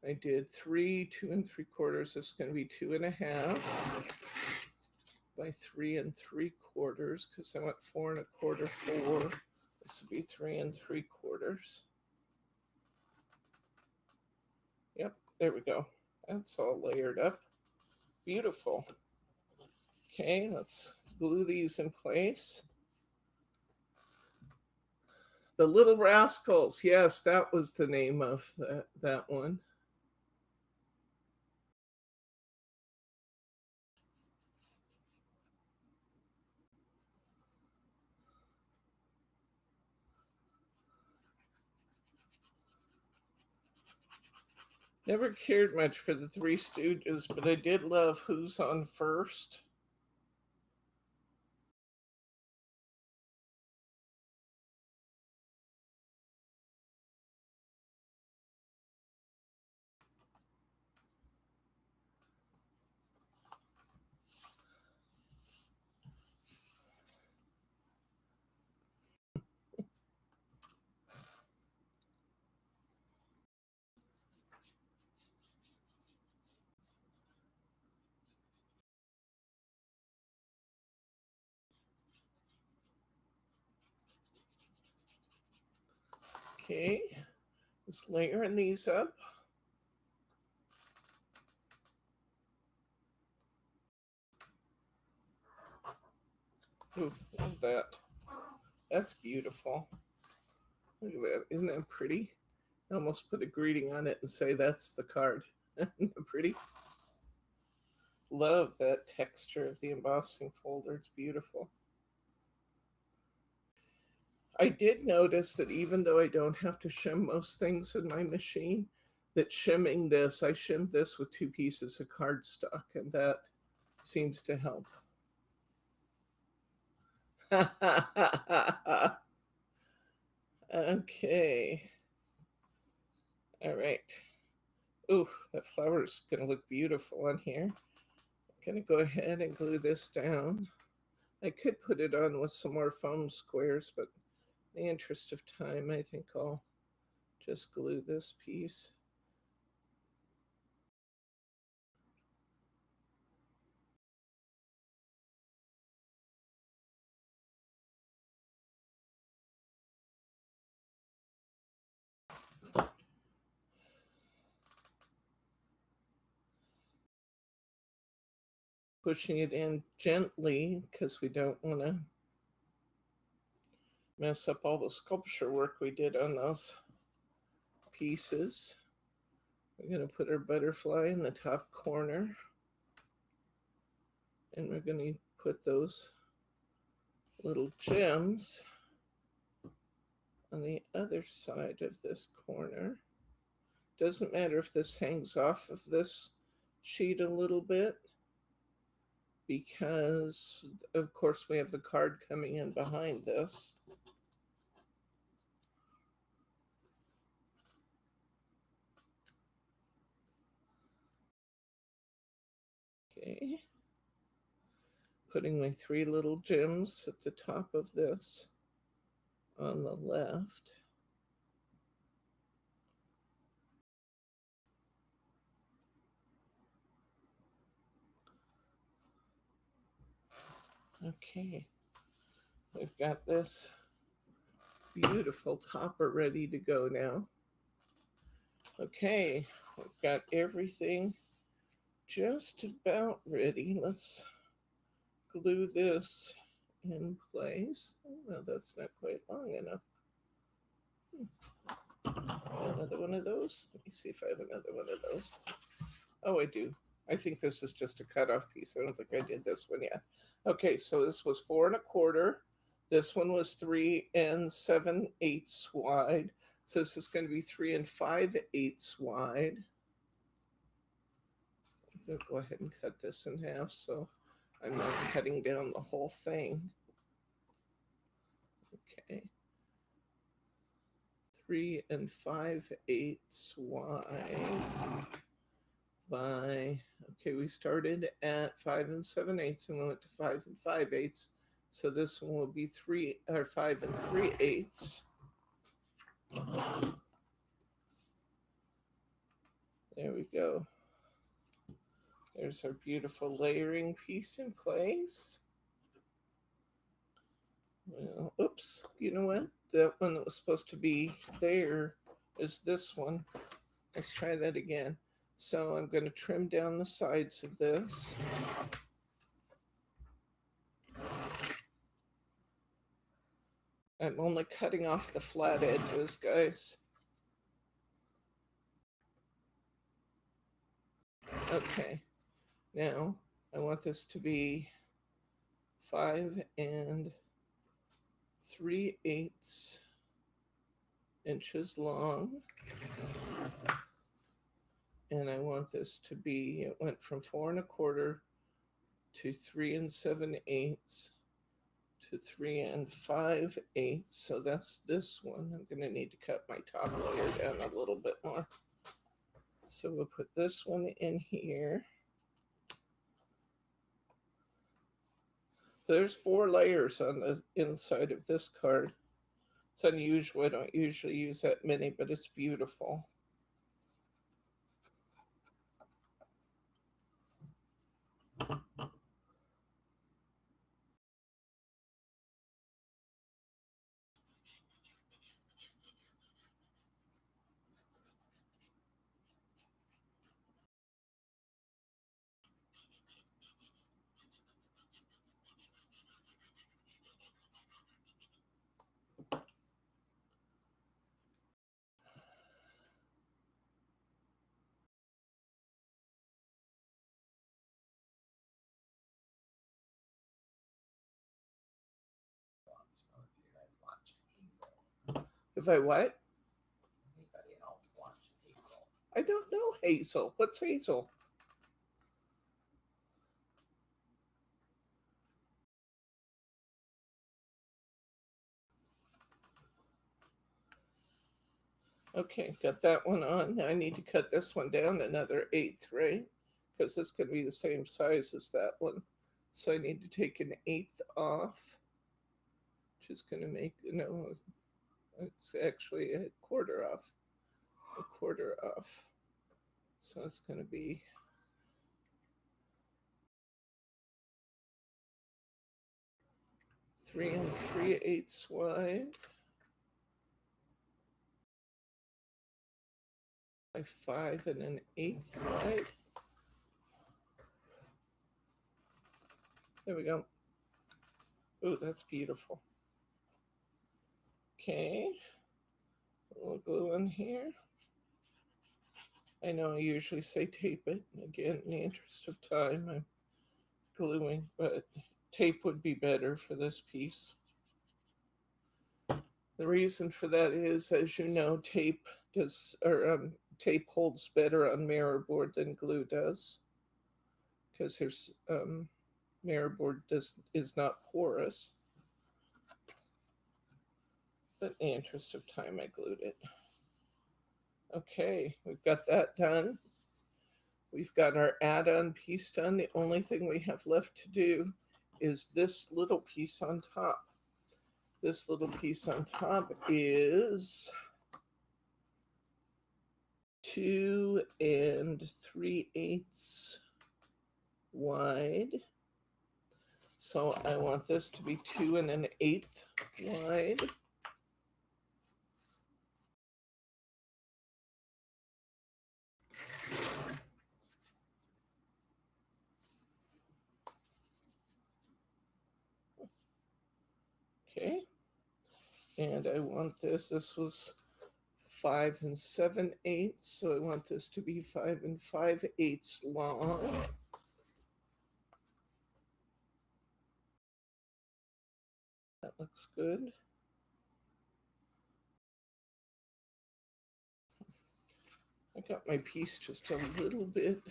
I did 3 2 3/4. This is going to be 2.5 by 3 3/4 because I went 4 1/4 4. This will be 3 3/4. Yep, there we go. That's all layered up. Beautiful. Okay, let's glue these in place. The Little Rascals. Yes, that was the name of that one. Never cared much for the Three Stooges, but I did love Who's on First. Okay, just layering these up. Ooh, look at that. That's beautiful. Look at that. Isn't that pretty? I almost put a greeting on it and say that's the card. Pretty. Love that texture of the embossing folder. It's beautiful. I did notice that even though I don't have to shim most things in my machine, that shimming this, I shimmed this with 2 pieces of cardstock, and that seems to help. Okay. All right. Ooh, that flower is going to look beautiful on here. I'm going to go ahead and glue this down. I could put it on with some more foam squares, but in the interest of time, I think I'll just glue this piece. Pushing it in gently because we don't want to mess up all the sculpture work we did on those pieces. We're going to put our butterfly in the top corner, and we're going to put those little gems on the other side of this corner. Doesn't matter if this hangs off of this sheet a little bit, because of course we have the card coming in behind this. Okay. Putting my 3 little gems at the top of this on the left. Okay. We've got this beautiful topper ready to go now. Okay, we've got everything just about ready. Let's glue this in place. Oh, well, that's not quite long enough. Another one of those. Let me see if I have another one of those. Oh, I do. I think this is just a cutoff piece. I don't think I did this one yet. Okay, so this was 4 1/4. This one was 3 7/8 wide. So this is going to be 3 5/8 wide. I'm going to go ahead and cut this in half so I'm not cutting down the whole thing. Okay. 3 5/8 wide by, okay, we started at 5 7/8 and we went to 5 5/8. So this one will be 5 3/8. There we go. There's our beautiful layering piece in place. Well, oops, you know what? That one that was supposed to be there is this one. Let's try that again. So I'm going to trim down the sides of this. I'm only cutting off the flat edges, guys. Okay, now I want this to be 5 3/8 inches long. And I want this to be, it went from 4 1/4 to 3 7/8 to 3 5/8. So that's this one. I'm going to need to cut my top layer down a little bit more. So we'll put this one in here. There's 4 layers on the inside of this card. It's unusual. I don't usually use that many, but it's beautiful. If I what? Anybody else watch Hazel? I don't know Hazel. What's Hazel? Okay, got that one on. Now I need to cut this one down another 1/8, right? Because it's going to be the same size as that one. So I need to take an 1/8 off, which is going to make, no, it's actually a quarter off. A quarter off. So it's going to be 3 3/8 wide by 5 1/8 wide. There we go. Oh, that's beautiful. Okay, a little glue in here. I know I usually say tape it. Again, in the interest of time, I'm gluing, but tape would be better for this piece. The reason for that is, as you know, tape holds better on mirror board than glue does, because there's mirror board is not porous. But in the interest of time, I glued it. Okay, we've got that done. We've got our add-on piece done. The only thing we have left to do is this little piece on top. This little piece on top is 2 3/8 wide. So I want this to be 2 1/8 wide. Okay. And I want this was 5 7/8, so I want this to be 5 5/8 long. That looks good. I got my piece just a little bit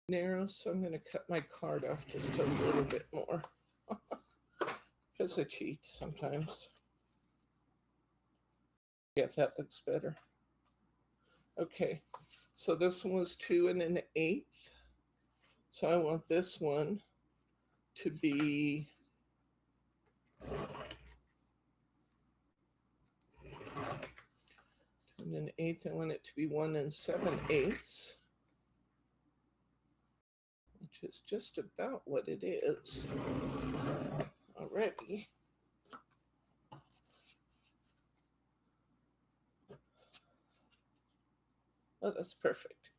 narrow, so I'm going to cut my card off just a little bit more. Because I cheat sometimes. Yeah, that looks better. Okay, so this one was 2 1/8. So I want this one to be 2 1/8. I want it to be 1 7/8, which is just about what it is already. Oh, that's perfect.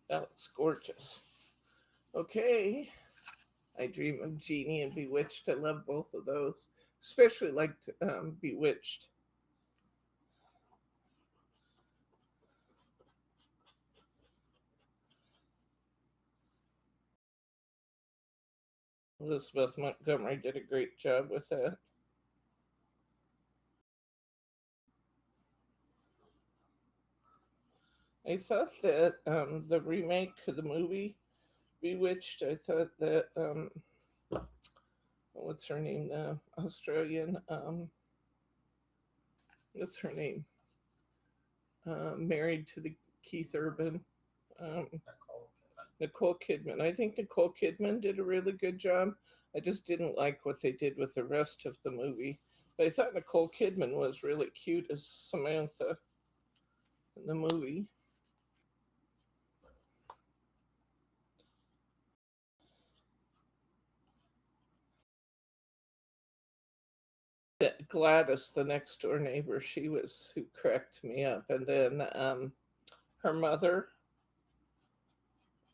That looks gorgeous. Okay. I Dream of Genie and Bewitched. I love both of those. Especially liked Bewitched. Elizabeth Montgomery did a great job with that. I thought that the remake of the movie Bewitched, I thought that what's her name now? Australian. What's her name? Married to the Keith Urban. Nicole Kidman. I think Nicole Kidman did a really good job. I just didn't like what they did with the rest of the movie. But I thought Nicole Kidman was really cute as Samantha in the movie. Gladys, the next door neighbor, she was who cracked me up. And then her mother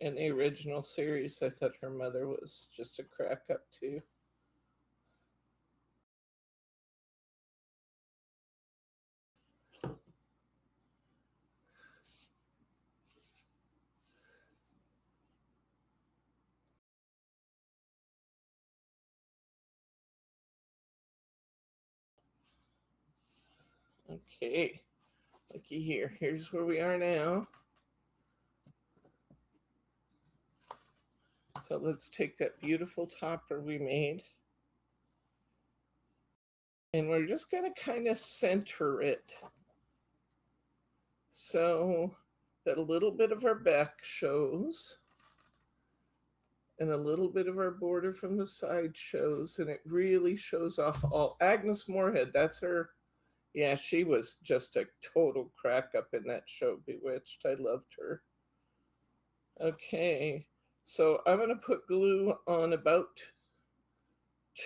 in the original series, I thought her mother was just a crack up too. Okay, looky here. Here's where we are now. So let's take that beautiful topper we made. And we're just going to kind of center it so that a little bit of our back shows and a little bit of our border from the side shows, and it really shows off all. Agnes Moorehead, that's her. Yeah, she was just a total crack up in that show, Bewitched. I loved her. Okay, so I'm going to put glue on about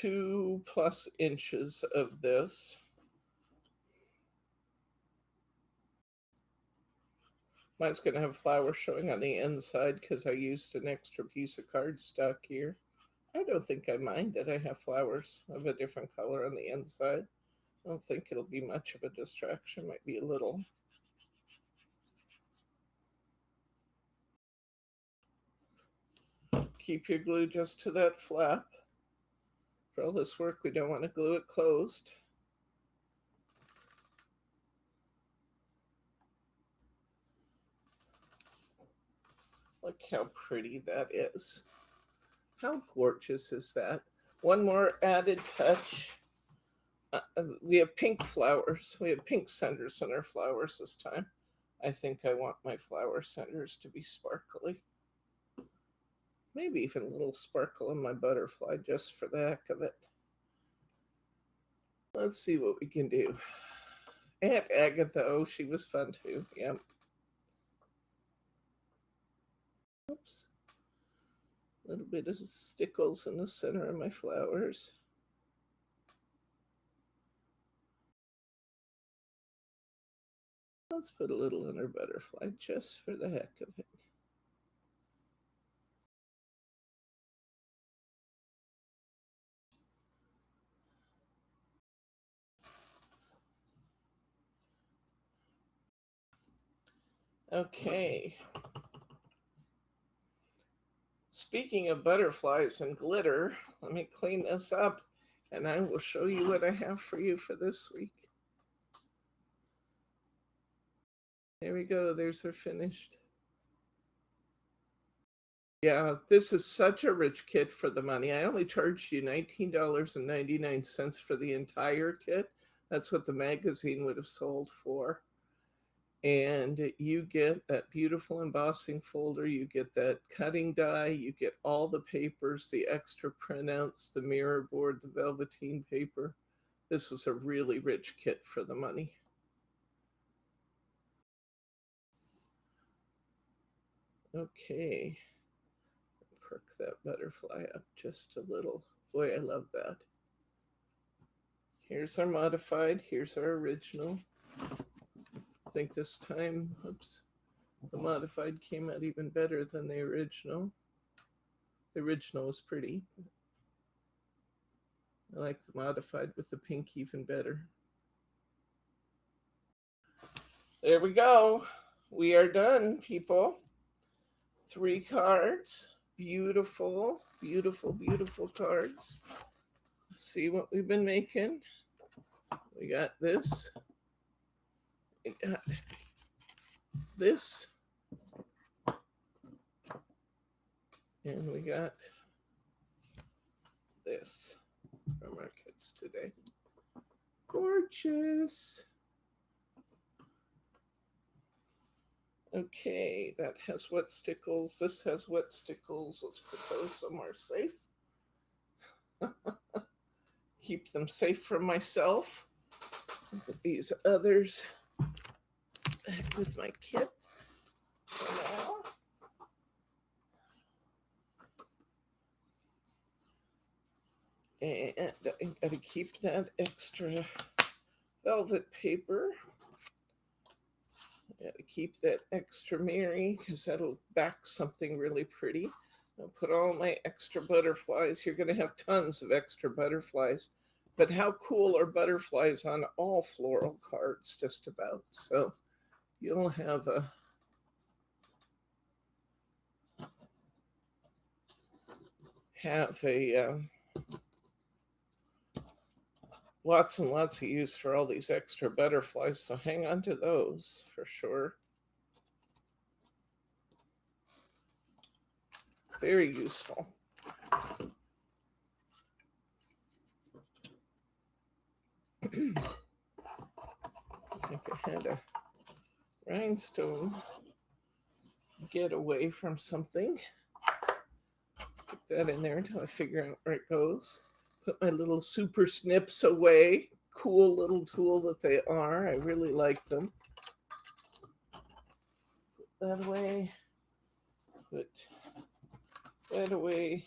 2+ inches of this. Mine's going to have flowers showing on the inside because I used an extra piece of cardstock here. I don't think I mind that I have flowers of a different color on the inside. I don't think it'll be much of a distraction. Might be a little. Keep your glue just to that flap. For all this work, we don't want to glue it closed. Look how pretty that is. How gorgeous is that? One more added touch. We have pink flowers. We have pink centers in our flowers this time. I think I want my flower centers to be sparkly. Maybe even a little sparkle in my butterfly just for the heck of it. Let's see what we can do. Aunt Agatha, oh, she was fun too. Yep. Oops. A little bit of Stickles in the center of my flowers. Let's put a little in her butterfly just for the heck of it. Okay. Speaking of butterflies and glitter, let me clean this up and I will show you what I have for you for this week. There we go. There's our finished. Yeah, this is such a rich kit for the money. I only charged you $19.99 for the entire kit. That's what the magazine would have sold for. And you get that beautiful embossing folder, you get that cutting die, you get all the papers, the extra printouts, the mirror board, the velveteen paper. This was a really rich kit for the money. Okay, perk that butterfly up just a little. Boy, I love that. Here's our modified, here's our original. I think this time, oops, the modified came out even better than the original. The original was pretty. I like the modified with the pink even better. There we go. We are done, people. 3 cards. Beautiful, beautiful, beautiful cards. Let's see what we've been making. We got this. We got this. And we got this from our kits today. Gorgeous. Okay, that has wet stickles. This has wet stickles. Let's put those somewhere safe. Keep them safe from myself. Put these others back with my kit for now. And I gotta keep that extra velvet paper. I gotta keep that extra Mary because that'll back something really pretty. I'll put all my extra butterflies. You're gonna have tons of extra butterflies. But how cool are butterflies on all floral cards, just about. So you'll have lots and lots of use for all these extra butterflies. So hang on to those for sure. Very useful. I think I had a rhinestone get away from something. Stick that in there until I figure out where it goes. Put my little super snips away. Cool little tool that they are. I really like them. Put that away. Put that away.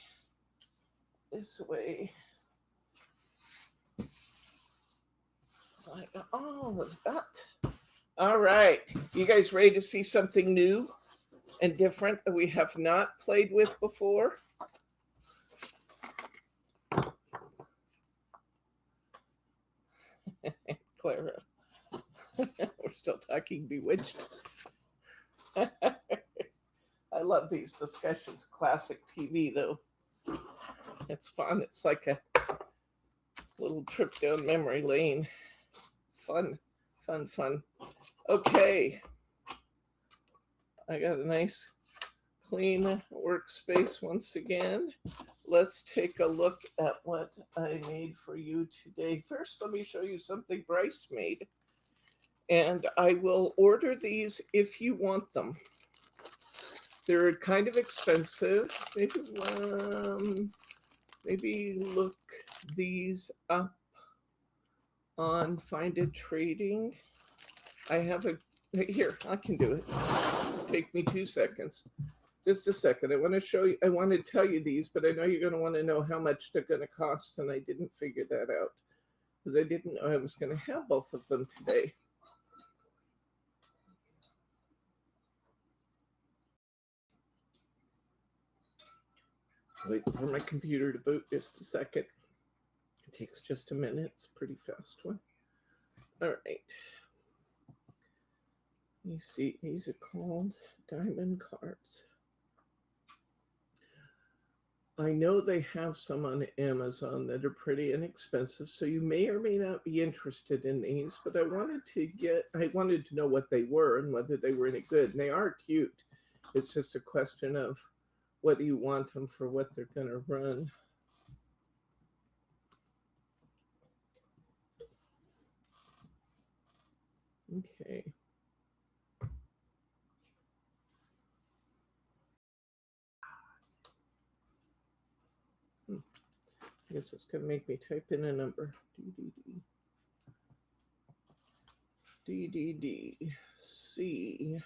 This away. So I got all of that. All right. You guys ready to see something new and different that we have not played with before? Clara. We're still talking Bewitched. I love these discussions. Classic TV, though. It's fun. It's like a little trip down memory lane. It's fun, fun, fun. Okay. I got a nice clean workspace once again. Let's take a look at what I made for you today. First, let me show you something Bryce made. And I will order these if you want them. They're kind of expensive. Maybe look these up on Find It Trading. I have a, here, I can do it. Take me 2 seconds. Just a second. I want to show you, I want to tell you these, but I know you're going to want to know how much they're going to cost, and I didn't figure that out because I didn't know I was going to have both of them today. Wait for my computer to boot just a second. It takes just a minute. It's a pretty fast one. All right. You see, these are called diamond cards. I know they have some on Amazon that are pretty inexpensive, so you may or may not be interested in these, but I wanted to know what they were and whether they were any good. And they are cute. It's just a question of whether you want them for what they're going to run. Okay. I guess it's going to make me type in a number. DDD C1029.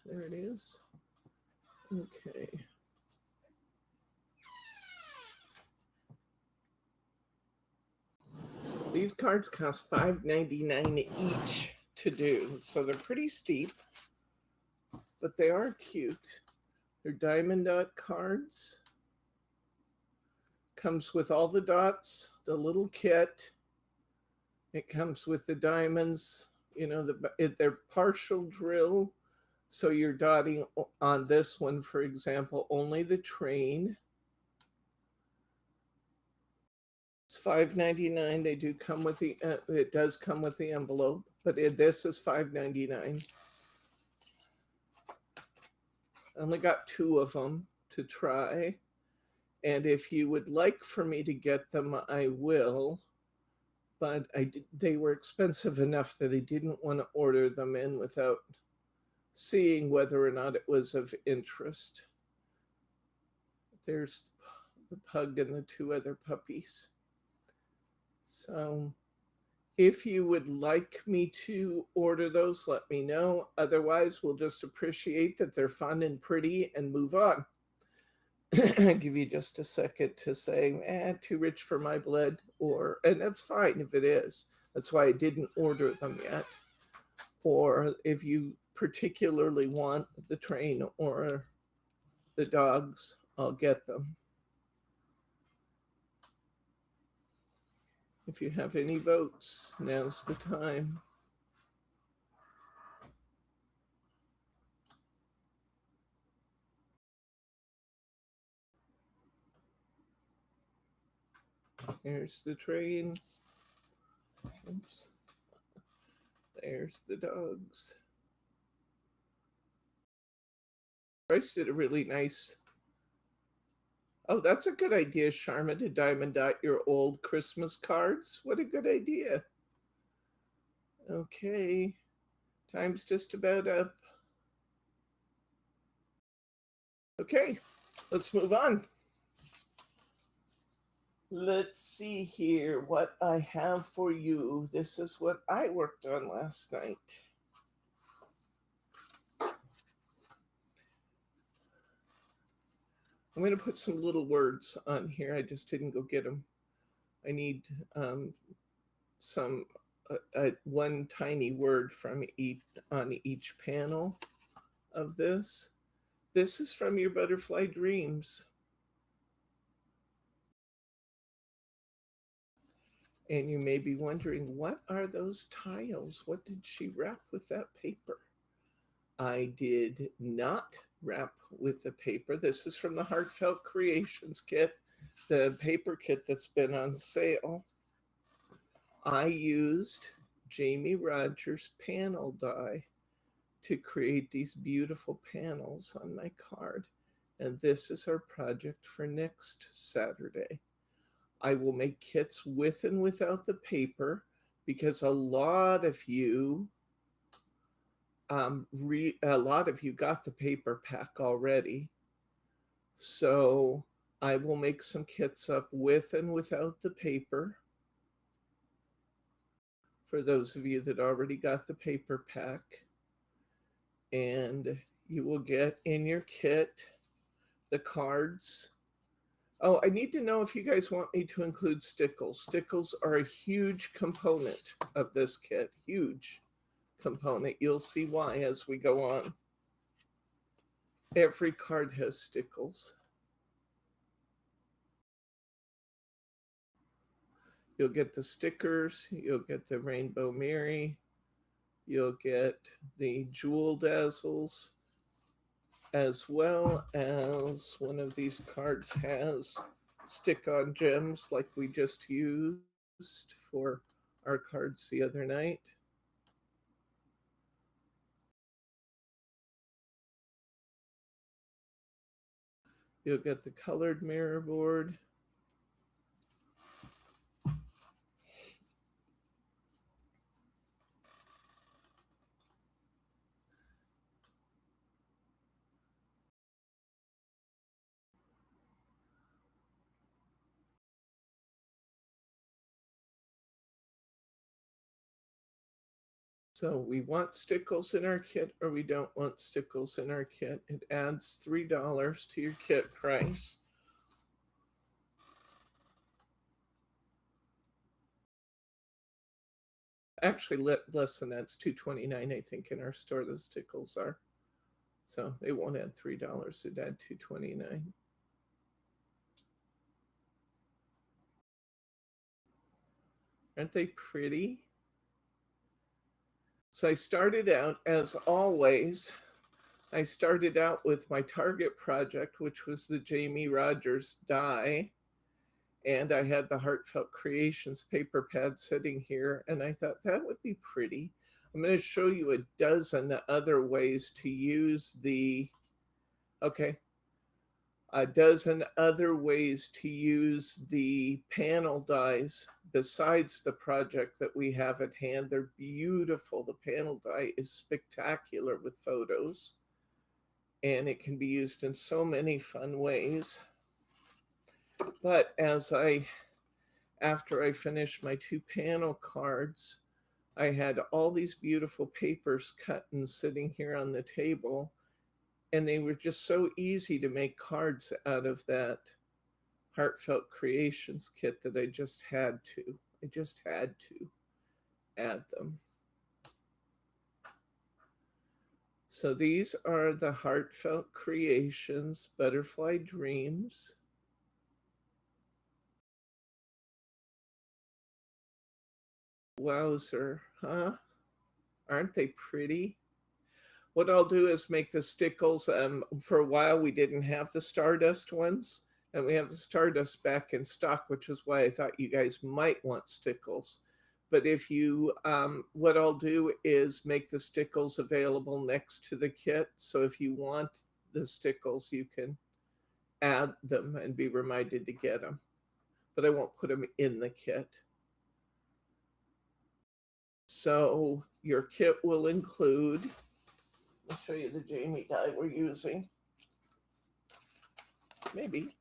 There it is. Okay. These cards cost $5.99 each to do, so they're pretty steep, but they are cute. They're diamond dot cards. Comes with all the dots, the little kit. It comes with the diamonds, they're partial drill. So you're dotting on this one, for example, only the train. It's $5.99. They do come with it does come with the envelope, but this is $5.99. I only got 2 of them to try. And if you would like for me to get them, I will. But they were expensive enough that I didn't want to order them in without seeing whether or not it was of interest. There's the pug and the 2 other puppies. So if you would like me to order those, let me know. Otherwise, we'll just appreciate that they're fun and pretty and move on. I'll give you just a second to say, too rich for my blood, and that's fine if it is. That's why I didn't order them yet. Or if you particularly want the train or the dogs, I'll get them. If you have any votes, now's the time. There's the train. Oops. There's the dogs. Bryce did a really nice. Oh, that's a good idea, Sharma, to diamond dot your old Christmas cards. What a good idea. Okay, time's just about up. Okay, let's move on. Let's see here what I have for you. This is what I worked on last night. I'm going to put some little words on here. I just didn't go get them. I need one tiny word from on each panel of this. This is from your butterfly dreams. And you may be wondering, what are those tiles? What did she wrap with that paper? I did not wrap with the paper. This is from the Heartfelt Creations kit, the paper kit that's been on sale. I used Jamie Rogers panel die to create these beautiful panels on my card. And this is our project for next Saturday. I will make kits with and without the paper because a lot of you got the paper pack already. So I will make some kits up with and without the paper for those of you that already got the paper pack. And you will get in your kit the cards. Oh, I need to know if you guys want me to include stickles. Stickles are a huge component of this kit. Huge component. You'll see why as we go on. Every card has stickles. You'll get the stickers. You'll get the Rainbow Mary. You'll get the jewel dazzles, as well as one of these cards has stick-on gems like we just used for our cards the other night. You'll get the colored mirror board. So we want Stickles in our kit or we don't want Stickles in our kit. It adds $3 to your kit price. Actually, less than that. It's $2.29, I think, in our store. The Stickles are, so they won't add $3. It add $2.29. Aren't they pretty? So I started out, as always, I started out with my target project, which was the Jamie Rogers die. And I had the Heartfelt Creations paper pad sitting here, and I thought that would be pretty. I'm going to show you a dozen other ways to use a dozen other ways to use the panel dies besides the project that we have at hand. They're beautiful. The panel die is spectacular with photos, and it can be used in so many fun ways. But after I finished my 2 panel cards, I had all these beautiful papers cut and sitting here on the table, and they were just so easy to make cards out of that Heartfelt Creations kit that I just had to add them. So these are the Heartfelt Creations Butterfly Dreams. Wowzer, huh? Aren't they pretty? What I'll do is make the Stickles. For a while, we didn't have the Stardust ones, and we have the Stardust back in stock, which is why I thought you guys might want Stickles. But if you, what I'll do is make the Stickles available next to the kit. So if you want the Stickles, you can add them and be reminded to get them. But I won't put them in the kit. So your kit will include, I'll show you the Jamie die we're using. Maybe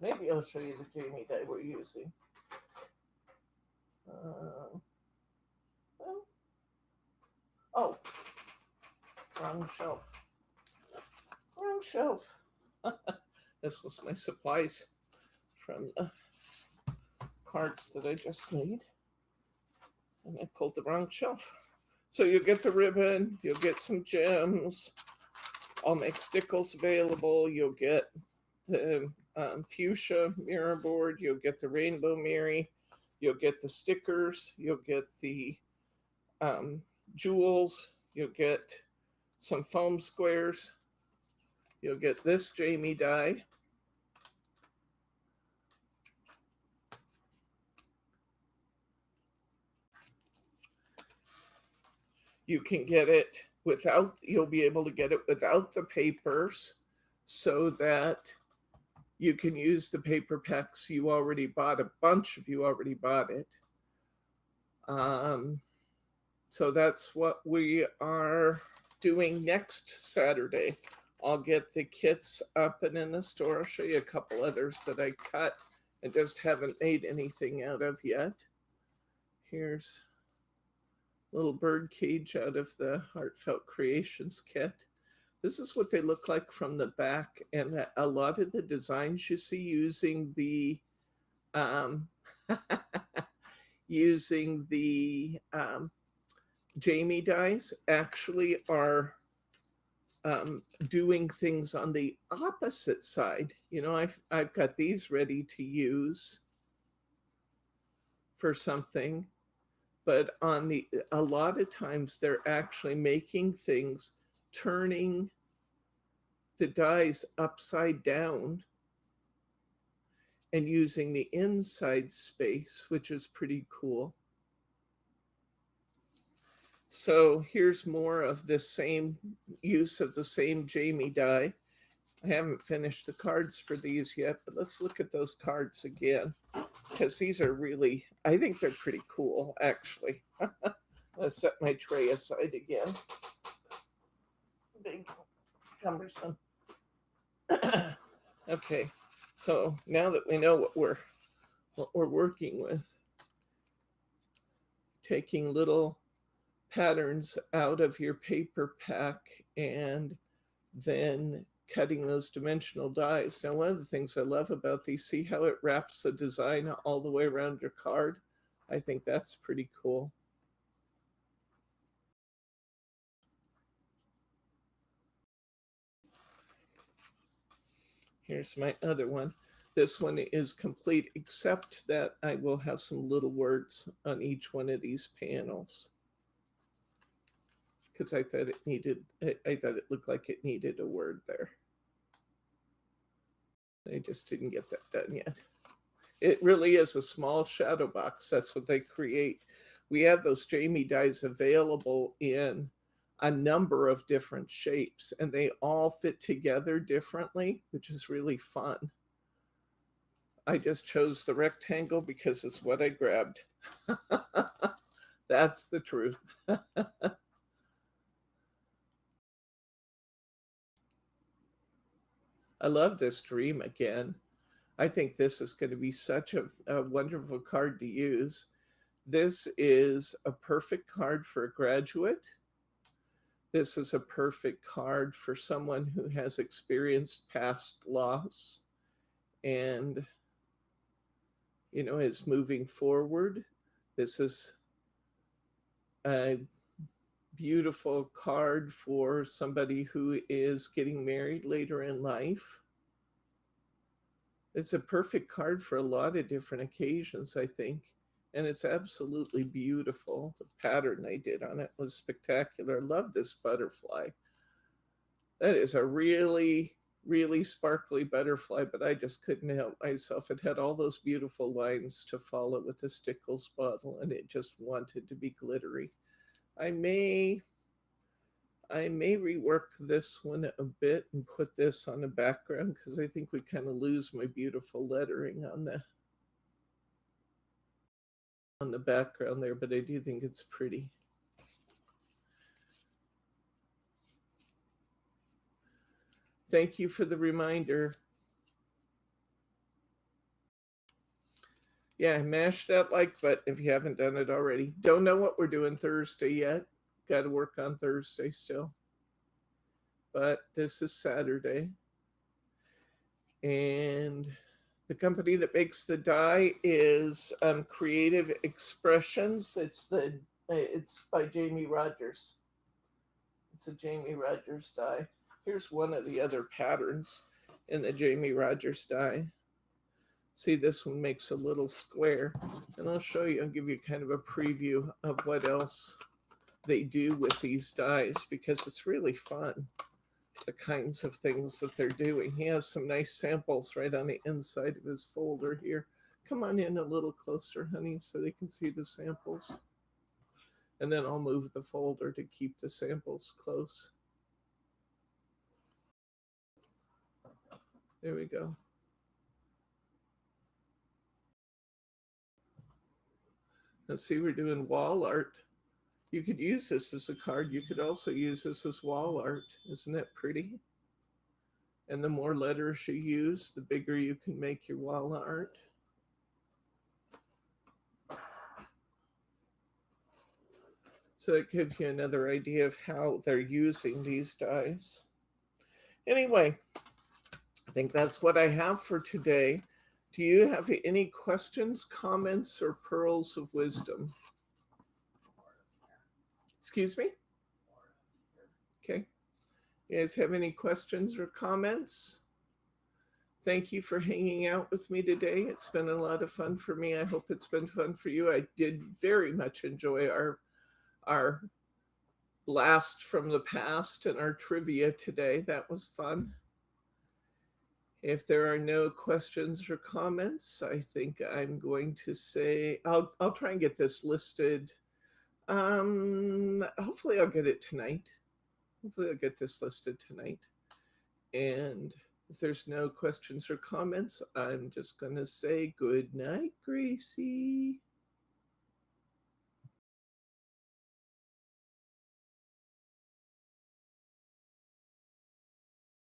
I'll show you the Jamie die we're using. Oh, wrong shelf. Wrong shelf. This was my supplies from the cards that I just made. And I pulled the wrong shelf. So you'll get the ribbon, you'll get some gems. I'll make Stickles available. You'll get the fuchsia mirror board. You'll get the rainbow Mary. You'll get the stickers. You'll get the jewels. You'll get some foam squares. You'll get this Jamie die. You can get it without, you'll be able to get it without the papers so that you can use the paper packs you already bought. A bunch of you already bought it. So that's what we are doing next Saturday. I'll get the kits up and in the store. I'll show you a couple others that I cut and just haven't made anything out of yet. Here's a little bird cage out of the Heartfelt Creations kit. This is what they look like from the back, and a lot of the designs you see using the Jamie dies actually are doing things on the opposite side. You know, I've got these ready to use for something, but a lot of times they're actually making things, turning the dies upside down and using the inside space, which is pretty cool. So here's more of the same use of the same Jamie die. I haven't finished the cards for these yet, but let's look at those cards again, because these are really, I think they're pretty cool, actually. Let's set my tray aside again. Big, cumbersome. Okay, so now that we know what we're working with, taking little patterns out of your paper pack and then cutting those dimensional dies. Now, one of the things I love about these, see how it wraps the design all the way around your card? I think that's pretty cool. Here's my other one. This one is complete, except that I will have some little words on each one of these panels, because I thought it looked like it needed a word there. I just didn't get that done yet. It really is a small shadow box. That's what they create. We have those Jamie dies available in a number of different shapes, and they all fit together differently, which is really fun. I just chose the rectangle because it's what I grabbed. That's the truth. I love this dream again. I think this is going to be such a wonderful card to use. This is a perfect card for a graduate. This is a perfect card for someone who has experienced past loss and, is moving forward. This is a beautiful card for somebody who is getting married later in life. It's a perfect card for a lot of different occasions, I think. And it's absolutely beautiful. The pattern they did on it was spectacular. I love this butterfly. That is a really, really sparkly butterfly, but I just couldn't help myself. It had all those beautiful lines to follow with the Stickles bottle, and it just wanted to be glittery. I may rework this one a bit and put this on the background, because I think we kind of lose my beautiful lettering on the background there, but I do think it's pretty. Thank you for the reminder. Yeah, mash that like button if you haven't done it already. Don't know what we're doing Thursday yet. Got to work on Thursday still. But this is Saturday. And the company that makes the die is Creative Expressions. It's by Jamie Rogers. It's a Jamie Rogers die. Here's one of the other patterns in the Jamie Rogers die. See, this one makes a little square, and I'll show you, I'll give you kind of a preview of what else they do with these dies, because it's really fun, the kinds of things that they're doing. He has some nice samples right on the inside of his folder here. Come on in a little closer, honey, so they can see the samples. And then I'll move the folder to keep the samples close. There we go. Let's see, we're doing wall art. You could use this as a card. You could also use this as wall art. Isn't that pretty? And the more letters you use, the bigger you can make your wall art. So it gives you another idea of how they're using these dies. Anyway, I think that's what I have for today. Do you have any questions, comments, or pearls of wisdom? Excuse me? Okay. You guys have any questions or comments? thank you for hanging out with me today. It's been a lot of fun for me. I hope it's been fun for you. I did very much enjoy our blast from the past and our trivia today. That was fun. If there are no questions or comments, I think I'm going to say I'll try and get this listed. Hopefully I'll get it tonight. Hopefully I'll get this listed tonight. And if there's no questions or comments, I'm just going to say good night, Gracie.